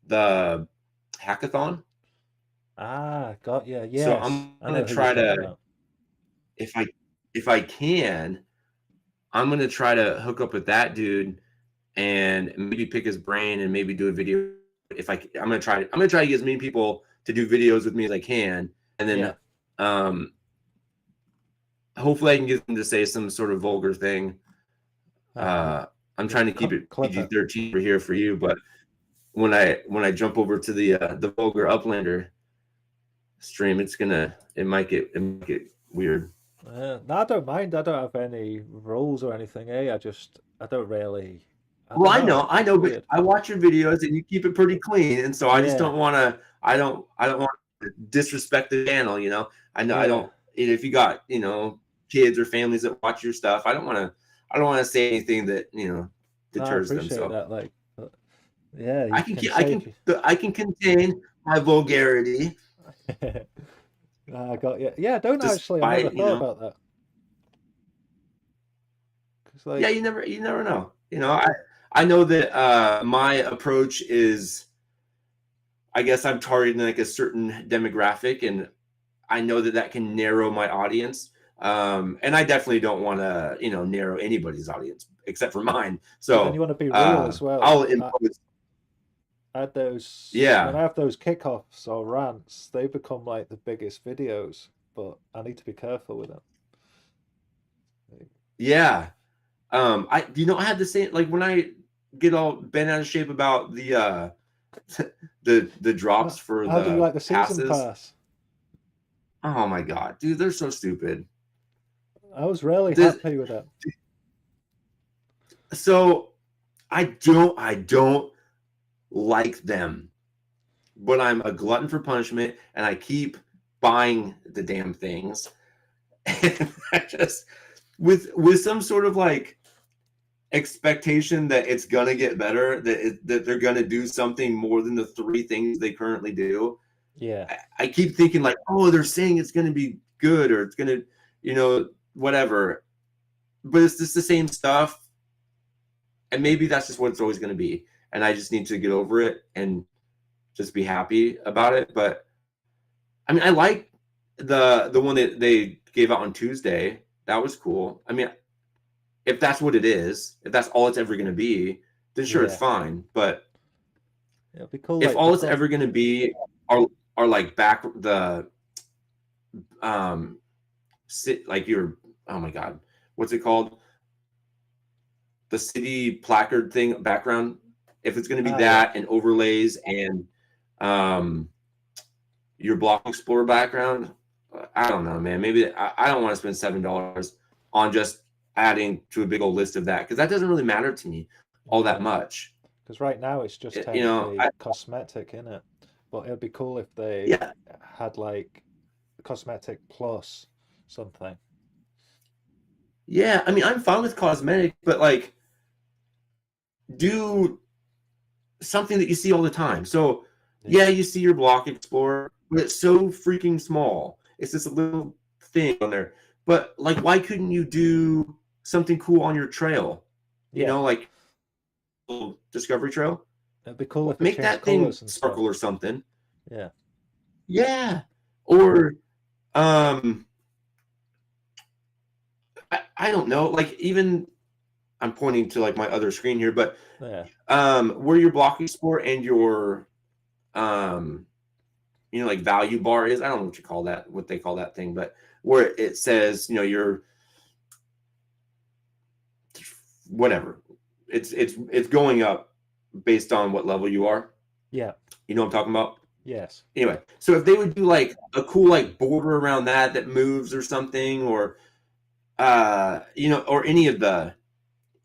the hackathon. Got you. Yeah. So I'm gonna try to, if I can, I'm gonna try to hook up with that dude and maybe pick his brain and maybe do a video. I'm gonna try to get as many people to do videos with me as I can, and then hopefully I can get them to say some sort of vulgar thing. I'm trying to keep it PG-13 here for you, but when I jump over to the vulgar Uplander stream, it might get weird. No, I don't mind. I don't have any rules or anything. I don't really. I know, but I watch your videos and you keep it pretty clean, and so I just don't want to. I don't want to disrespect the channel. I know I don't. If you got kids or families that watch your stuff, I don't want to say anything that deters them. So that, I can contain my vulgarity. I got you. Yeah, don't actually. I never thought about that. You never know. I know that my approach is, I guess I'm targeting like a certain demographic, and I know that can narrow my audience. And I definitely don't want to, narrow anybody's audience except for mine. So and you want to be real as well. I'll impose. When I have those kickoffs or rants, they become like the biggest videos, but I need to be careful with them. Yeah. I had the same, like when I get all bent out of shape about the drops for how do you like the passes. Season Pass? Oh my God, dude, they're so stupid. I was really happy with that. So I don't like them, but I'm a glutton for punishment, and I keep buying the damn things. And I just with some sort of like expectation that it's gonna get better, that they're gonna do something more than the 3 things they currently do. Yeah. I keep thinking like, oh, they're saying it's gonna be good or it's gonna, whatever. But it's just the same stuff, and maybe that's just what it's always gonna be. And I just need to get over it and just be happy about it. But I mean, I like the one that they gave out on Tuesday. That was cool. I mean, if that's what it is, if that's all it's ever going to be, then sure, it's fine. But it'll be cool. If Like, all it's ever going to be are like back the like your, oh my god, what's it called? The city placard thing background. If it's going to be that and overlays and your Block Explorer background, I don't know, man. Maybe I don't want to spend $7 on just adding to a big old list of that, because that doesn't really matter to me all that much. Because right now it's just technically cosmetic, isn't it? But it'd be cool if they had like cosmetic plus something. Yeah, I mean, I'm fine with cosmetic, but like, do something that you see all the time. So yeah, you see your Block Explorer, but it's so freaking small. It's just a little thing on there. But like, why couldn't you do something cool on your trail? You know, like a little discovery trail. It'd be cool if make that thing sparkle or something. Yeah. Yeah. Or I don't know. Like, even I'm pointing to like my other screen here, but where your Block Explorer and your like value bar is, I don't know what you call that, what they call that thing, but where it says, your whatever, it's going up based on what level you are. Yeah. You know what I'm talking about? Yes. Anyway, so if they would do like a cool like border around that moves or something, or or any of the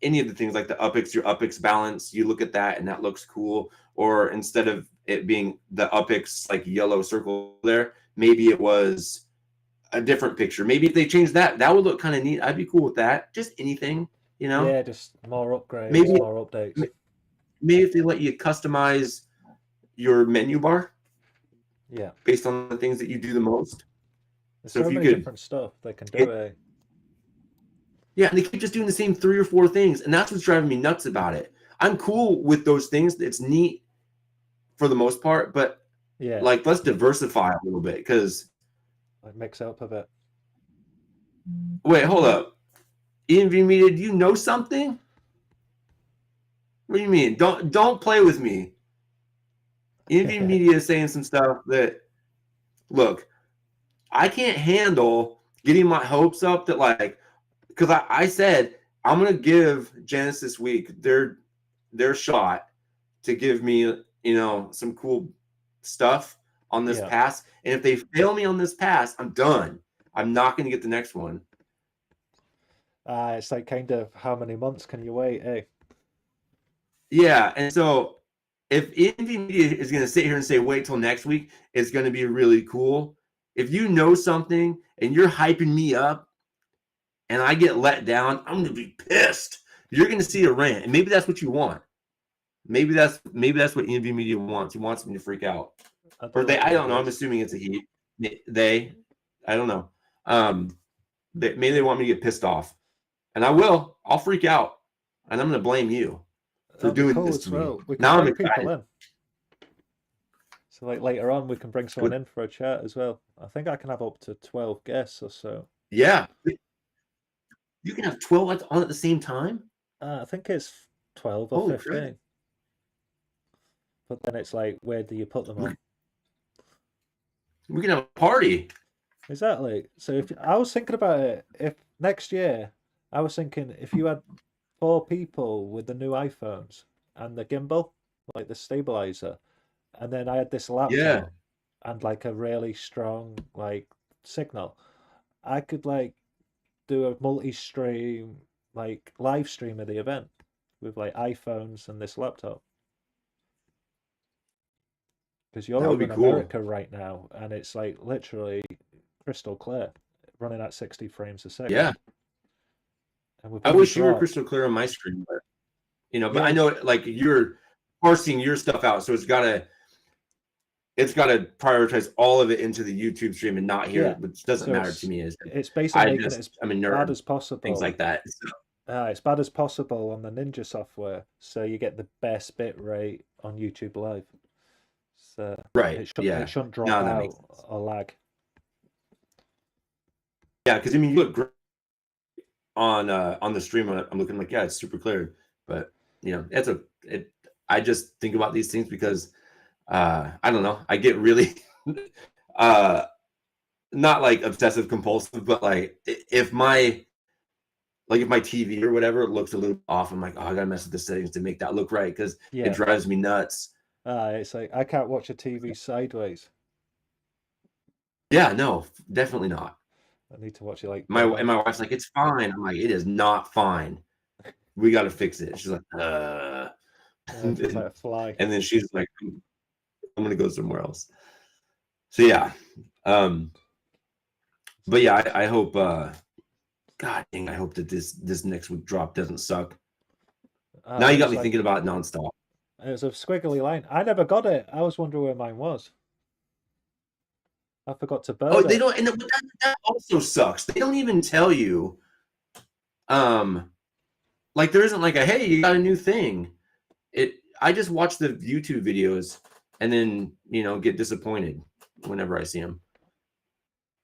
things like the UPX, your UPX balance, you look at that and that looks cool. Or instead of it being the UPX like yellow circle there, maybe it was a different picture. Maybe if they changed that would look kind of neat. I'd be cool with that. Just anything, Yeah, just more upgrades, more updates. Maybe if they let you customize your menu bar. Yeah. Based on the things that you do the most. There's so many different stuff they can do. Yeah, and they keep just doing the same 3 or 4 things, and that's what's driving me nuts about it. I'm cool with those things. It's neat for the most part, but like, let's diversify a little bit, because like mix it up a bit. Wait, hold up. ENV Media, do you know something? What do you mean? Don't play with me. ENV Media is saying some stuff that, look, I can't handle getting my hopes up that, like, because I said I'm gonna give Genesis Week their shot to give me some cool stuff on this pass, and if they fail me on this pass, I'm done. I'm not gonna get the next one. It's like, kind of, how many months can you wait, eh? Yeah, and so if Indie Media is gonna sit here and say wait till next week, it's gonna be really cool. If you know something and you're hyping me up, and I get let down, I'm gonna be pissed. You're gonna see a rant, and maybe that's what you want. Maybe that's what ENV Media wants. He wants me to freak out, or they. I don't know. I'm assuming it's a he. They. I don't know. Maybe they want me to get pissed off, and I will. I'll freak out, and I'm gonna blame you for doing this to me. Now I'm excited. So like later on, we can bring someone in for a chat as well. I think I can have up to 12 guests or so. Yeah. You can have 12 on at the same time? I think it's 12 or 15. Crap. But then it's like, where do you put them on? We can have a party. Exactly. So if I was thinking about it, if next year, I was thinking if you had 4 people with the new iPhones and the gimbal, like the stabilizer, and then I had this laptop and like a really strong like signal, I could like do a multi-stream like live stream of the event with like iPhones and this laptop, because you're over in America right now and it's like literally crystal clear, running at 60 frames a second. And with I every wish you were drop, crystal clear on my screen, but but yeah, I know like you're parsing your stuff out, so it's gotta prioritize all of it into the YouTube stream and not here, yeah. which doesn't So matter to me. it's basically making it as I'm a bad nerd, as possible. things like that. So, As bad as possible on the Ninja software, so you get the best bit rate on YouTube Live. So right. it shouldn't drop No, that makes out sense. or lag. Yeah, because I mean, you look great on the stream. I'm looking like, yeah, it's super clear, but I just think about these things because I don't know. I get really not like obsessive compulsive, but like if my TV or whatever looks a little off, I'm like, oh, I gotta mess with the settings to make that look right because it Yeah. drives me nuts. It's like I can't watch a TV sideways. Yeah, no, definitely not. I need to watch it like My wife's like, it's fine. I'm like, it is not fine. We got to fix it. She's like, just like a fly. and then she's like, I'm gonna go somewhere else. So yeah, but yeah, I hope. God dang, I hope that this next week drop doesn't suck. Now you got me thinking about it nonstop. It was a squiggly line. I never got it. I was wondering where mine was. I forgot to burn it. They don't, and that also sucks. They don't even tell you. Like there isn't like a hey, you got a new thing. I just watch the YouTube videos and then get disappointed whenever I see them.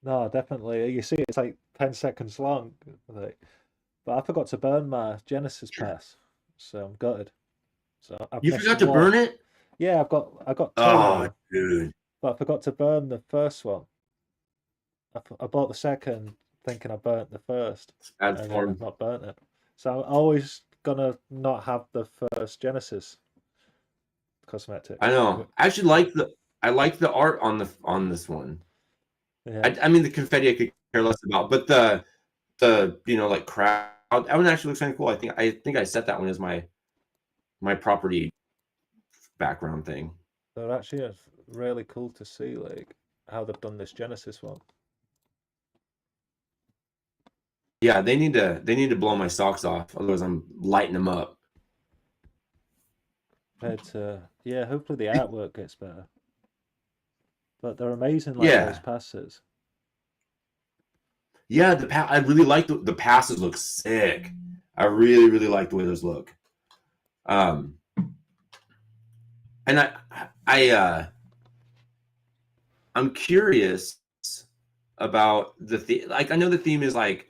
No, definitely. You see, it's like 10 seconds long. But I forgot to burn my Genesis pass, so I'm gutted. So you forgot to burn it? Yeah, I got two. Oh, dude! But I forgot to burn the first one. I bought the second, thinking I burnt the first, and then I've not burnt it. So I'm always gonna not have the first Genesis cosmetic. I know. I actually like the art on this one. Yeah. I mean the confetti I could care less about, but the like crowd, that one actually looks kind of cool. I think I set that one as my property background thing. So actually, it's really cool to see like how they've done this Genesis one. Yeah, they need to blow my socks off, otherwise I'm lighting them up. But yeah, hopefully the artwork gets better. But they're amazing, like those passes. Yeah, I really like the passes. Look sick. I really really like the way those look. And I'm curious about the theme. Like I know the theme is like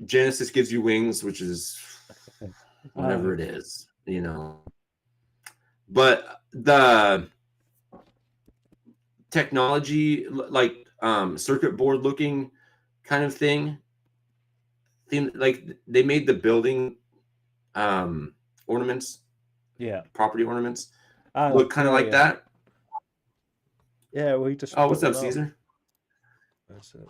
Genesis gives you wings, which is whatever it is, But the technology, like circuit board looking kind of theme, like they made the building ornaments, property ornaments, look kind of like that. Yeah, we just. Oh, what's up, Caesar?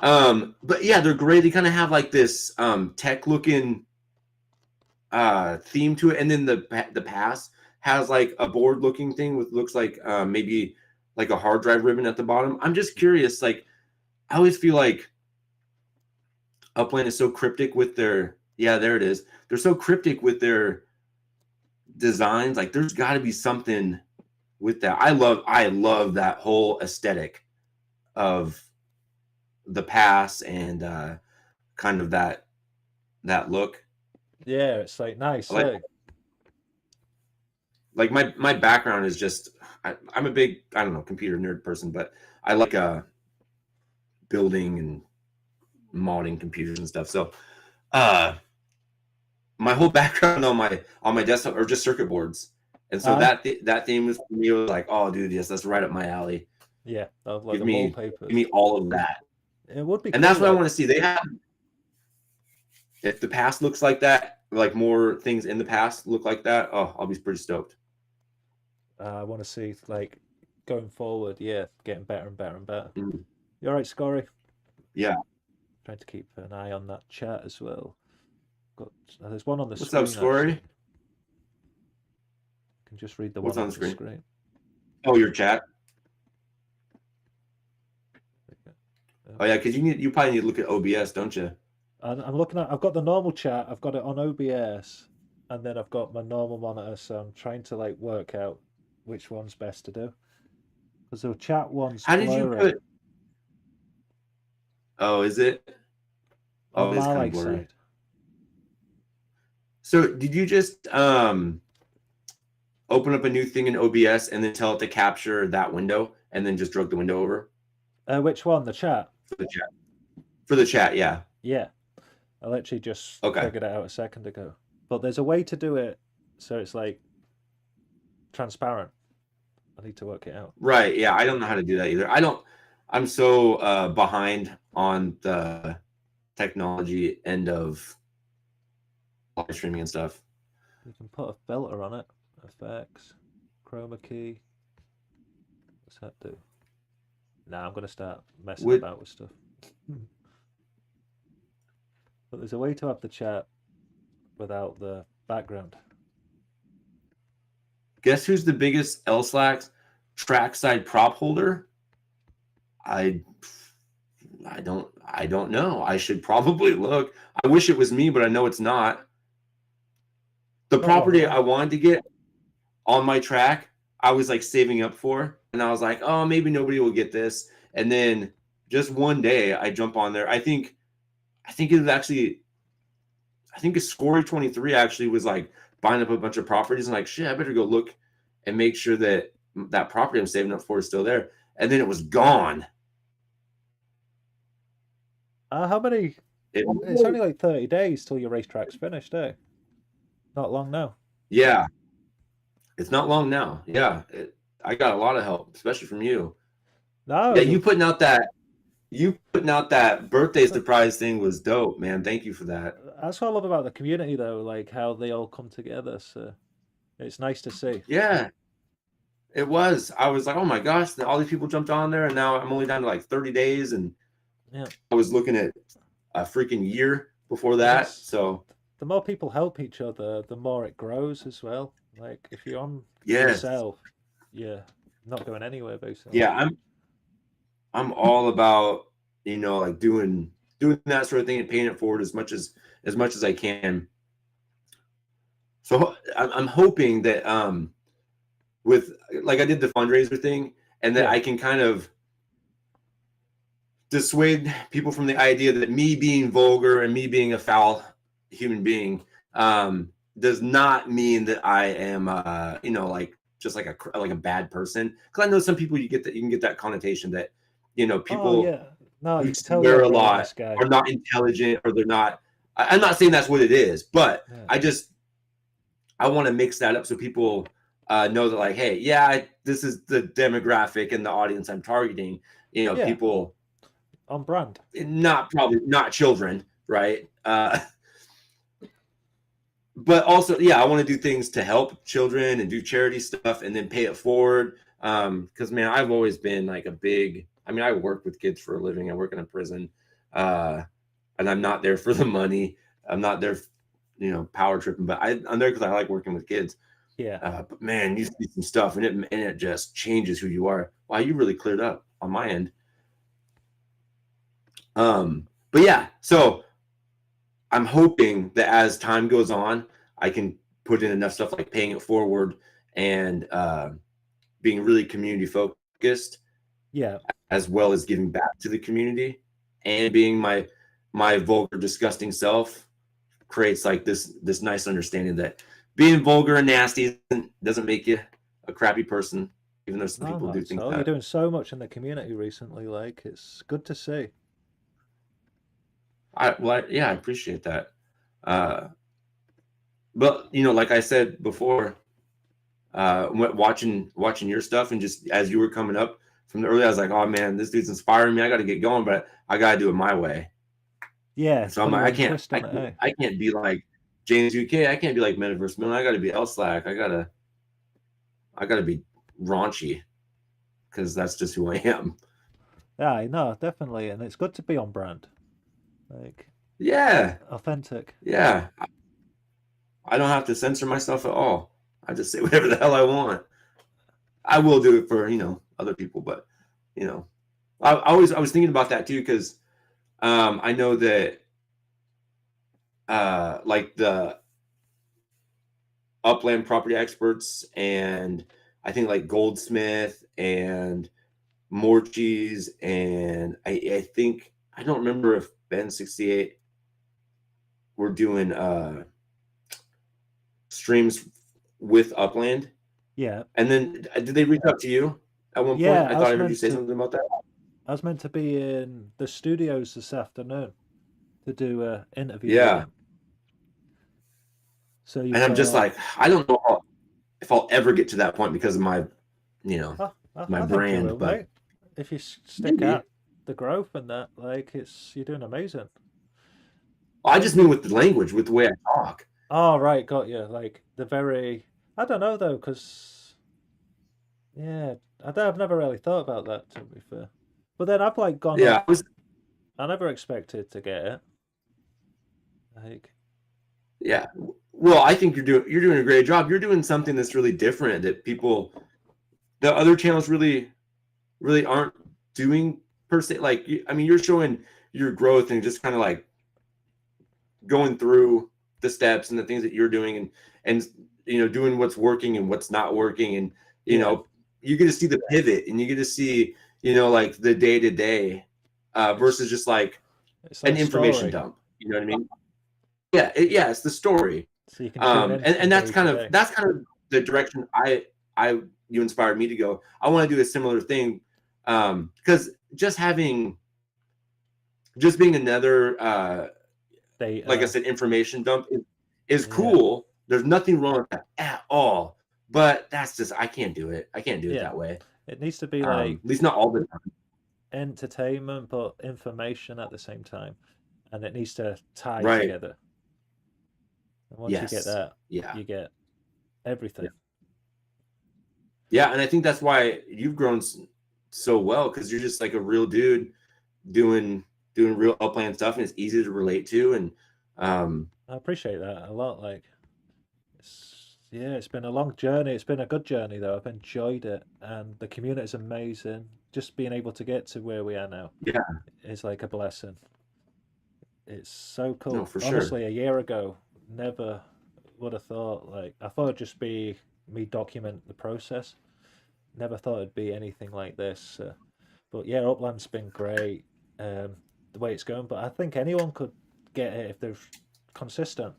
But yeah, they're great. They kind of have like this tech looking theme to it, and then the pass has like a board looking thing with looks like maybe like a hard drive ribbon at the bottom. I'm just curious, like I always feel like Upland is so cryptic with their there it is. They're so cryptic with their designs. Like there's got to be something with that. I love that whole aesthetic of the pass and kind of that look. Yeah, it's like nice. Like my background is just I'm a big computer nerd person, but I like building and modding computers and stuff. So my whole background on my desktop are just circuit boards, and so that theme was for me. It was like, oh dude, yes, that's right up my alley. Yeah, like give me all of that. It would be, and that's what I want to see. They have, if the past looks like that, like more things in the past look like that. Oh, I'll be pretty stoked. I want to see like going forward, getting better and better and better. You all right, Scory? Yeah. Trying to keep an eye on that chat as well. There's one on the screen. What's up, Scory? I can just read the one on the screen. Oh, your chat. Oh yeah, because you probably need to look at OBS, don't you? And I'm looking at. I've got the normal chat. I've got it on OBS, and then I've got my normal monitor. So I'm trying to like work out which one's best to do. Because the chat one's How did you blurry put? Oh, is it? on Oh, it's my kind of like blurry. side. So did you just open up a new thing in OBS and then tell it to capture that window and then just drag the window over Which one? The chat? for the chat? For the chat, yeah. Yeah. I literally just Okay. figured it out a second ago. But there's a way to do it so it's like transparent. I need to work it out. Right. Yeah. I don't know how to do that either. I'm so behind on the technology end of live streaming and stuff. You can put a filter on it. Effects, chroma key. What's that do? Nah, I'm gonna start messing about with stuff. But there's a way to have the chat without the background. Guess who's the biggest LSLAX trackside prop holder? I don't know. I should probably look. I wish it was me, but I know it's not. The property I wanted to get on my track, I was like saving up for, and I was like, oh, maybe nobody will get this. And then just one day I jump on there. I think it was actually, I think a Scory 23 actually was like buying up a bunch of properties and like, shit, I better go look and make sure that that property I'm saving up for is still there. And then it was gone. How many? It's only like 30 days till your racetrack's finished, eh? Not long now. Yeah. It's not long now. Yeah. I got a lot of help, especially from you. No. Yeah, you putting out that birthday surprise thing was dope, man. Thank you for that. That's what I love about the community, though, like how they all come together. So it's nice to see. Yeah, it was. I was like, oh my gosh, all these people jumped on there, and now I'm only down to like 30 days, and yeah, I was looking at a freaking year before that. So the more people help each other, the more it grows as well. Like if you're on yes. yourself, yeah, not going anywhere basically. Yeah, I'm all about, you know, like doing that sort of thing and paying it forward as much as I can. So I'm hoping that with like I did the fundraiser thing, and that I can kind of dissuade people from the idea that me being vulgar and me being a foul human being does not mean that I am you know, like just like a bad person. Because I know some people you can get that connotation that, you know, people who swear a lot are not intelligent, or they're not. I'm not saying that's what it is, but I want to mix that up so people know that, like, hey, yeah, this is the demographic and the audience I'm targeting. You know, people on brand, probably not children, right? But also, I want to do things to help children and do charity stuff and then pay it forward. Because man, I've always been like I work with kids for a living. I work in a prison, and I'm not there for the money. I'm not there, you know, power tripping, but I'm there because I like working with kids. Yeah. But man, you see some stuff and it just changes who you are. Wow, you really cleared up on my end. But yeah, so I'm hoping that as time goes on, I can put in enough stuff like paying it forward and being really community focused. Yeah. As well as giving back to the community and being my vulgar, disgusting self creates like this nice understanding that being vulgar and nasty doesn't make you a crappy person, even though some people do think that. You're doing so much in the community recently. Like, it's good to see. I appreciate that. But you know, like I said before, watching your stuff and just as you were coming up from the early, I was like, oh man, this dude's inspiring me. I got to get going, but I got to do it my way. Yeah. So I'm like, I can't be like James UK. I can't be like Metaverse Mill. I got to be LSLAC. I gotta be raunchy because that's just who I am. Yeah, no, definitely, and it's good to be on brand. Like, authentic. Yeah, I don't have to censor myself at all. I just say whatever the hell I want. I will do it for, you know, other people, but I was thinking about that too, because I know that like the Upland property experts, and I think like Goldsmith and Morchies, and I think, I don't remember if Ben 68 were doing streams with Upland. Yeah. And then did they reach out to you at one Yeah, point? I thought I heard you say something about that. I was meant to be in the studios this afternoon to do an interview Yeah. with him. So And I'm just like, I don't know if I'll ever get to that point because of my, my I brand. think you will, But mate. If you stick at the growth and that, like, you're doing amazing. I just mean with the language, with the way I talk. Oh, right, got you. Like I don't know though, because I've never really thought about that, to be fair. But then I've like gone Yeah, up. I never expected to get it. Like, yeah. Well, I think you're doing a great job. You're doing something that's really different that the other channels really aren't doing per se. Like, I mean, you're showing your growth and just kind of like going through the steps and the things that you're doing, and doing what's working and what's not working, and you get to see the pivot, and you get to see like the day to day versus just like an information dump. You know what I mean? Yeah, it's the story. So you can and that's kind of the direction you inspired me to go. I want to do a similar thing, because just being another like I said, information dump is cool. There's nothing wrong with that at all. But that's just, I can't do it. I can't do it that way. It needs to be like, at least not all the time, entertainment but information at the same time, and it needs to tie together. And once you get that, you get everything. Yeah, and I think that's why you've grown so well, because you're just like a real dude doing real Upland stuff, and it's easy to relate to. And I appreciate that a lot. Like, it's been a long journey. It's been a good journey though. I've enjoyed it, and the community is amazing. Just being able to get to where we are now, is like a blessing. It's so cool. No, for Honestly, sure. a year ago, never would have thought. Like, I thought it'd just be me document the process. Never thought it'd be anything like this. But yeah, Upland's been great. The way it's going, but I think anyone could get it if they're consistent.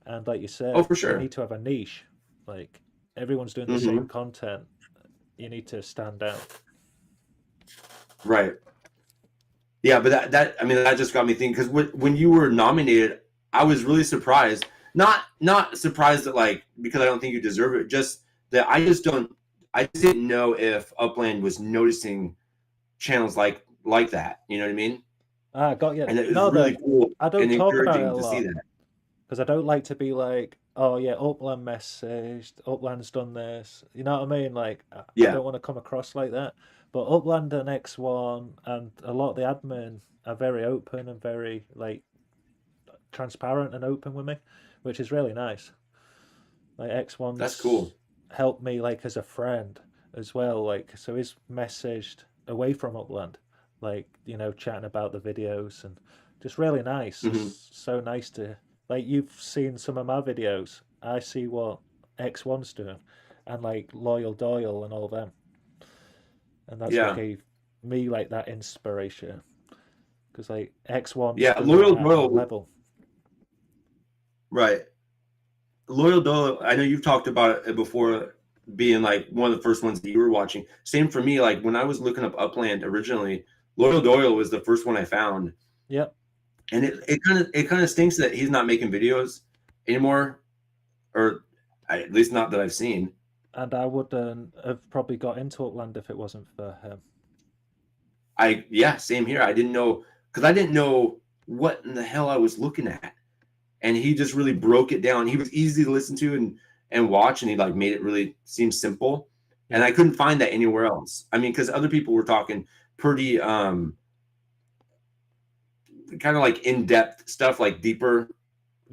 And like you said, for sure, you need to have a niche. Like, everyone's doing the same content. You need to stand out. Right. Yeah, but that just got me thinking, because when you were nominated, I was really surprised. Not surprised that, like, because I don't think you deserve it, just that I didn't know if Upland was noticing channels like that. You know what I mean? Got you. And it was really cool. I don't talk about it a lot, see that, because I don't like to be like, oh yeah, Upland messaged, Upland's done this. You know what I mean? Like, I don't want to come across like that. But Upland and X1 and a lot of the admin are very open and very like transparent and open with me, which is really nice. Like, X1's that's cool. Helped me like as a friend as well. Like, so he's messaged away from Upland, like, chatting about the videos, and just really nice. It's so nice to, like, you've seen some of my videos. I see what X1's doing, and like Loyal Doyle and all them. And that's what gave me like that inspiration, because like X1 Loyal Doyle level. Right. Loyal Doyle, I know you've talked about it before, being like one of the first ones that you were watching. Same for me. Like, when I was looking up Upland originally, Loyal Doyle was the first one I found. Yep. And it kind of stinks that he's not making videos anymore, or at least not that I've seen. And I wouldn't have probably got into Upland if it wasn't for him. Same here. I didn't know, because I didn't know what in the hell I was looking at, and he just really broke it down. He was easy to listen to and watch, and he like made it really seem simple. And I couldn't find that anywhere else. I mean, because other people were talking pretty kind of like in-depth stuff, like deeper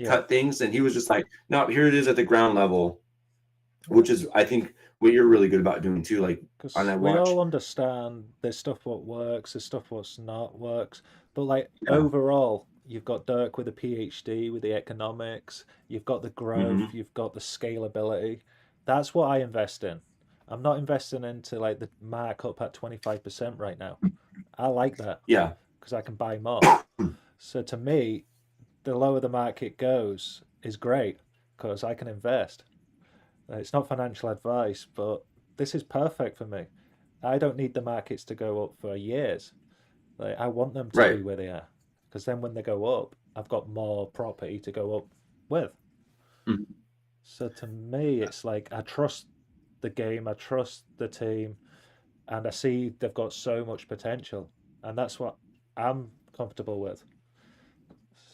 cut things, and he was just like, no, here it is at the ground level, which is, I think, what you're really good about doing too. Like, on that watch, we all understand there's stuff what works, there's stuff what's not works, but like overall, You've got Dirk with a PhD with the economics. You've got the growth. Hmm. You've got the scalability. That's what I invest in. I'm not investing into like the markup at 25% right now. I like that Yeah. because I can buy more. So to me, the lower the market goes is great because I can invest. It's not financial advice, but this is perfect for me. I don't need the markets to go up for years. Like I want them to be Right. where they are, because then when they go up, I've got more property to go up with. Mhm. So to me, it's like I trust the game, I trust the team, and I see they've got so much potential, and that's what I'm comfortable with.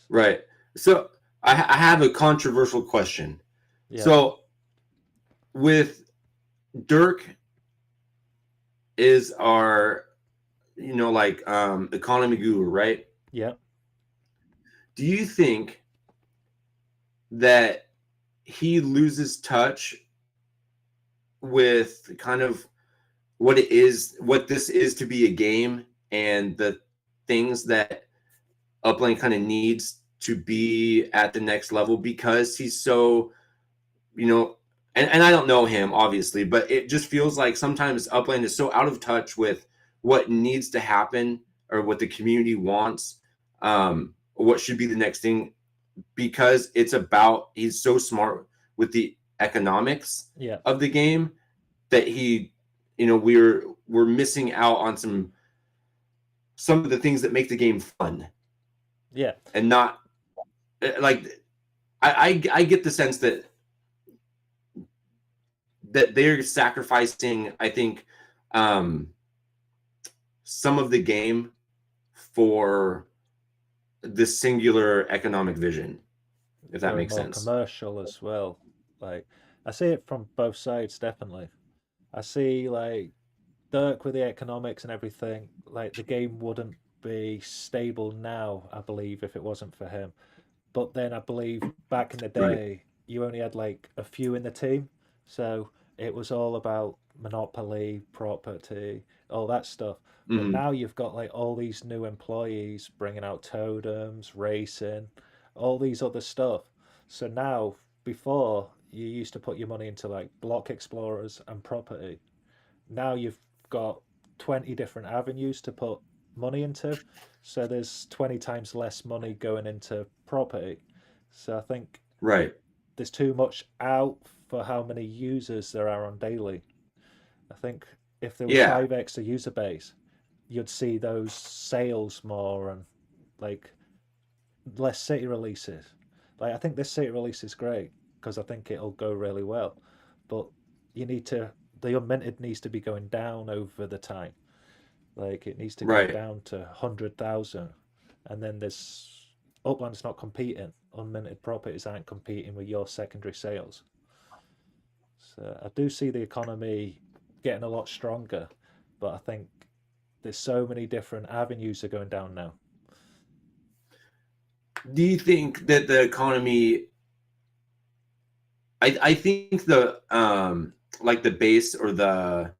Right. So I have a controversial question. Yeah, So with Dirk is our, like economy guru, right? yeah, Do you think that he loses touch with kind of what this is to be a game and the things that Upland kind of needs to be at the next level because he's so, you know, and I don't know him obviously, but it just feels like sometimes Upland is so out of touch with what needs to happen or what the community wants, or what should be the next thing because he's so smart with the economics yeah, of the game that we're missing out on some of the things that make the game fun yeah, and not like I get the sense that they're sacrificing, I think, um, some of the game for the singular economic vision, if that going makes more sense. commercial as well. Like I see it from both sides, definitely. I see like Dirk with the economics and everything, like the game wouldn't be stable now, I believe, if it wasn't for him. But then I believe back in the Right. day, you only had like a few in the team. So it was all about monopoly, property, all that stuff. But Hmm. now you've got like all these new employees bringing out totems, racing, all these other stuff. So now, before, you used to put your money into like block explorers and property. Now you've got 20 different avenues to put money into. So there's 20 times less money going into property. So I think Right. there's too much out for how many users there are on daily. I think if there was Yeah. 5x the user base, you'd see those sales more and like less city releases. Like I think this city release is great because I think it'll go really well, but you need to the unminted needs to be going down over the time. Like it needs to go Right. down to 100,000, and then there's Upland's not competing. Unminted properties aren't competing with your secondary sales. So I do see the economy getting a lot stronger, but I think there's so many different avenues are going down now. Do you think that the economy? I think the like the base or the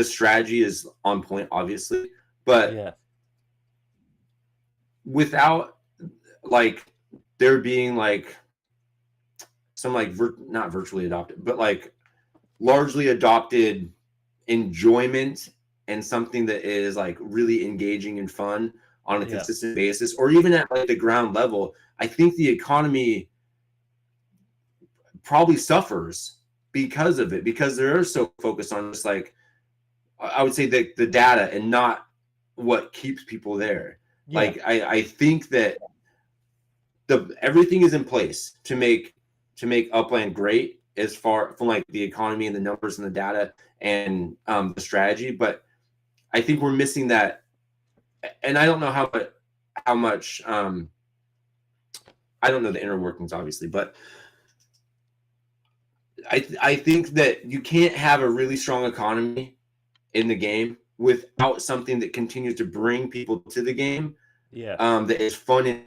strategy is on point, obviously, but Yeah, without like there being like some like not virtually adopted, but like largely adopted enjoyment and something that is like really engaging and fun on a yeah, consistent basis, or even at like the ground level, I think the economy probably suffers because of it, because they're so focused on just like I would say the data and not what keeps people there. yeah, Like I think that the everything is in place to make Upland great as far from like the economy and the numbers and the data and the strategy, but I think we're missing that, and I don't know how much I don't know the inner workings obviously, but I think that you can't have a really strong economy in the game without something that continues to bring people to the game, yeah, that is fun and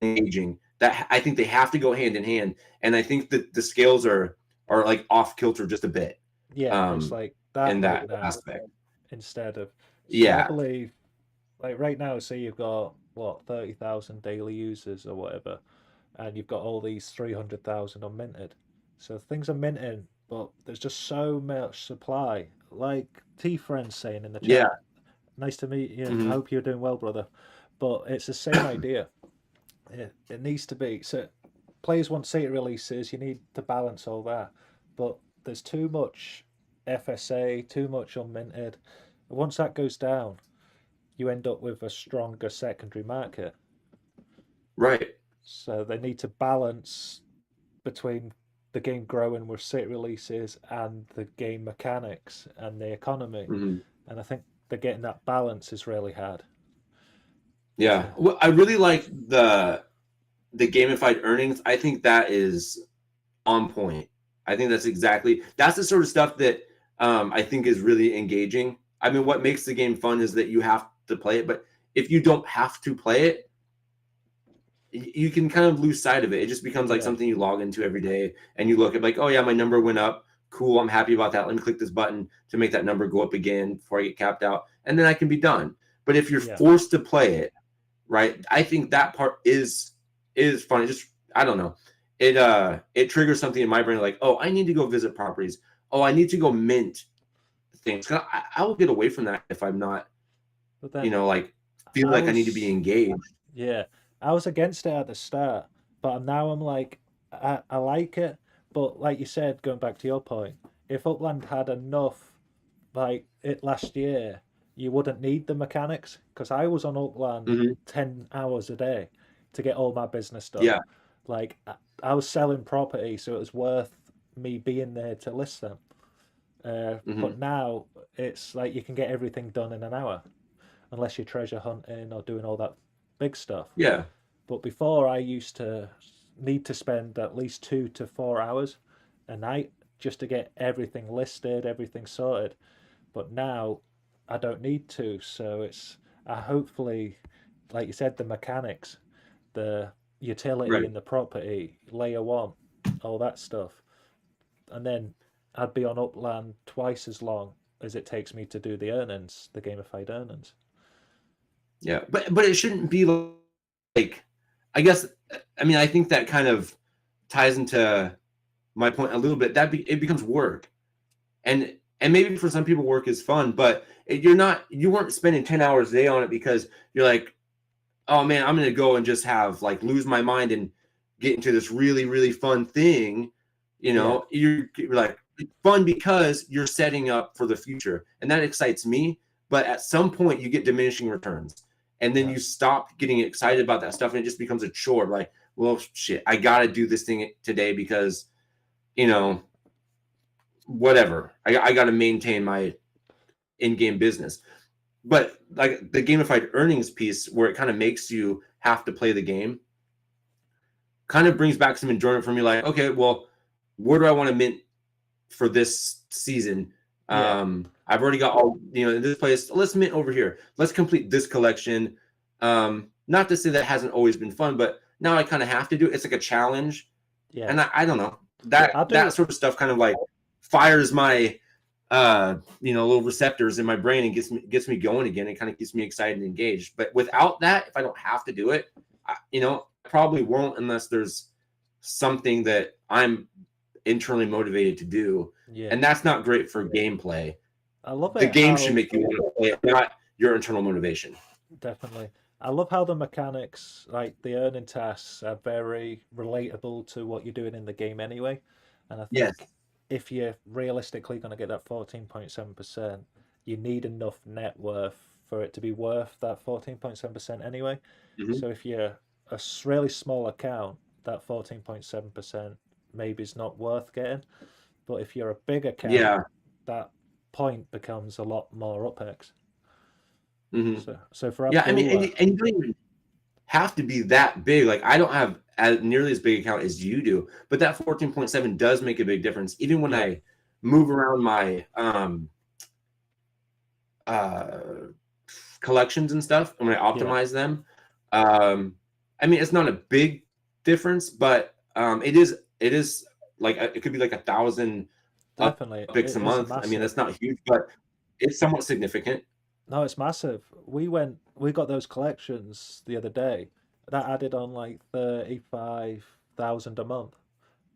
engaging. That I think they have to go hand in hand, and I think that the scales are like off kilter just a bit, yeah. It's um, like that in right that now aspect. instead of. So I Yeah. believe like right now, say you've got what 30,000 daily users or whatever, and you've got all these 300,000 unminted. So things are minting, but there's just so much supply. Like T Friend's saying in the Yeah. chat, nice to meet you. I Mhm. hope you're doing well, brother. But it's the same idea. It needs to be. So players want CETA releases, you need to balance all that. But there's too much FSA, too much unminted. Once that goes down, you end up with a stronger secondary market. Right. So they need to balance between the game growing with CETA releases and the game mechanics and the economy. Mhm. And I think they're getting that balance is really hard. Yeah. So, Well, I really like the gamified earnings. I think that is on point. I think that's the sort of stuff that I think is really engaging. I mean, what makes the game fun is that you have to play it, but if you don't have to play it, you can kind of lose sight of it. It just becomes like yeah, something you log into every day and you look at like, oh yeah, my number went up. Cool, I'm happy about that. Let me click this button to make that number go up again before I get capped out, and then I can be done. But if you're yeah, forced to play it, right? I think that part is fun. It just I don't know. It triggers something in my brain like, oh, I need to go visit properties. Oh, I need to go mint things. I will get away from that if I'm not, but then like feel I like I need to be was, engaged. yeah, I was against it at the start, but now I'm like, I like it. But like you said, going back to your point, if Upland had enough like it last year, you wouldn't need the mechanics because I was on Upland Mhm. 10 hours a day to get all my business done. Yeah. Like I was selling property, so it was worth me being there to list them. But Mhm. now it's like you can get everything done in an hour, unless you're treasure hunting or doing all that big stuff. Yeah. But before I used to need to spend at least 2 to 4 hours a night just to get everything listed, everything sorted. But now I don't need to, so it's hopefully, like you said, the mechanics, the utility Right. in the property, layer one, all that stuff, and then I'd be on Upland twice as long as it takes me to do the earnings, the gamified earnings. Yeah. But it shouldn't be like I guess I mean I think that kind of ties into my point a little bit. It becomes work. And maybe for some people work is fun, but you weren't spending 10 hours a day on it because you're like, oh man, I'm gonna go and just have like lose my mind and get into this really really fun thing. Yeah, You're like it's fun because you're setting up for the future, and that excites me. But at some point, you get diminishing returns, and then yeah, you stop getting excited about that stuff, and it just becomes a chore. Like, well, shit, I gotta do this thing today because you know whatever. I got to maintain my in-game business. But like the gamified earnings piece, where it kind of makes you have to play the game, kind of brings back some enjoyment for me. Like, okay, well, where do I want to mint for this season? yeah, I've already got all in this place. Let's mint over here. Let's complete this collection. Not to say that hasn't always been fun, but now I kind of have to do it. It's like a challenge, yeah. and I don't know that I do that it. sort of stuff kind of like fires my little receptors in my brain and gets me going again. It kind of keeps me excited and engaged. But without that, if I don't have to do it, I probably won't unless there's something that I'm internally motivated to do, Yeah, and that's not great for gameplay. I love The it game should how make you want to play it, not your internal motivation. definitely. I love how the mechanics, like the earning tasks, are very relatable to what you're doing in the game anyway. And I Yes. think if you're realistically going to get that 14.7%, you need enough net worth for it to be worth that 14.7% anyway. Mhm. So if you're a really small account, that 14.7% maybe is not worth getting. But if you're a big account, Yeah. that point becomes a lot more UpX. Mhm. So for Yeah. I mean, Abdullah, and you don't even have to be that big. Like I don't have nearly as big account as you do, but that 14.7 does make a big difference. Even when yeah, I move around my uh, collections and stuff, and when I yeah, optimize them, um, I mean, it's not a big difference, but it is like it could be like 1,000 definitely, upticks it a is month. I mean, massive. that's not huge, but it's somewhat significant. No, it's massive. We got those collections the other day. That added on like 35,000 a month,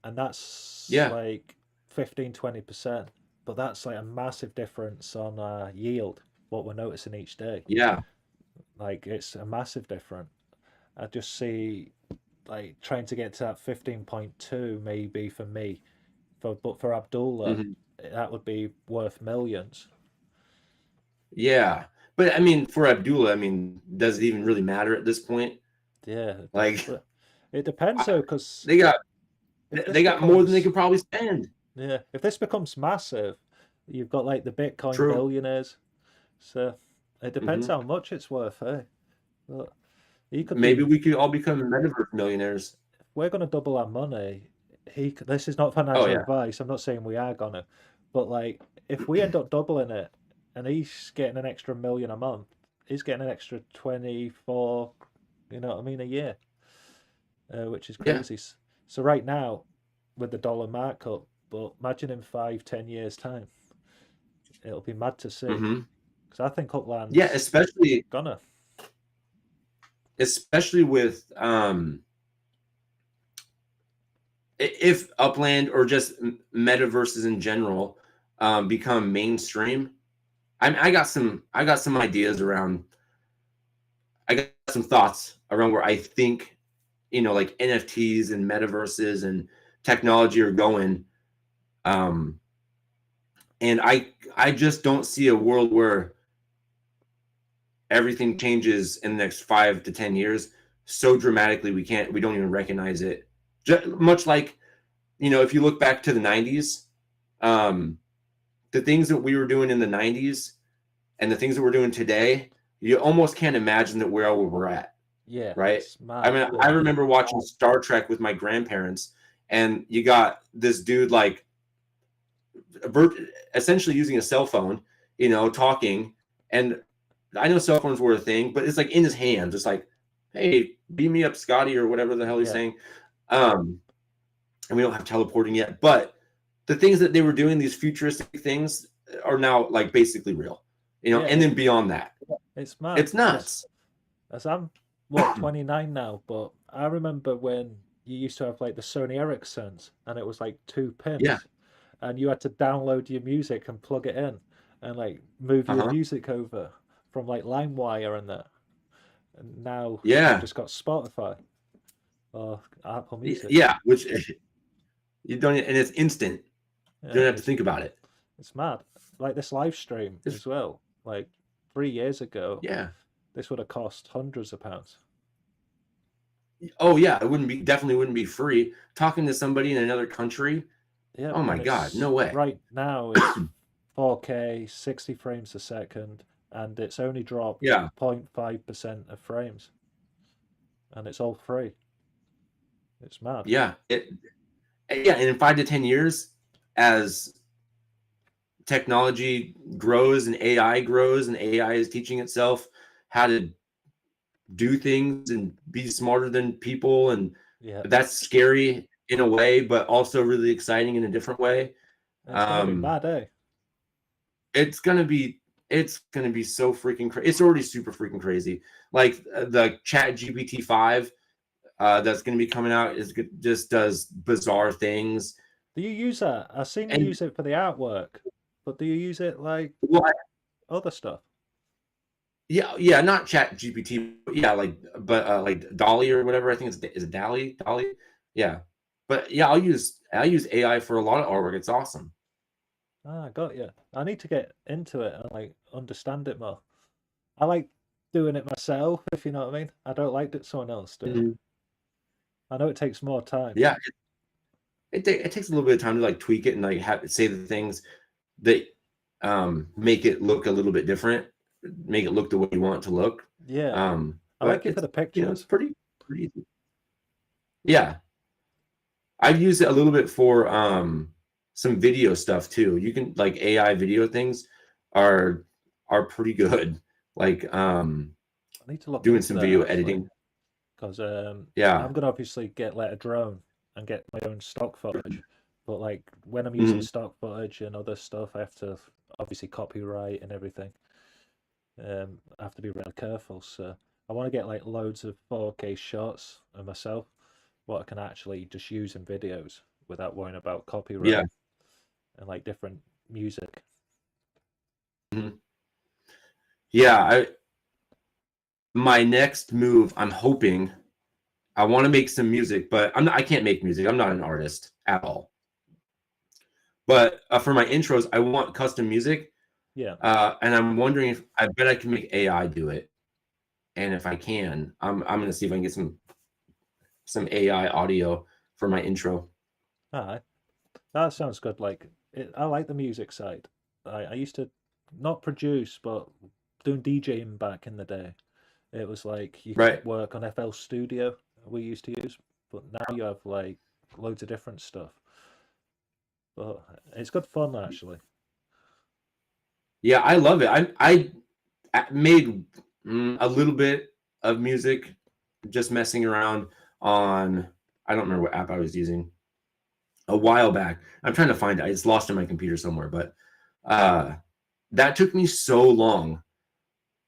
and that's Yeah. like 15-20%. But that's like a massive difference on yield, what we're noticing each day. Yeah. Like it's a massive difference. I just see like trying to get to that 15.2 maybe for me, but for Abdullah, Mhm. that would be worth millions. Yeah. But I mean, for Abdullah, I mean, does it even really matter at this point? Yeah, Like, but it depends I, though, because they got if this they got more than they becomes could probably spend. yeah, if this becomes massive, you've got like the Bitcoin True. billionaires. So it depends Hmm. how much it's worth, eh? But he could Maybe be. we could all become metaverse millionaires. We're gonna double our money. This is not Oh financial yeah. advice. I'm not saying we are gonna, but like if we end up doubling it, and he's getting an extra million a month, he's getting an extra 24. You know what I mean, a year, which is Yeah. crazy. So right now, with the dollar markup, but imagine in 5-10 years time, it'll be mad to see. Hmm. Because I think Yeah, Upland's especially gonna. especially with if Upland or just metaverses in general become mainstream. I got some ideas around. I got some thoughts around where I think, like NFTs and metaverses and technology are going. Um, and I just don't see a world where everything changes in the next 5 to 10 years so dramatically we don't even recognize it. Much like, if you look back to the 90s, um, the things that we were doing in the 90s and the things that we're doing today, you almost can't imagine that where we're at, Yeah, right? it's I mad. mean, I remember watching Star Trek with my grandparents, and you got this dude like essentially using a cell phone, talking. And I know cell phones were a thing, but it's like in his hands. It's like, hey, beam me up, Scotty, or whatever the hell he's Yeah, saying. Um, and we don't have teleporting yet, but the things that they were doing, these futuristic things, are now like basically real, yeah, and then beyond that, it's mad. it's Because nuts. as I'm what 29 now, but I remember when you used to have like the Sony Ericssons, and it was like two Yeah. pins, and you had to download your music and plug it in, and like move your Uh-huh. music over from like LimeWire and that. And now you've Yeah. just got Spotify or Apple Music. Yeah. Which you don't, and it's instant. You Yeah, don't have to think about it. it's mad. Like this live stream It's, as well. Like 3 years ago, yeah. this would have cost hundreds of pounds. Oh yeah. Definitely wouldn't be free. Talking to somebody in another country. Yep, Oh my and God. it's No way. right now it's 4K, 60 frames a second, and it's only dropped Yeah. 0.5% of frames, and it's all free. It's mad. Yeah. Yeah. And in 5 to 10 years, as technology grows and AI grows and AI is teaching itself how to do things and be smarter than people, and Yeah, that's scary in a way, but also really exciting in a different way. it's gonna be Um, mad, eh? it's gonna be it's gonna be so freaking crazy. It's already super freaking crazy. Like the Chat GPT 5 that's gonna be coming out just does bizarre things. Do you use that? I've seen you And use it for the artwork, but do you use it like well, other stuff? yeah, not Chat GPT, but yeah, like Dolly or whatever. I think is it Dolly. Yeah, but yeah, I'll use AI for a lot of artwork. It's awesome. Ah, got you. I need to get into it and like understand it more. I like doing it myself, if you know what I mean. I don't like that someone else do it. Mhm. I know it takes more time. Yeah, it takes a little bit of time to like tweak it and like say the things that make it look a little bit different, make it look the way you want it to look. Yeah, I But like it for it's the it's pictures. pretty easy. Yeah, I've used it a little bit for some video stuff too. You can like AI video things are pretty good. Like I need to look doing into some that video actually, editing. because Yeah. I'm gonna obviously get like a drone and get my own stock footage. But like when I'm using Mhm. stock footage and other stuff, I have to obviously copyright and everything. I have to be really careful. So I want to get like loads of 4K shots of myself, what I can actually just use in videos without worrying about copyright Yeah. and like different music. Mhm. Yeah, my next move, I'm hoping, I want to make some music, but I can't make music. I'm not an artist at all. But for my intros, I want custom music. Yeah. And I'm wondering if I bet I can make AI do it. And if I can, I'm gonna see if I can get some AI audio for my intro. Aye. That sounds good. Like I like the music side. I used to not produce, but doing DJing back in the day. It was like you could Right. work on FL Studio we used to use, but now you have like loads of different stuff. But it's good fun actually. Yeah, I love it. I made a little bit of music just messing around on, I don't remember what app I was using a while back. I'm trying to find it. It's lost in my computer somewhere, but that took me so long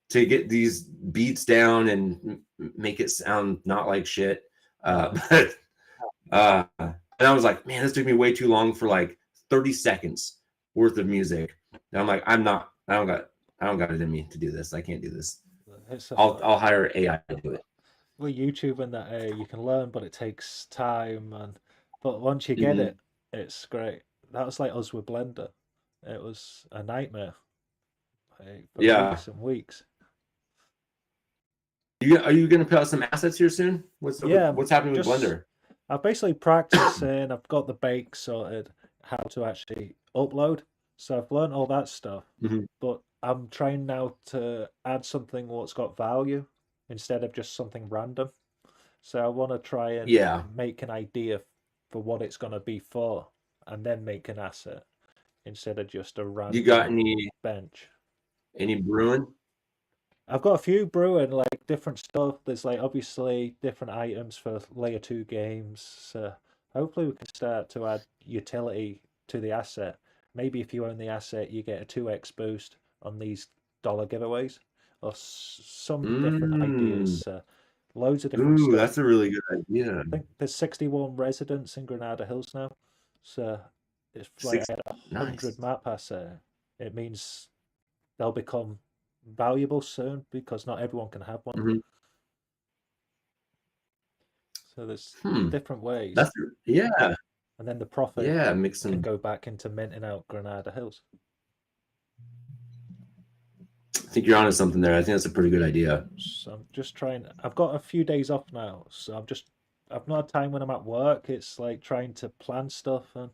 to get these beats down and make it sound not like shit. But and I was like, man, this took me way too long for like 30 seconds worth of music. And I'm like, I don't got it in me to do this. I can't do this. It's I'll hire AI to do it. with YouTube and that you can learn, but it takes time. But once you get Mhm. it, it's great. That was like us with Blender. It was a nightmare for Yeah. weeks and weeks. Are you going to put out some assets here soon? Yeah, What's happening with just Blender? I've basically practiced and I've got the bake sorted, how to actually upload. So I've learned all that stuff, Mhm. but I'm trying now to add something what's got value instead of just something random. So I want to try and Yeah. make an idea for what it's going to be for, and then make an asset instead of just a You got random bench. any brewing? I've got a few brewing, like different stuff. There's like obviously different items for layer 2 games. So hopefully we can start to add utility to the asset. Maybe if you own the asset, you get a 2x boost on these dollar giveaways or some different ideas. Loads of different Ooh, stuff. that's a really good idea. I think there's 61 residents in Granada Hills now. So it's like I had a Nice. 100 map asset. It means they'll become valuable soon because not everyone can have one. Mhm. So there's Hmm. different ways. That's yeah. And then the profit Yeah, mix can some. go back into minting out Granada Hills. I think you're onto something there. I think that's a pretty good idea. So I'm just trying. I've got a few days off now, so I've not had time when I'm at work. It's like trying to plan stuff, and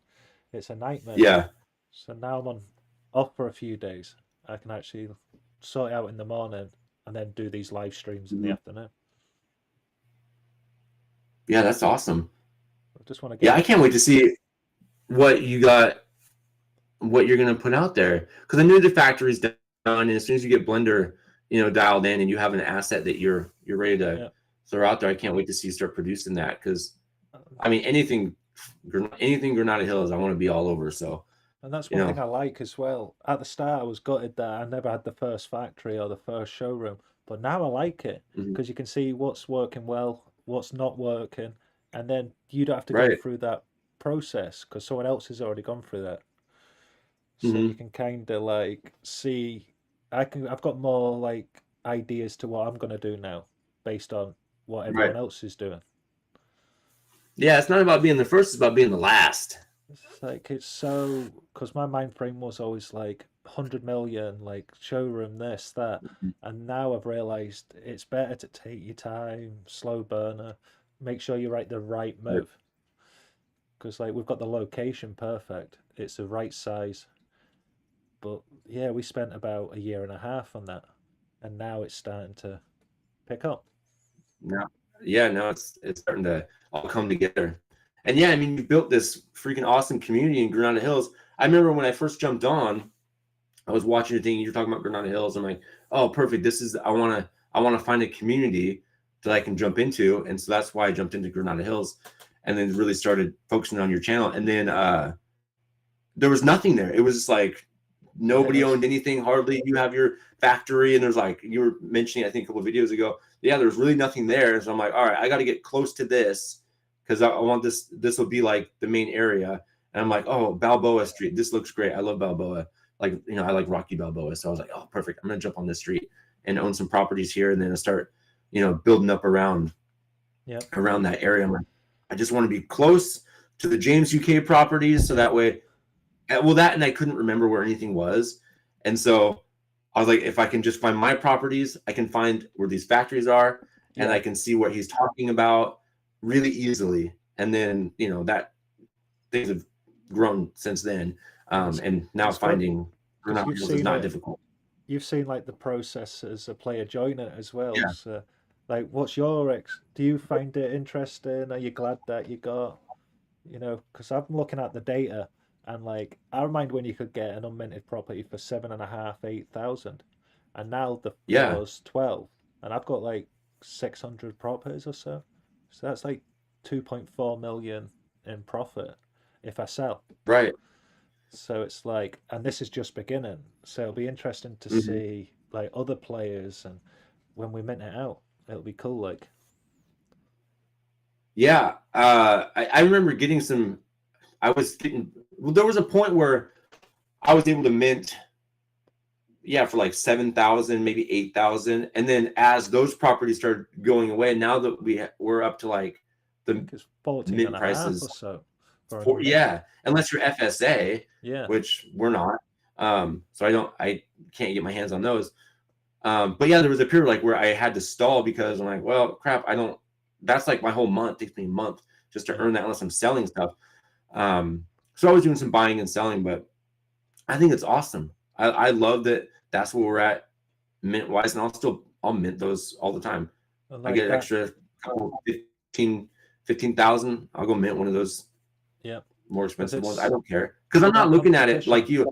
it's a nightmare. Yeah. So now I'm on off for a few days. I can actually sort it out in the morning and then do these live streams in the Mhm. afternoon. Yeah, that's awesome. I just want to Yeah, get I can't wait to see what you got, what you're gonna put out there. Because I knew the factory's done, and as soon as you get Blender, dialed in, and you have an asset that you're ready to yeah. throw out there, I can't wait to see you start producing that. Because I mean, anything Granada Hills, I want to be all over. So And that's you one thing know, I like as well. At the start, I was gutted that I never had the first factory or the first showroom, but now I like it mhm. because you can see what's working well, what's not working, and then you don't have to go Right. through that process because someone else has already gone through that. So you Hmm. can kind of like see. I've got more like ideas to what I'm gonna do now based on what Right. everyone else is doing. Yeah, it's not about being the first; it's about being the last. It's like it's so because my mind frame was always like 100 million, like showroom this that, Mhm. and now I've realized it's better to take your time, slow burner, make sure you write the right Right. move because like we've got the location perfect, it's the right size, but yeah, we spent about a year and a half on that, and now it's starting to pick up. No, yeah, no, it's starting to all come together. And yeah, I mean, you built this freaking awesome community in Granada Hills. I remember when I first jumped on, I was watching your thing. You're talking about Granada Hills. I'm like, oh, perfect. This is I want to find a community that I can jump into, and so that's why I jumped into Granada Hills, and then really started focusing on your channel. And then there was nothing there. It was just like nobody Yes. owned anything hardly. You have your factory, and there's like you were mentioning, I think a couple of videos ago. Yeah, there's really nothing there. So I'm like, all right, I got to get close to this because I want this. This will be like the main area. And I'm like, oh, Balboa Street. This looks great. I love Balboa. Like, you know, I like Rocky Balboa. So I was like, oh, perfect. I'm gonna jump on this street and own some properties here, and then I start, you know, building up around that area. I'm like, I just want to be close to the James UK properties, so that way. Well, that, and I couldn't remember where anything was, and so I was like, if I can just find my properties, I can find where these factories are, and I can see what he's talking about really easily. And then, you know, that things have grown since then, and now finding Granada Hills is not difficult. You've seen like the process as a player join it as well. Yeah. So, like, what's your do you find it interesting? Are you glad that you got, you know, because I'm looking at the data and like I remind when you could get an unminted property for 7.5, 8,000, and now the floor's 12, and I've got like 600 properties or so. So that's like 2.4 million in profit if I sell. Right. So it's like, and this is just beginning. So it'll be interesting to see like other players, and when we mint it out, it'll be cool. Like, yeah, I remember getting some. I was getting. Well, there was a point where I was able to mint, for like 7,000, maybe 8,000, and then as those properties started going away, now that we're up to like the mint prices or so. Unless you're FSA, which we're not. So I can't get my hands on those. But yeah, there was a period like where I had to stall because I'm like, well, crap, that's like my whole month. It takes me a month just to earn that unless I'm selling stuff. So I was doing some buying and selling, but I think it's awesome. I love that that's where we're at mint wise, and I'll mint those all the time. Like I get an extra 15,000. I'll go mint one of those. Yeah. More expensive ones. I don't care because I'm not looking at it like you.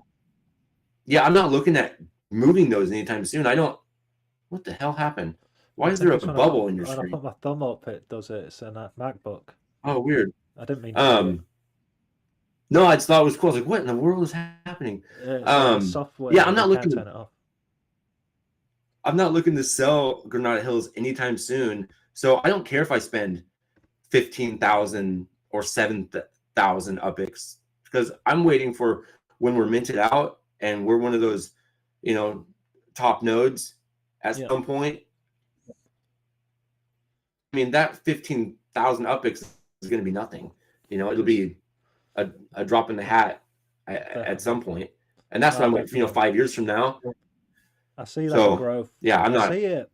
Yeah, I'm not looking at moving those anytime soon. I don't. What the hell happened? Why is there a bubble in your screen? When I put my thumb up, it does it. It's in a MacBook. Oh, weird. I didn't mean to. No, I just thought it was cool. I was like, what in the world is happening? Software. Yeah, I'm not looking to turn it off. I'm not looking to sell Granada Hills anytime soon. So I don't care if I spend 15,000 or 7,000 UPIX, because I'm waiting for when we're minted out and we're one of those, you know, top nodes at some point. I mean, that 15,000 UPIX is going to be nothing. You know, it'll be a drop in the hat at some point. And that's what I'm waiting for, 5 years from now. I see that growth. Yeah, I see it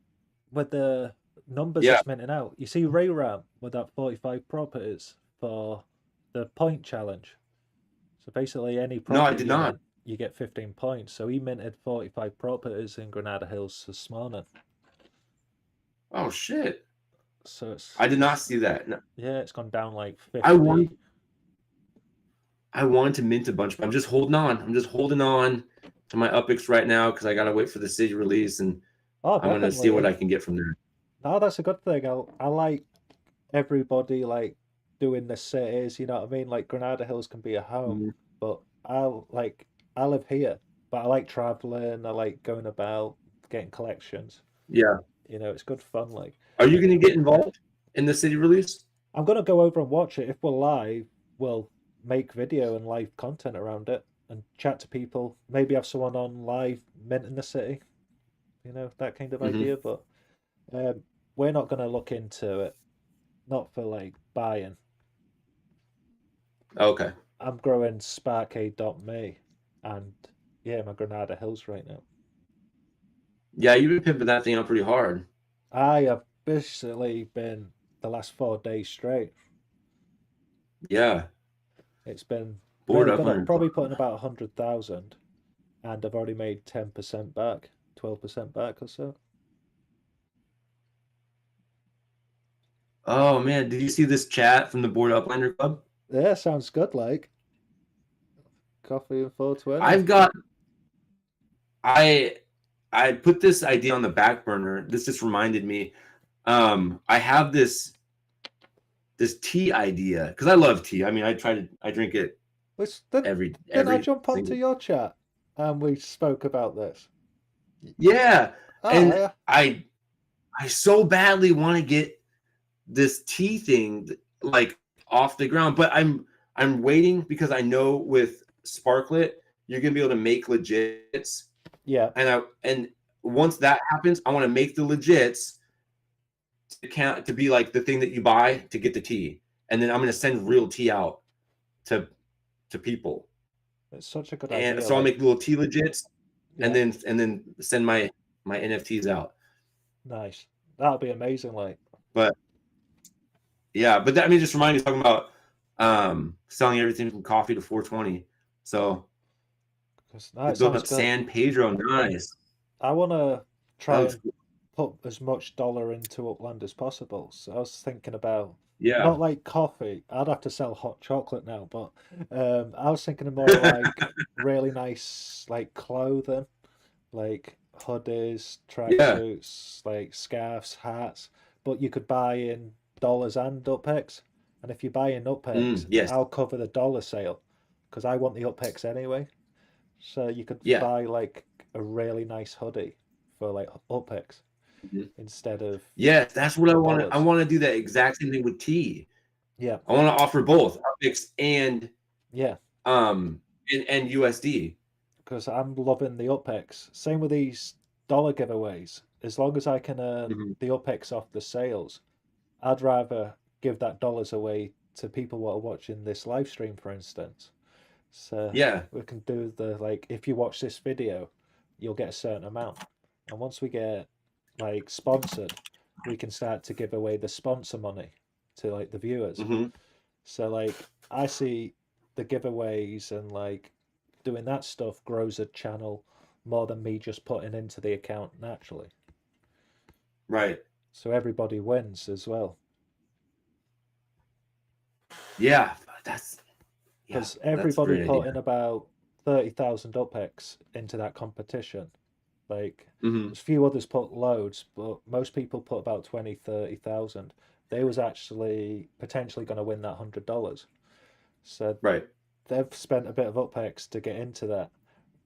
with the numbers it's minting out. You see Ray Ram with that 45 properties for the point challenge. So basically any property I did not. You get 15 points. So he minted 45 properties in Granada Hills this morning. Oh shit. So I did not see that. No. Yeah, it's gone down like 50. I wanted to mint a bunch, but I'm just holding on. I'm just holding on to my UPIX right now because I gotta wait for the city release, and I'm gonna see what I can get from there. No, that's a good thing. I like everybody like doing the cities, you know what I mean? Like Granada Hills can be a home, but I live here, but I like traveling. I like going about, getting collections. Yeah, you know, it's good fun. Like, are you gonna get involved in the city release? I'm gonna go over and watch it. If we're live, we'll make video and live content around it and chat to people. Maybe have someone on live minting the city. You know, that kind of idea. But we're not gonna look into it. Not for like buying. Okay. I'm growing Sparkade.me and my Granada Hills right now. Yeah, you've been pimping that thing out pretty hard. I have basically been the last 4 days straight. Yeah. It's been really good. I'm probably putting about 100,000 and I've already made 10% back, 12% back or so. Oh man, did you see this chat from the Board Uplander Club? Yeah, sounds good. Like coffee and 420. I put this idea on the back burner. This just reminded me. I have this tea idea because I love tea. I mean, I drink it every. Can I jump onto your chat? And we spoke about this. Yeah, and yeah. I so badly want to get this tea thing like off the ground, but I'm waiting because I know with Sparklet you're gonna be able to make legits. Yeah. And once that happens, I want to make the legits to be like the thing that you buy to get the tea, and then I'm gonna send real tea out to people. It's such a good And idea. so I'll make little tea legits, yeah. and then send my NFTs out. Nice. That'll be amazing. Like, But yeah, but that, I mean, just remind me talking about selling everything from coffee to 420. So that build sounds up good. San Pedro, nice. I want to try and put as much dollar into Upland as possible. So I was thinking about not like coffee. I'd have to sell hot chocolate now, but I was thinking of more like really nice like clothing, like hoodies, tracksuits, like scarves, hats. But you could buy in dollars and UpX. And if you buy in UpX, yes. I'll cover the dollar sale because I want the UpX anyway. So you could buy like a really nice hoodie for like UpX instead of that's what I want. dollars. I want to do that exact same thing with tea. Yeah, I want to offer both UpX and and USD. Because I'm loving the UpX. Same with these dollar giveaways. As long as I can earn the UpX off the sales, I'd rather give that dollars away to people who are watching this live stream, for instance. So we can do the like if you watch this video, you'll get a certain amount. And once we get like sponsored, we can start to give away the sponsor money to like the viewers. So like I see the giveaways and like doing that stuff grows a channel more than me just putting into the account naturally. Right. So everybody wins as well. Yeah, that's because everybody put in about 30,000 UpX into that competition. Like, there's a few others put loads, but most people put about 20, 30,000. They was actually potentially going to win that $100. So they've spent a bit of UpX to get into that,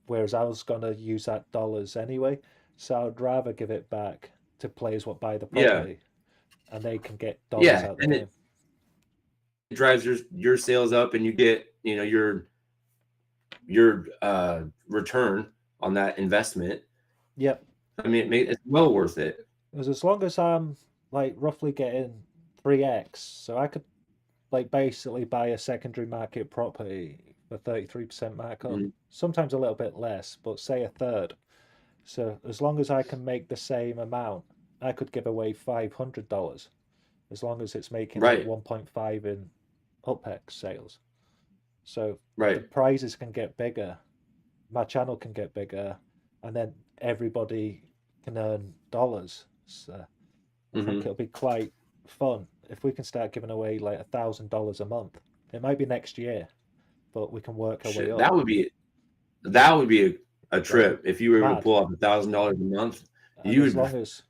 whereas I was going to use that dollars anyway. So I'd rather give it back to players what buy the property, and they can get dollars out the game. It drives your sales up, and you get your return on that investment. Yep. I mean, it's well worth it. Because as long as I'm like roughly getting 3x, so I could like basically buy a secondary market property for 33% markup. Sometimes a little bit less, but say a third. So as long as I can make the same amount, I could give away $500 as long as it's making like 1.5 in UpX sales. So the prizes can get bigger, my channel can get bigger, and then everybody can earn dollars. So I think it'll be quite fun if we can start giving away like $1,000 a month. It might be next year, but we can work our way up. That would be a trip if you were able to pull up $1,000 a month.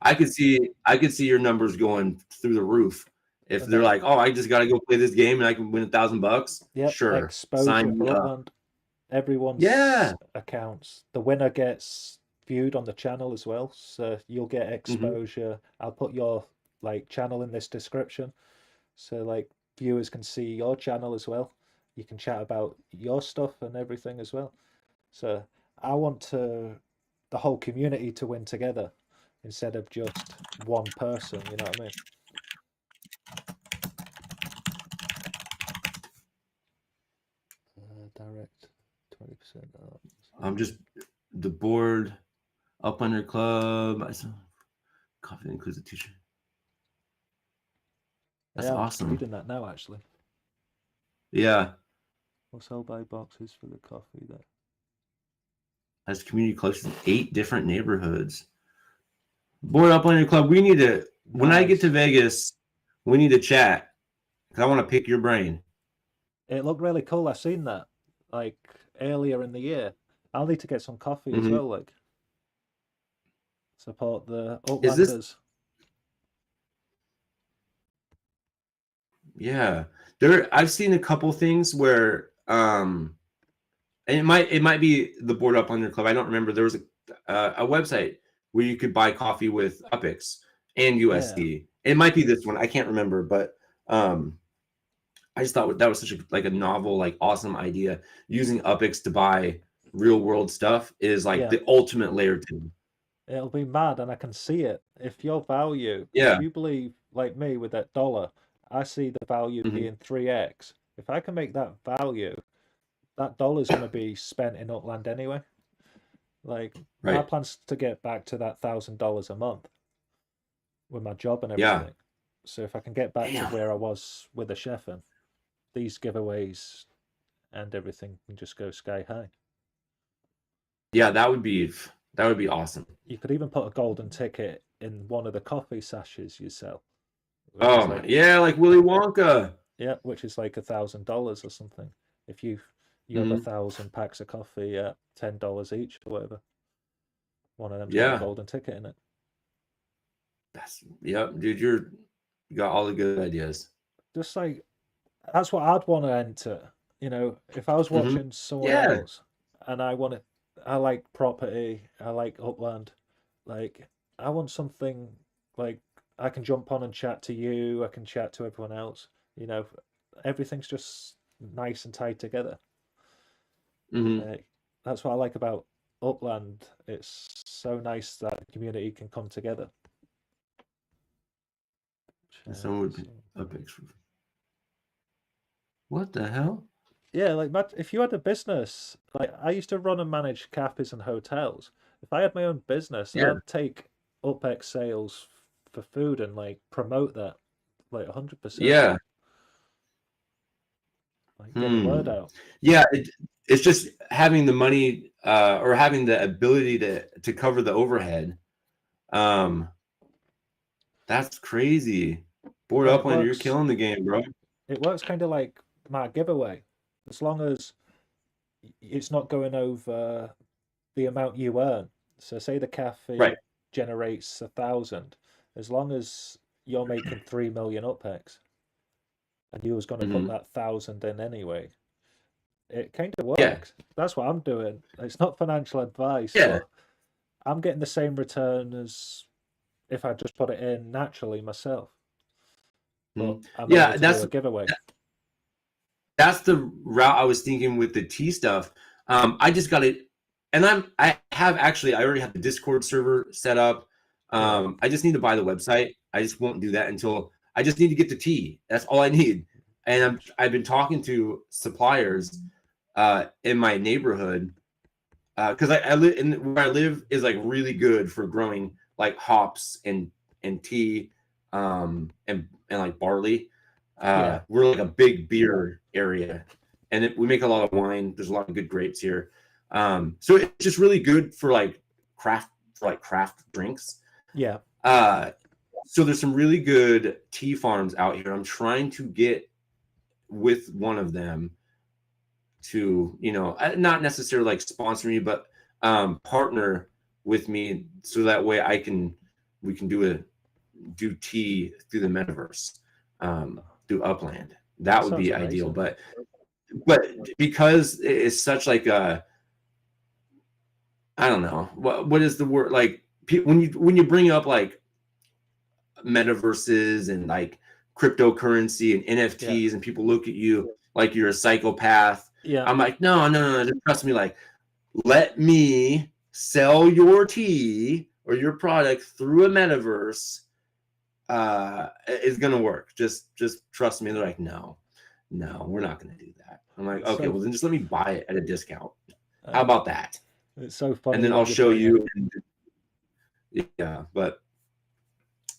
I could see your numbers going through the roof. If they're like, oh, I just got to go play this game and I can win $1,000. Yeah, sure. Exposure for Upland. Everyone's accounts. The winner gets viewed on the channel as well, so you'll get exposure. I'll put your like channel in this description, so like viewers can see your channel as well. You can chat about your stuff and everything as well. So I want the whole community to win together instead of just one person. You know what I mean? Direct 20% up. I'm just the board up under club. Coffee includes a t-shirt. That's awesome. I'm reading that now, actually. Yeah. We'll sell buy boxes for the coffee there. Has community close to 8 different neighborhoods. Board up on your club. We need to. When I get to Vegas, we need to chat because I want to pick your brain. It looked really cool. I've seen that like earlier in the year. I'll need to get some coffee as well. Like support the Uplanders. Yeah, I've seen a couple things where And it might be the Board Up Under Club. I don't remember. There was a website where you could buy coffee with UPX and USD. It might be this one. I can't remember, but I just thought that was such a novel, like awesome idea. Using UPX to buy real world stuff is like the ultimate layer 2. It'll be mad, and I can see it. If your value, Yeah. if you believe like me with that dollar, I see the value being 3x. If I can make that value, that dollar's going to be spent in Upland anyway. Like my plan's to get back to that $1,000 a month with my job and everything. So if I can get back to where I was with the chefing, these giveaways and everything can just go sky high. Yeah, that would be awesome. You could even put a golden ticket in one of the coffee sachets you sell. Oh, like Willy Wonka. Yeah, which is like $1,000 or something. If you have 1,000 packs of coffee at $10 each or whatever, one of them's got a golden ticket in it. Dude, you got all the good ideas. Just like that's what I'd want to enter. You know, if I was watching someone else and I like property, I like Upland, like I want something like I can jump on and chat to you, I can chat to everyone else. You know, everything's just nice and tied together. That's what I like about Upland. It's so nice that the community can come together. Someone would be UPX. What the hell? Yeah, like if you had a business, like I used to run and manage cafes and hotels. If I had my own business, I'd take UPX sales for food and like promote that like 100%. Yeah. Like get the word out. Yeah, it's just having the money or having the ability to cover the overhead. That's crazy. Board Upland, you're killing the game, bro. It works kind of like my giveaway. As long as it's not going over the amount you earn. So say the cafe generates 1,000. As long as you're making 3 million UPX and you was going to put that 1,000 in anyway, it kind of works. That's what I'm doing. It's not financial advice, but I'm getting the same return as if I just put it in naturally myself. But I'm able to do a giveaway. That's the route I was thinking with the tea stuff. I just got it, and I already have the Discord server set up. I just need to buy the website. I just won't do that until I just need to get the tea. That's all I need. And I've been talking to suppliers in my neighborhood because I live in where I live is like really good for growing like hops and tea and like barley. We're like a big beer area, and we make a lot of wine. There's a lot of good grapes here, so it's just really good for like craft drinks. So there's some really good tea farms out here. I'm trying to get with one of them to, not necessarily like sponsor me, but partner with me so that way we can do tea through the metaverse. Through Upland. That would be ideal, but because it's such like a, I don't know what is the word, like when you bring up like metaverses and like cryptocurrency and NFTs and people look at you like you're a psychopath. I'm like, no, just trust me. Like, let me sell your tea or your product through a metaverse. It's gonna work. Just trust me. They're like, no, we're not gonna do that. I'm like, okay, well then just let me buy it at a discount. How about that? It's so funny. And then I'll show you. But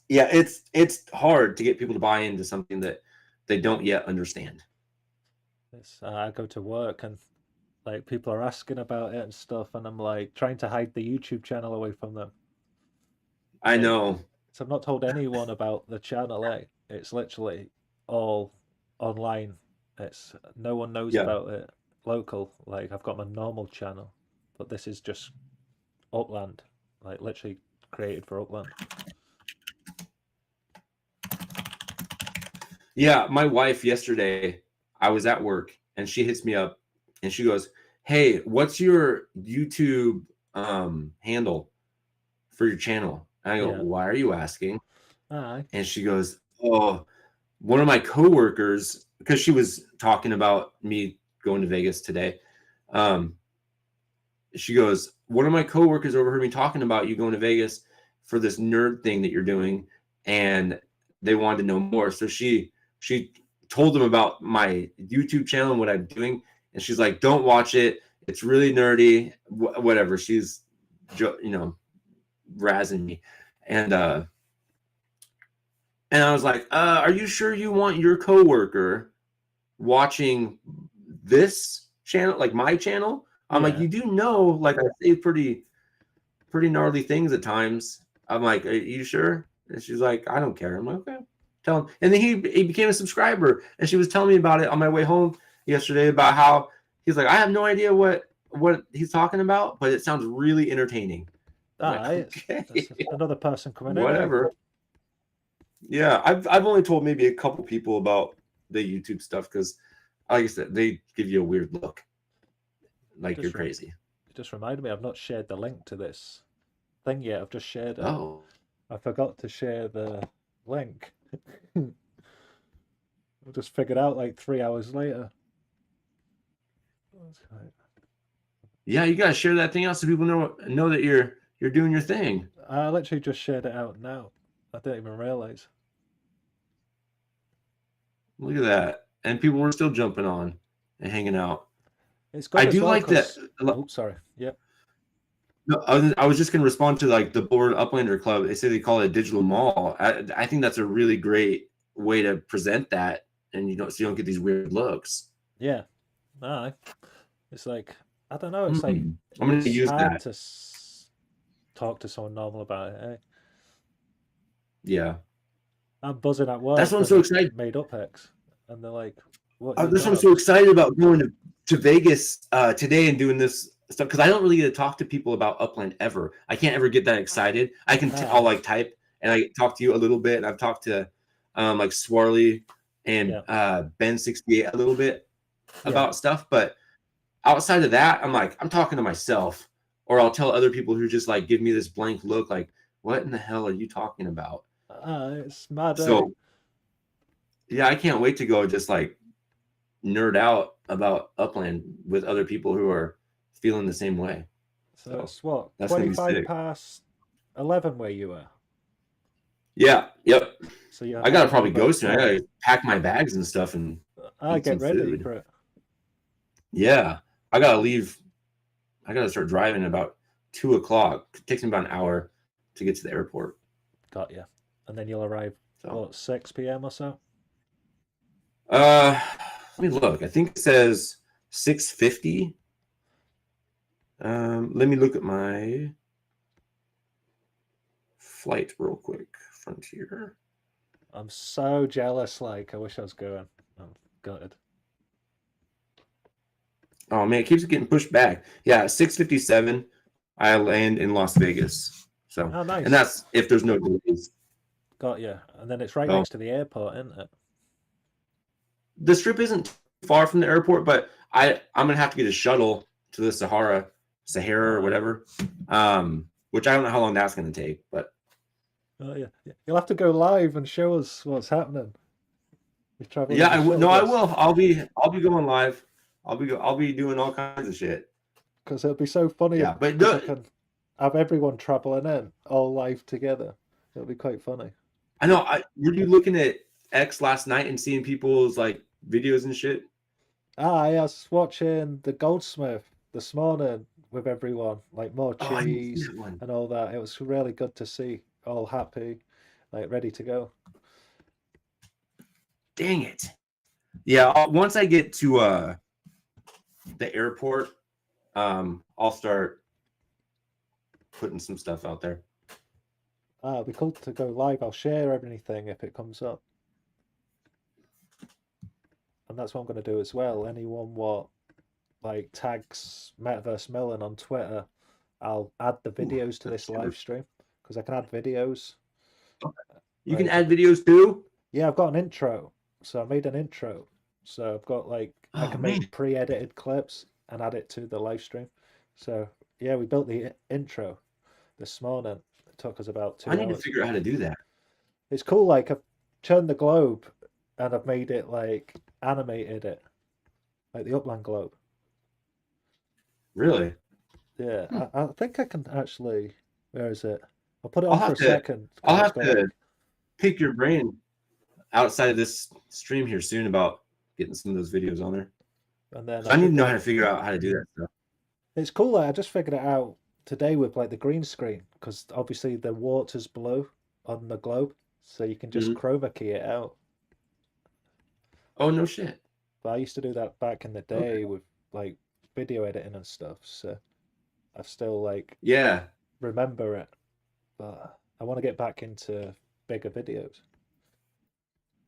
it's hard to get people to buy into something that they don't yet understand. I go to work and like people are asking about it and stuff, and I'm like trying to hide the YouTube channel away from them. I know. So I've not told anyone about the channel, It's literally all online. No one knows about it local. Like I've got my normal channel, but this is just Upland, like literally created for Upland. Yeah, my wife yesterday, I was at work and she hits me up and she goes, hey, what's your YouTube handle for your channel? And I go, Yeah. why are you asking? Aye. And she goes, oh, one of my coworkers, because she was talking about me going to Vegas today. She goes, one of my coworkers overheard me talking about you going to Vegas for this nerd thing that you're doing, and they wanted to know more. So she told them about my YouTube channel and what I'm doing, and she's like, don't watch it. It's really nerdy. Whatever. She's, razzing me. And I was like, are you sure you want your coworker watching this channel, like my channel? I'm like, you do know, like, I say pretty gnarly things at times. I'm like, are you sure? And she's like, I don't care. I'm like, okay, tell him. And then he became a subscriber, and she was telling me about it on my way home yesterday about how he's like, I have no idea what he's talking about, but it sounds really entertaining. Like, okay. That's another person coming in. Whatever. Yeah, I've only told maybe a couple people about the YouTube stuff because, like I said, they give you a weird look, like you're crazy. It just reminded me, I've not shared the link to this thing yet. I've just shared it. Oh, I forgot to share the link. I just figured out like 3 hours later. Yeah, you gotta share that thing out so people know that you're doing your thing. I literally just shared it out now. I didn't even realize. Look at that, and people were still jumping on and hanging out. It's good. I do like that. Oh, sorry. Yep. No, I was just gonna respond to like the Board Uplander Club. They say they call it a digital mall. I think that's a really great way to present that, and so you don't get these weird looks. Yeah. Aye. It's like, I don't know. It's like I'm gonna use that to talk to someone normal about it. Eh? Yeah. I'm buzzing at work. That's what I'm so excited. Made up X, and they're like, "What?" That's what I'm so excited about going to Vegas today and doing this stuff because I don't really get to talk to people about Upland ever. I can't ever get that excited. I can I'll like type and I talk to you a little bit. And I've talked to like Swarley and Ben68 a little bit about stuff, but outside of that, I'm talking to myself, or I'll tell other people who just like give me this blank look, like, "What in the hell are you talking about?" It's mad. So, yeah, I can't wait to go just like nerd out about Upland with other people who are feeling the same way. So it's what, 25 past 11 where you were? Yeah. Yep. So yeah, I gotta probably go soon. I gotta pack my bags and stuff and get ready for it. Yeah, I gotta leave. I gotta start driving at about 2 o'clock. It takes me about an hour to get to the airport. Got you. And then you'll arrive at 6 p.m. or so? Let me look. I think it says 6:50. Let me look at my flight real quick. Frontier. I'm so jealous. Like, I wish I was going. I'm gutted. Oh man, it keeps getting pushed back. Yeah, 6:57. I land in Las Vegas. So, nice. And that's if there's no delays. Got you. And then it's right next to the airport, isn't it? The strip isn't far from the airport, but I'm gonna have to get a shuttle to the Sahara or whatever. Which I don't know how long that's gonna take, but yeah, you'll have to go live and show us what's happening. Yeah, I will. I'll be going live. I'll be doing all kinds of shit. Because it'll be so funny. Yeah, but I can have everyone traveling in all live together. It'll be quite funny. I know. Were you looking at X last night and seeing people's like videos and shit? I was watching the Goldsmith this morning with everyone, like more cheese and all that. It was really good to see, all happy, like ready to go. Dang it! Yeah, once I get to the airport, I'll start putting some stuff out there. It'll be cool to go live. I'll share everything if it comes up. And that's what I'm going to do as well. Anyone like tags Metaverse Melon on Twitter, I'll add the videos to this live stream because I can add videos. Okay. You can add videos too? Yeah, I've got an intro. So I made an intro. So I've got like, I can make pre-edited clips and add it to the live stream. So yeah, we built the intro this morning. It took us about I 2 need to hours. figure out how to do that. It's cool. Like I've turned the globe and I've made it like animated it, like the Upland globe. Really? Yeah, Hmm. I think I can actually. Where is it? I'll put it I'll on for have a to second I'll because it's have got to like pick your brain outside of this stream here soon about getting some of those videos on there. and then 'Cause I I need to did know how that. to figure out how to do that stuff. It's cool. Like, I just figured it out today with like the green screen because obviously the water's blue on the globe, so you can just Mhm. chroma key it out. Oh, no shit. But I used to do that back in the Okay. day with like video editing and stuff, so I still like Yeah. remember it. But I want to get back into bigger videos.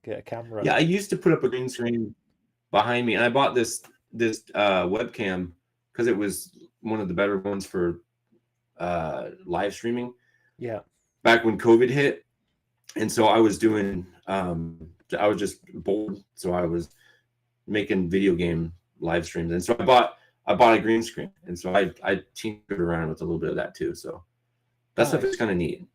Get a camera. Yeah, I used to put up a green screen behind me, and I bought this webcam because it was one of the better ones for live streaming Yeah, back when COVID hit. And so I was doing I was just bored, so I was making video game live streams, and so I bought a green screen, and so I tinkered around with a little bit of that too. So that stuff is nice. kind of neat.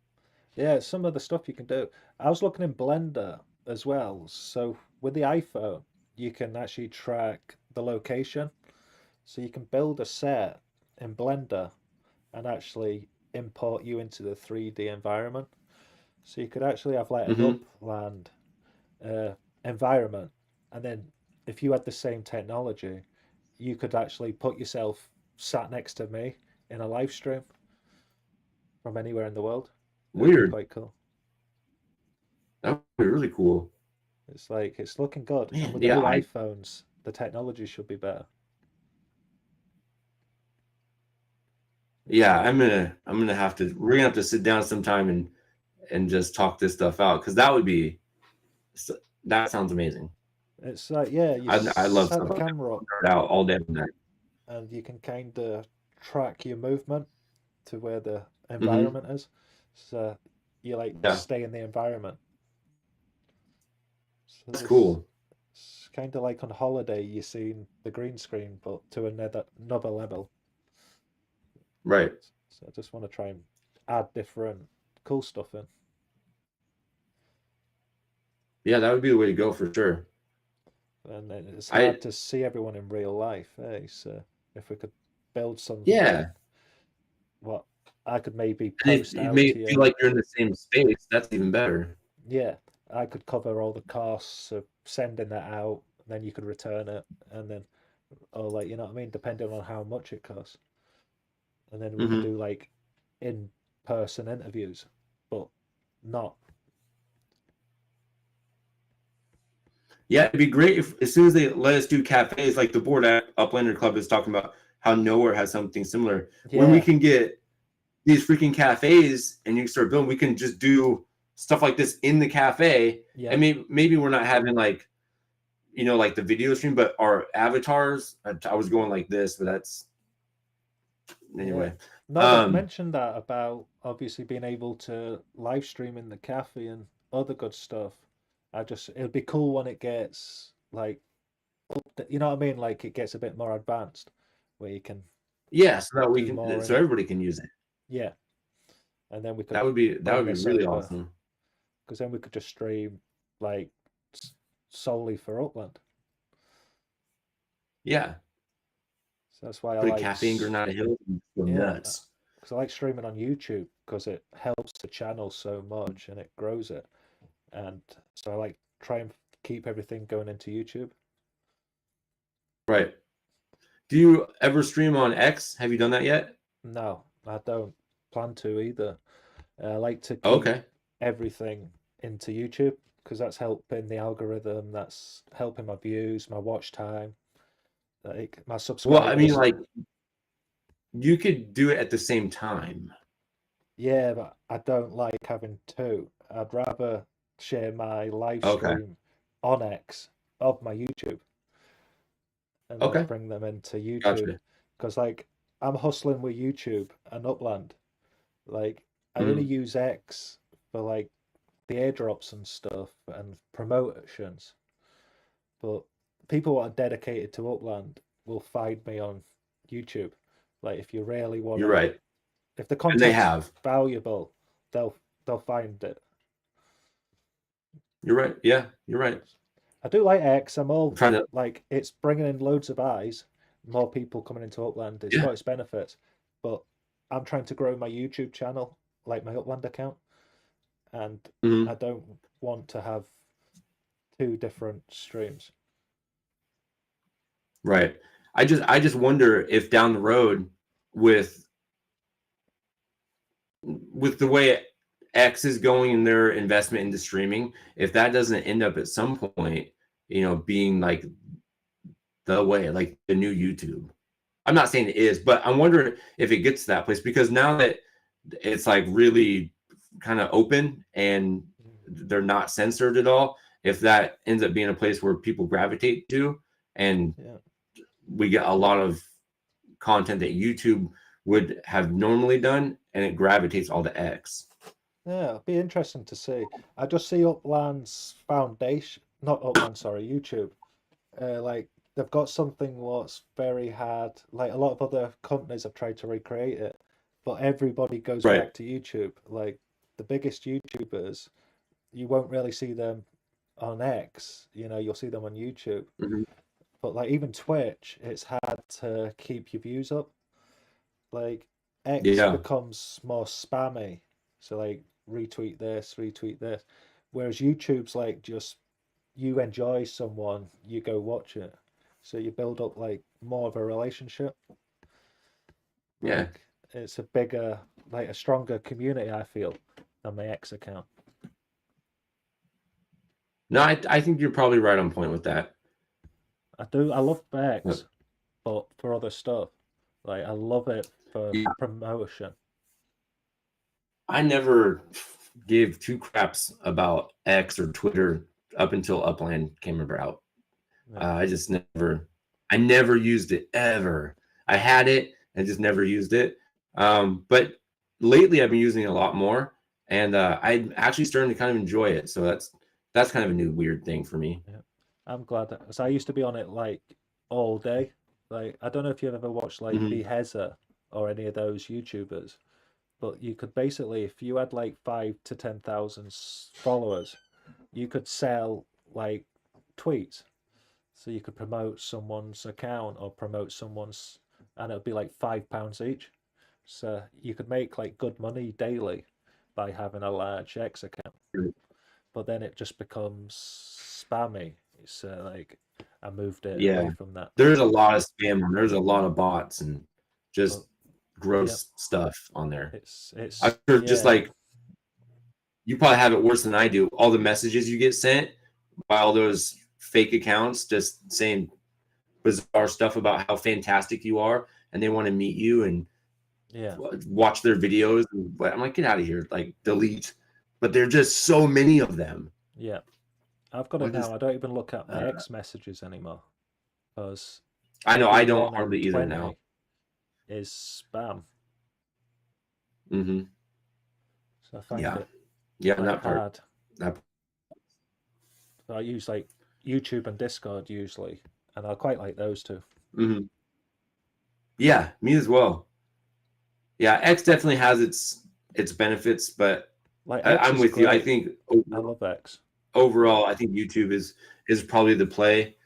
Yeah, some of the stuff you can do. I was looking in Blender as well. So with the iPhone, you can actually track the location. So you can build a set in Blender and actually import you into the 3D environment. So you could actually have like an Hmm. upland environment, and then if you had the same technology, you could actually put yourself sat next to me in a live stream from anywhere in the world. It would be Weird. quite cool. That would be really cool. It's like it's looking good, and Man, with the yeah, new iPhones, the technology should be better. It's yeah, I'm gonna have to we're gonna have to sit down sometime and just talk this stuff out because that sounds amazing. it's like yeah, you I love set stuff the like that. camera up, Nerd out all day and night. and you can kind of track your movement to where the Hmm. environment is. So you like Yeah, stay in the environment. So that's this cool. it's kind of like on holiday, you seen the green screen, but to another level. Right. So I just want to try and add different cool stuff in. Yeah, that would be the way to go for sure. And then it's I hard to see everyone in real life, eh? So if we could build something Yeah, like what I could maybe and if post you out may to feel you, like you're in the same space, that's even better. yeah, I could cover all the costs of sending that out, then you could return it, and then, or like, you know what I mean, depending on how much it costs. And then we could Hmm. do like in-person interviews, but not, Yeah, it'd be great if as soon as they let us do cafes, like the board at Uplander Club is talking about how nowhere has something similar. When we yeah, can get these freaking cafes and you start building, we can just do stuff like this in the cafe. yeah, And maybe we're not having like like the video stream, but our avatars. I was going like this, but that's yeah. anyway. No, they've Um, mentioned that about obviously being able to live stream in the cafe and other good stuff. It'll be cool when it gets like, you know what I mean? Like it gets a bit more advanced where you can yeah, so that we do can, more in so it. everybody can use it. Yeah. And then we could That would bring be this really over awesome. because then we could just stream like solely for Upland. Yeah, So that's why I put a like, cafe in Granada Hills and go yeah, nuts. because I like streaming on YouTube because it helps the channel so much and it grows it. And so I like try and keep everything going into YouTube. Right. Do you ever stream on X? Have you done that yet? No, I don't plan to either. I like to keep Okay. everything into YouTube because that's helping the algorithm, that's helping my views, my watch time, like my Well, I mean, subscribers. like you could do it at the same time. Yeah, but I don't like having two. I'd rather share my live Okay. stream on X of my YouTube and like Okay. bring them into YouTube Gotcha. because like I'm hustling with YouTube and Upland. Like I only Mhm. use X for like the airdrops and stuff and promotions, but people that are dedicated to Upland, will find me on YouTube. Like if you really want You're to, right. if the And they content's have. valuable, they'll find it. You're right. Yeah, you're right. I do like X. I'm I'm all trying to. like it's bringing in loads of eyes, more people coming into Upland. It's Yeah. got its benefits, but I'm trying to grow my YouTube channel, like my Upland account, and Mhm. I don't want to have two different streams. Right. I just wonder if down the road with the way X is going in their investment into streaming, if that doesn't end up at some point, being like the way, like the new YouTube. I'm not saying it is, but I'm wondering if it gets to that place, because now that it's like really kind of open and they're not censored at all, if that ends up being a place where people gravitate to, and Yeah. we get a lot of content that YouTube would have normally done, and it gravitates all to X. Yeah, it'll be interesting to see. I just see Upland's foundation, not Upland, sorry, YouTube. Like they've got something what's very hard. Like a lot of other companies have tried to recreate it, but everybody goes Right. back to YouTube. Like the biggest YouTubers, you won't really see them on X. You'll see them on YouTube. Mhm. But like even Twitch, it's hard to keep your views up. Like X Yeah. becomes more spammy. So like retweet this, retweet this. Whereas YouTube's like just you enjoy someone, you go watch it. So you build up like more of a relationship. Yeah. Like it's a bigger, like a stronger community, I feel, than my X account. No, I think you're probably right on point with that. I love X, But but for other stuff. Like I love it for yeah, promotion. I never gave two craps about X or Twitter up until Upland came about. Yeah. I never used it ever. I had it and just never used it. But lately I've been using it a lot more, and I'm actually starting to kind of enjoy it. So that's kind of a new weird thing for me. Yeah. I'm glad that, so I used to be on it like all day. Like I don't know if you've ever watched like Mhm. Beheza or any of those YouTubers, but you could basically, if you had like 5 to 10,000 followers, you could sell like tweets. So you could promote someone's account or promote someone's, and it would be like £5 each. So you could make like good money daily by having a large X account. But then it just becomes spammy. It's like I moved it Yeah, away from that. there's a lot of spam on. There's a lot of bots and But just gross yep, stuff on there. it's I'm sure just yeah, like you probably have it worse than I do. All the messages you get sent by all those fake accounts just saying bizarre stuff about how fantastic you are, and they want to meet you and yeah, watch their videos. But I'm like, get out of here, like delete. But there are just so many of them. yeah. I've got it What is? now. I don't even look at my Uh, X messages anymore because I know every I don't one in hardly either 20 now. is spam. Hmm. So I find Yeah, it yeah, quite that part. hard. That So I use like YouTube and Discord usually, and I quite like those two. hmm Yeah, me as well. Yeah, X definitely has its benefits, but Like X I'm is with you. I great. think I love X. overall, I think YouTube is probably the play.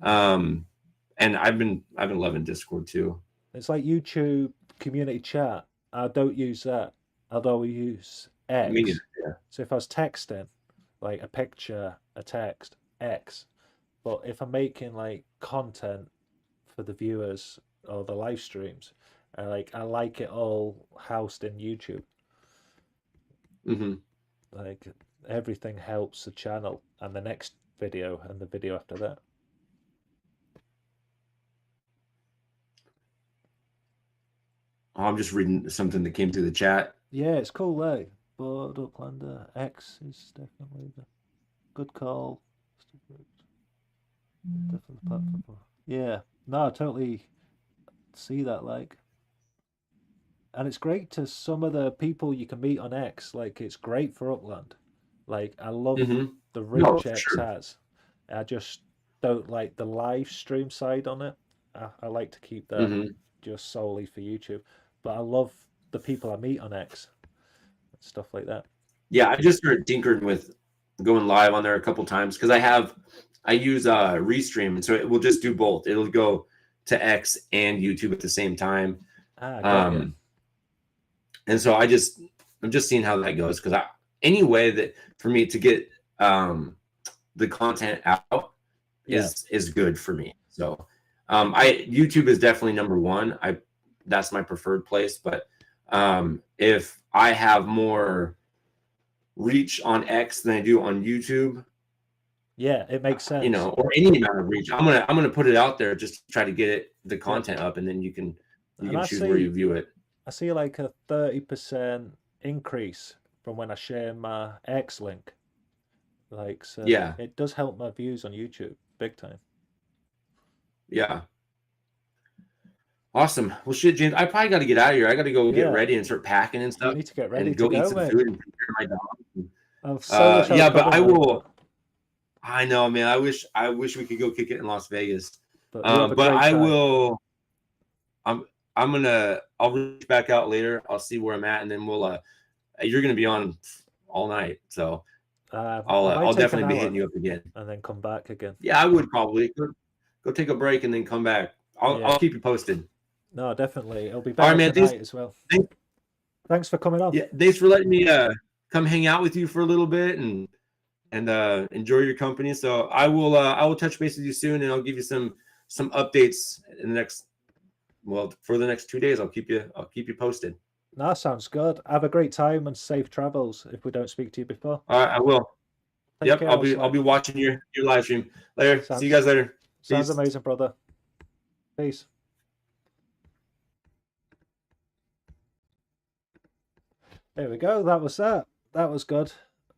And I've been loving Discord too. It's like YouTube community chat. I don't use that. Although we use Me neither. X. Yeah. So if I was texting, like a picture, a text, X. But if I'm making like content for the viewers or the live streams, I like it all housed in YouTube. Hmm. Like everything helps the channel and the next video and the video after that. I'm just reading something that came through the chat. Yeah, it's cool, eh? But Uplander X is definitely the good call. Definitely the platform. Yeah, no, I totally see that. Like, and it's great to some of the people you can meet on X. Like, it's great for Upland. Like, I love Hmm. the No, reach for X sure. has. I just don't like the live stream side on it. I like to keep that Hmm. just solely for YouTube. But I love the people I meet on X, stuff like that. Yeah, I just started tinkering with going live on there a couple times because I use Restream, and so it will just do both. It'll go to X and YouTube at the same time. Ah, got you. And so I'm just seeing how that goes because any way that for me to get the content out Yeah. is good for me. So I YouTube is definitely number one. That's my preferred place. But if I have more reach on X than I do on YouTube, Yeah, it makes sense. you know, or any amount of reach, I'm gonna put it out there just to try to get the Yeah. content up, and then you can And I choose where you see view it. I see like a 30% increase from when I share my X link. Like, so Yeah, it does help my views on YouTube big time. yeah. Awesome. Well, shit, James, I probably got to get out of here. I got to go get Yeah, ready and start packing and you stuff, need to get ready and to go eat go, some mate. food and take care of my dog. I so wish I was Yeah, but coming I will. over, I know, man. I wish we could go kick it in Las Vegas. but you have a But great I time. will. I'll reach back out later. I'll see where I'm at, and then you're gonna be on all night, so I might I'll take an definitely be hour hitting you up again. and then come back again. Yeah, I would probably go take a break and then come back. Yeah. I'll keep you posted. No, definitely. It'll be All right, better man. tonight as well. Thanks for coming on. Yeah, thanks for letting me come hang out with you for a little bit and enjoy your company. So I will touch base with you soon, and I'll give you some updates in the next for the next 2 days. I'll keep you posted. No, sounds good. Have a great time and safe travels if we don't speak to you before. All right, I will. Take Yep, care, I'll Slack. be watching your live stream later. See you guys later. Sounds Peace. amazing, brother. Peace. There we go. That was that. That was good.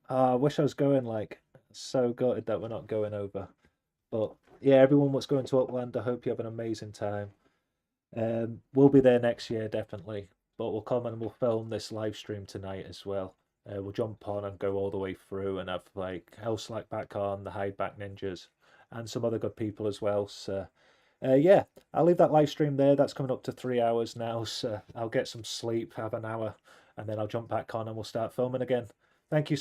I wish I was going. Like, so gutted that we're not going over. But yeah, everyone that's going to Upland, I hope you have an amazing time. We'll be there next year, definitely. But we'll come and we'll film this live stream tonight as well. We'll jump on and go all the way through and have like Slack back on, the Hideback Ninjas, and some other good people as well. So yeah, I'll leave that live stream there. That's coming up to 3 hours now, so I'll get some sleep, have an hour, and then I'll jump back on and we'll start filming again. Thank you